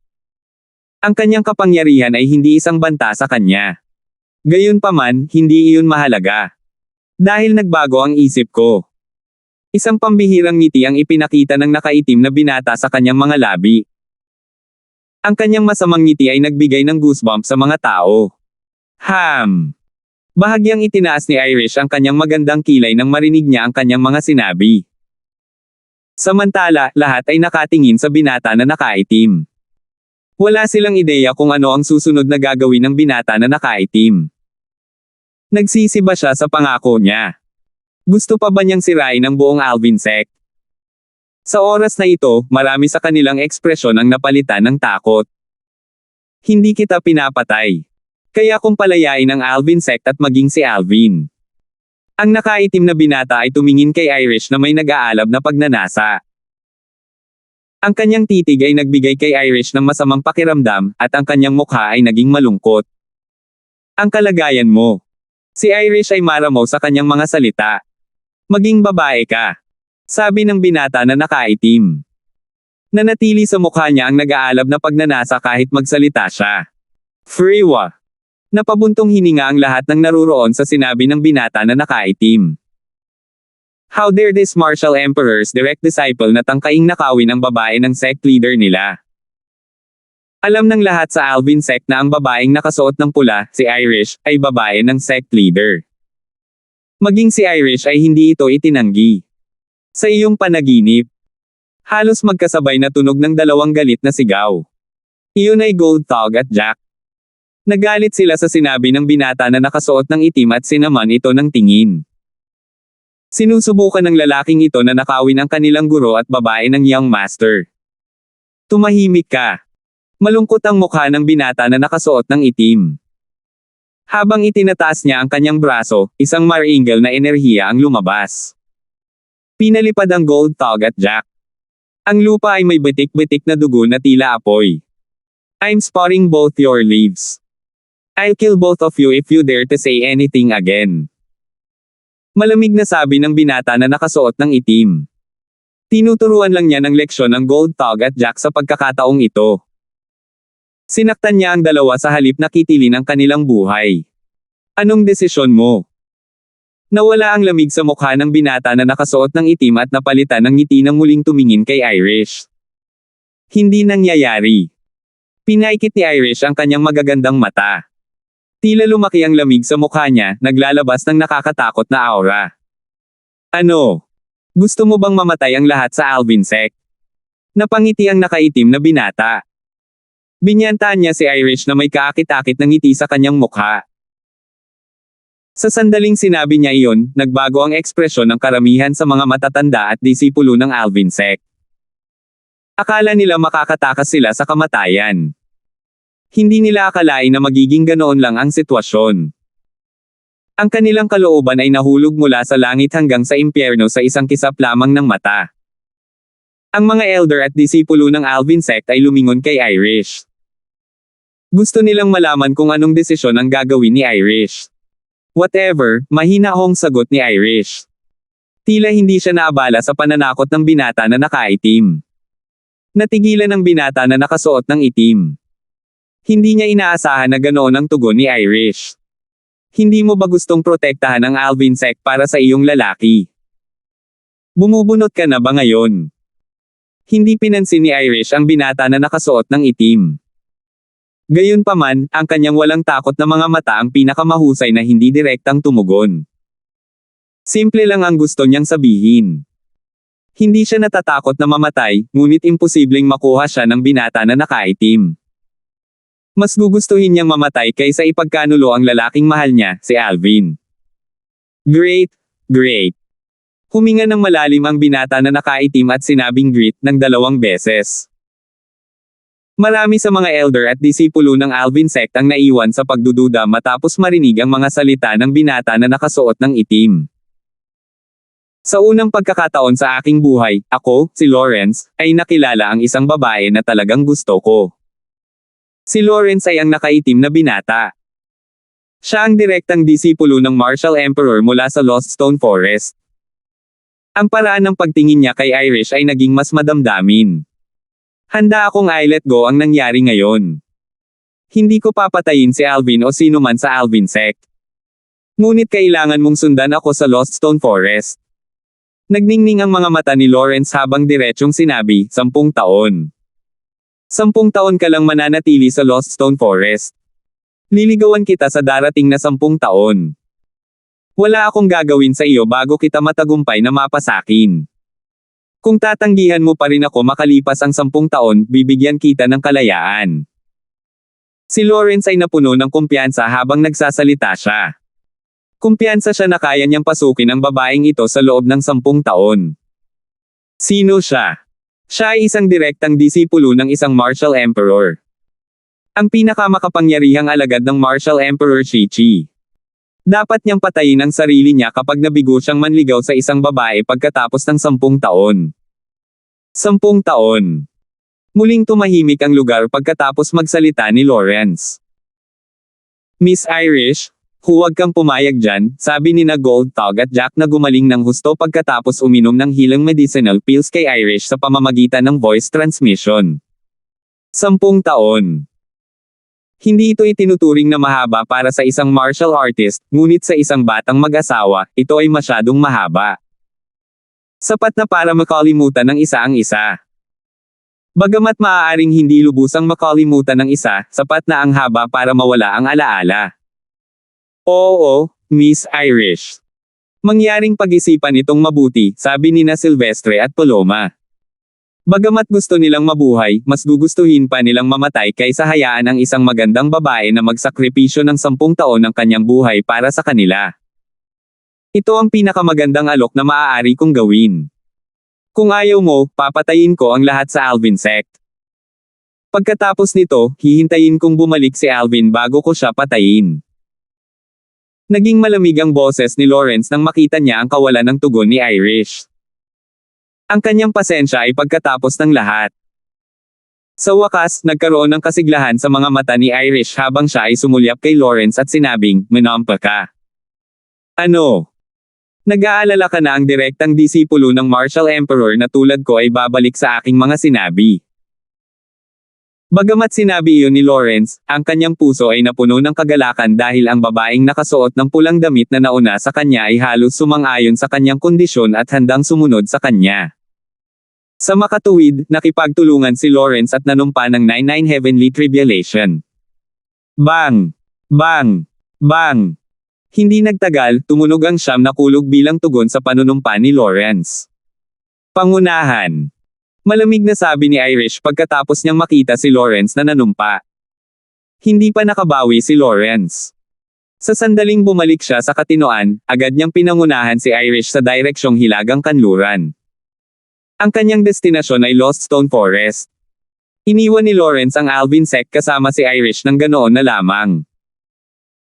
Ang kanyang kapangyarihan ay hindi isang banta sa kanya. Gayunpaman, hindi iyon mahalaga. Dahil nagbago ang isip ko. Isang pambihirang ngiti ang ipinakita ng nakaitim na binata sa kanyang mga labi. Ang kanyang masamang ngiti ay nagbigay ng goosebumps sa mga tao. Bahagyang itinaas ni Irish ang kanyang magandang kilay nang marinig niya ang kanyang mga sinabi. Samantala, lahat ay nakatingin sa binata na nakaitim. Wala silang ideya kung ano ang susunod na gagawin ng binata na nakaitim. Nagsisi ba siya sa pangako niya? Gusto pa ba niyang sirain ang buong Alvin sect? Sa oras na ito, marami sa kanilang ekspresyon ang napalitan ng takot. Hindi kita pinapatay. Kaya kung palayain ang Alvin sect at maging si Alvin. Ang nakaitim na binata ay tumingin kay Irish na may nag-aalab na pagnanasa. Ang kanyang titig ay nagbigay kay Irish ng masamang pakiramdam, at ang kanyang mukha ay naging malungkot. Ang kalagayan mo. Si Irish ay maramaw sa kanyang mga salita. Maging babae ka. Sabi ng binata na nakaitim. Nanatili sa mukha niya ang nag-aalab na pagnanasa kahit magsalita siya. Freewa. Napabuntong hininga ang lahat ng naruroon sa sinabi ng binata na nakaitim. How dare this martial emperor's direct disciple na tangkaing nakawin ang babae ng sect leader nila. Alam ng lahat sa Alvin sect na ang babaeng nakasuot ng pula, si Irish, ay babae ng sect leader. Maging si Irish ay hindi ito itinanggi. Sa iyong panaginip. Halos magkasabay na tunog ng dalawang galit na sigaw. Iyon ay Gold Thug at Jack. Nagalit sila sa sinabi ng binata na nakasuot ng itim at sinaman ito ng tingin. Sinusubukan ng lalaking ito na nakawin ang kanilang guro at babae ng young master. Tumahimik ka. Malungkot ang mukha ng binata na nakasuot ng itim. Habang itinataas niya ang kanyang braso, isang maringal na enerhiya ang lumabas. Pinalipad ang Gold Thug at Jack. Ang lupa ay may bitik-bitik na dugo na tila apoy. I'm spotting both your leaves. I'll kill both of you if you dare to say anything again. Malamig na sabi ng binata na nakasuot ng itim. Tinuturuan lang niya ng leksyon ang Gold Thug at Jack sa pagkakataong ito. Sinaktan niya ang dalawa sa halip na kitilin ang kanilang buhay. Anong desisyon mo? Nawala ang lamig sa mukha ng binata na nakasuot ng itim at napalitan ng ngiti nang muling tumingin kay Irish. Hindi nangyayari. Pinaikit ni Irish ang kanyang magagandang mata. Tila lumaki ang lamig sa mukha niya, naglalabas ng nakakatakot na aura. Ano? Gusto mo bang mamatay ang lahat sa Alvin sect? Napangiti ang nakaitim na binata. Binyantaan niya si Irish na may kaakit-akit na ngiti sa kanyang mukha. Sa sandaling sinabi niya iyon, nagbago ang ekspresyon ng karamihan sa mga matatanda at disipulo ng Alvin sect. Akala nila makakatakas sila sa kamatayan. Hindi nila akalain na magiging ganoon lang ang sitwasyon. Ang kanilang kalooban ay nahulog mula sa langit hanggang sa impyerno sa isang kisap lamang ng mata. Ang mga elder at disipulo ng Alvin sect ay lumingon kay Irish. Gusto nilang malaman kung anong desisyon ang gagawin ni Irish. Whatever, mahinahong sagot ni Irish. Tila hindi siya naabala sa pananakot ng binata na nakaitim. Natigilan ang binata na nakasuot ng itim. Hindi niya inaasahan na ganoon ang tugon ni Irish. Hindi mo ba gustong protektahan ang Alvin sect para sa iyong lalaki? Bumubunot ka na ba ngayon? Hindi pinansin ni Irish ang binata na nakasuot ng itim. Gayunpaman, ang kanyang walang takot na mga mata ang pinakamahusay na hindi direktang tumugon. Simple lang ang gusto niyang sabihin. Hindi siya natatakot na mamatay, ngunit imposibleng makuha siya ng binata na nakaitim. Mas gugustuhin niyang mamatay kaysa ipagkanulo ang lalaking mahal niya, si Alvin. Great, great. Huminga ng malalim ang binata na nakaitim at sinabing great ng 2 beses. Marami sa mga elder at disipulo ng Alvin sect ang naiwan sa pagdududa matapos marinig ang mga salita ng binata na nakasuot ng itim. Sa unang pagkakataon sa aking buhay, ako, si Lawrence, ay nakilala ang isang babae na talagang gusto ko. Si Lawrence ay ang nakaitim na binata. Siya ang direktang disipulo ng Martial Emperor mula sa Lost Stone Forest. Ang paraan ng pagtingin niya kay Irish ay naging mas madamdamin. Handa akong i-let go ang nangyari ngayon. Hindi ko papatayin si Alvin o sino man sa Alvin sect. Ngunit kailangan mong sundan ako sa Lost Stone Forest. Nagningning ang mga mata ni Lawrence habang diretsyong sinabi, 10 taon. 10 taon ka lang mananatili sa Lost Stone Forest. Liligawan kita sa darating na 10 taon. Wala akong gagawin sa iyo bago kita matagumpay na mapasakin. Kung tatanggihan mo pa rin ako makalipas ang 10 taon, bibigyan kita ng kalayaan. Si Lawrence ay napuno ng kumpiyansa habang nagsasalita siya. Kumpiyansa siya na kaya niyang pasukin ang babaeng ito sa loob ng 10 taon. Sino siya? Siya ay isang direktang disipulo ng isang Martial Emperor. Ang pinakamakapangyarihang alagad ng Martial Emperor Shi-Chi. Dapat niyang patayin ang sarili niya kapag nabigo siyang manligaw sa isang babae pagkatapos ng 10 taon. 10 taon. Muling tumahimik ang lugar pagkatapos magsalita ni Lawrence. Miss Irish, huwag kang pumayag dyan, sabi ni na Gold Tog at Jack na gumaling ng husto pagkatapos uminom ng hilang medicinal pills kay Irish sa pamamagitan ng voice transmission. 10 taon. Hindi ito itinuturing na mahaba para sa isang martial artist, ngunit sa isang batang mag-asawa, ito ay masyadong mahaba. Sapat na para makalimutan ng isa ang isa. Bagamat maaaring hindi lubusang makalimutan ng isa, sapat na ang haba para mawala ang alaala. Oo, Miss Irish. Mangyaring pag-isipan itong mabuti, sabi ni na Silvestre at Paloma. Bagamat gusto nilang mabuhay, mas gugustuhin pa nilang mamatay kaysa hayaan ang isang magandang babae na magsakripisyo ng 10 taon ng kanyang buhay para sa kanila. Ito ang pinakamagandang alok na maaari kong gawin. Kung ayaw mo, papatayin ko ang lahat sa Alvin sect. Pagkatapos nito, hihintayin kong bumalik si Alvin bago ko siya patayin. Naging malamig ang boses ni Lawrence nang makita niya ang kawalan ng tugon ni Irish. Ang kanyang pasensya ay pagkatapos ng lahat. Sa wakas, nagkaroon ng kasiglahan sa mga mata ni Irish habang siya ay sumulyap kay Lawrence at sinabing, "Manampa ka." Ano? Nag-aalala ka na ang direktang disipulo ng Martial Emperor na tulad ko ay babalik sa aking mga sinabi. Bagamat sinabi iyon ni Lawrence, ang kanyang puso ay napuno ng kagalakan dahil ang babaeng nakasuot ng pulang damit na nauna sa kanya ay halos sumang-ayon sa kanyang kondisyon at handang sumunod sa kanya. Sa makatuwid, nakipagtulungan si Lawrence at nanumpa ng 99 Heavenly Tribulation. Bang! Bang! Bang! Hindi nagtagal, tumunog ang 9 na kulog bilang tugon sa panunumpa ni Lawrence. Pangunahan. Malamig na sabi ni Irish pagkatapos niyang makita si Lawrence na nanumpa. Hindi pa nakabawi si Lawrence. Sa sandaling bumalik siya sa katinoan, agad niyang pinangunahan si Irish sa direksyong hilagang kanluran. Ang kanyang destinasyon ay Lost Stone Forest. Iniwan ni Lawrence ang Alvin sect kasama si Irish ng ganoon na lamang.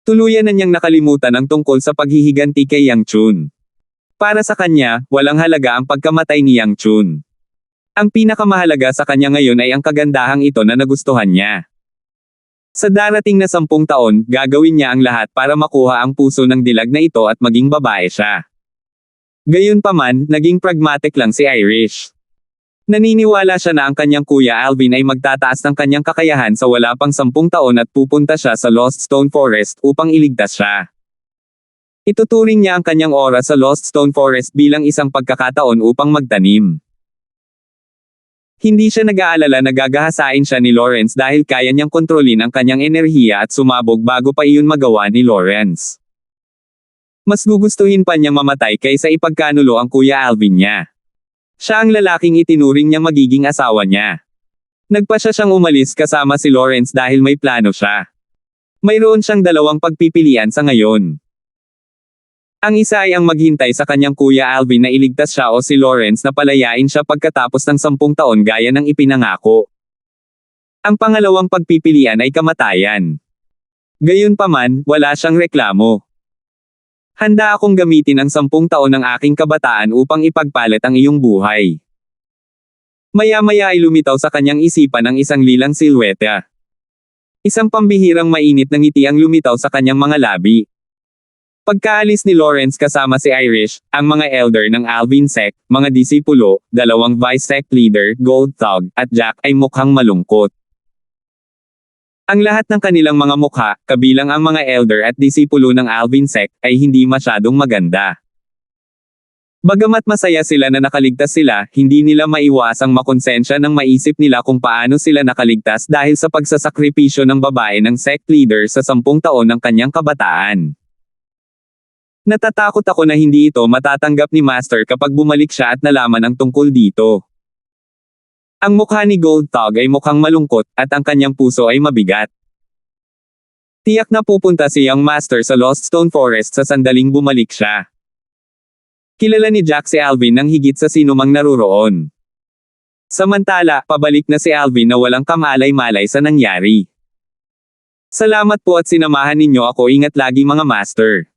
Tuluyan na niyang nakalimutan ang tungkol sa paghihiganti kay Yang Chun. Para sa kanya, walang halaga ang pagkamatay ni Yang Chun. Ang pinakamahalaga sa kanya ngayon ay ang kagandahang ito na nagustuhan niya. Sa darating na 10 taon, gagawin niya ang lahat para makuha ang puso ng dilag na ito at maging babae siya. Gayunpaman, naging pragmatic lang si Irish. Naniniwala siya na ang kanyang kuya Alvin ay magtataas ng kanyang kakayahan sa wala pang 10 taon at pupunta siya sa Lost Stone Forest upang iligtas siya. Ituturing niya ang kanyang oras sa Lost Stone Forest bilang isang pagkakataon upang magtanim. Hindi siya nag-aalala na gagahasain siya ni Lawrence dahil kaya niyang kontrolin ang kanyang enerhiya at sumabog bago pa iyon magawa ni Lawrence. Mas gugustuhin pa niyang mamatay kaysa ipagkanulo ang Kuya Alvin niya. Siya ang lalaking itinuring niyang magiging asawa niya. Nagpa siya siyang umalis kasama si Lawrence dahil may plano siya. Mayroon siyang dalawang pagpipilian sa ngayon. Ang isa ay ang maghintay sa kanyang Kuya Alvin na iligtas siya o si Lawrence na palayain siya pagkatapos ng 10 taon gaya ng ipinangako. Ang pangalawang pagpipilian ay kamatayan. Gayunpaman, wala siyang reklamo. Handa akong gamitin ang 10 taon ng aking kabataan upang ipagpalit ang iyong buhay. Maya-maya ay lumitaw sa kanyang isipan ang isang lilang silweta. Isang pambihirang mainit na ngiti ang lumitaw sa kanyang mga labi. Pagkaalis ni Lawrence kasama si Irish, ang mga elder ng Alvin sect, mga disipulo, 2 vice sect leader, Gold Thug, at Jack ay mukhang malungkot. Ang lahat ng kanilang mga mukha, kabilang ang mga elder at disipulo ng Alvin sect, ay hindi masyadong maganda. Bagamat masaya sila na nakaligtas sila, hindi nila maiwasang makonsensya nang maisip nila kung paano sila nakaligtas dahil sa pagsasakripisyo ng babae ng sect leader sa 10 taon ng kanyang kabataan. Natatakot ako na hindi ito matatanggap ni Master kapag bumalik siya at nalaman ang tungkol dito. Ang mukha ni Gold Thug ay mukhang malungkot, at ang kanyang puso ay mabigat. Tiyak na pupunta si Young Master sa Lost Stone Forest sa sandaling bumalik siya. Kilala ni Jack si Alvin nang higit sa sinumang naruroon. Samantala, pabalik na si Alvin na walang kamalay-malay sa nangyari. Salamat po at sinamahan ninyo ako, ingat lagi mga Master.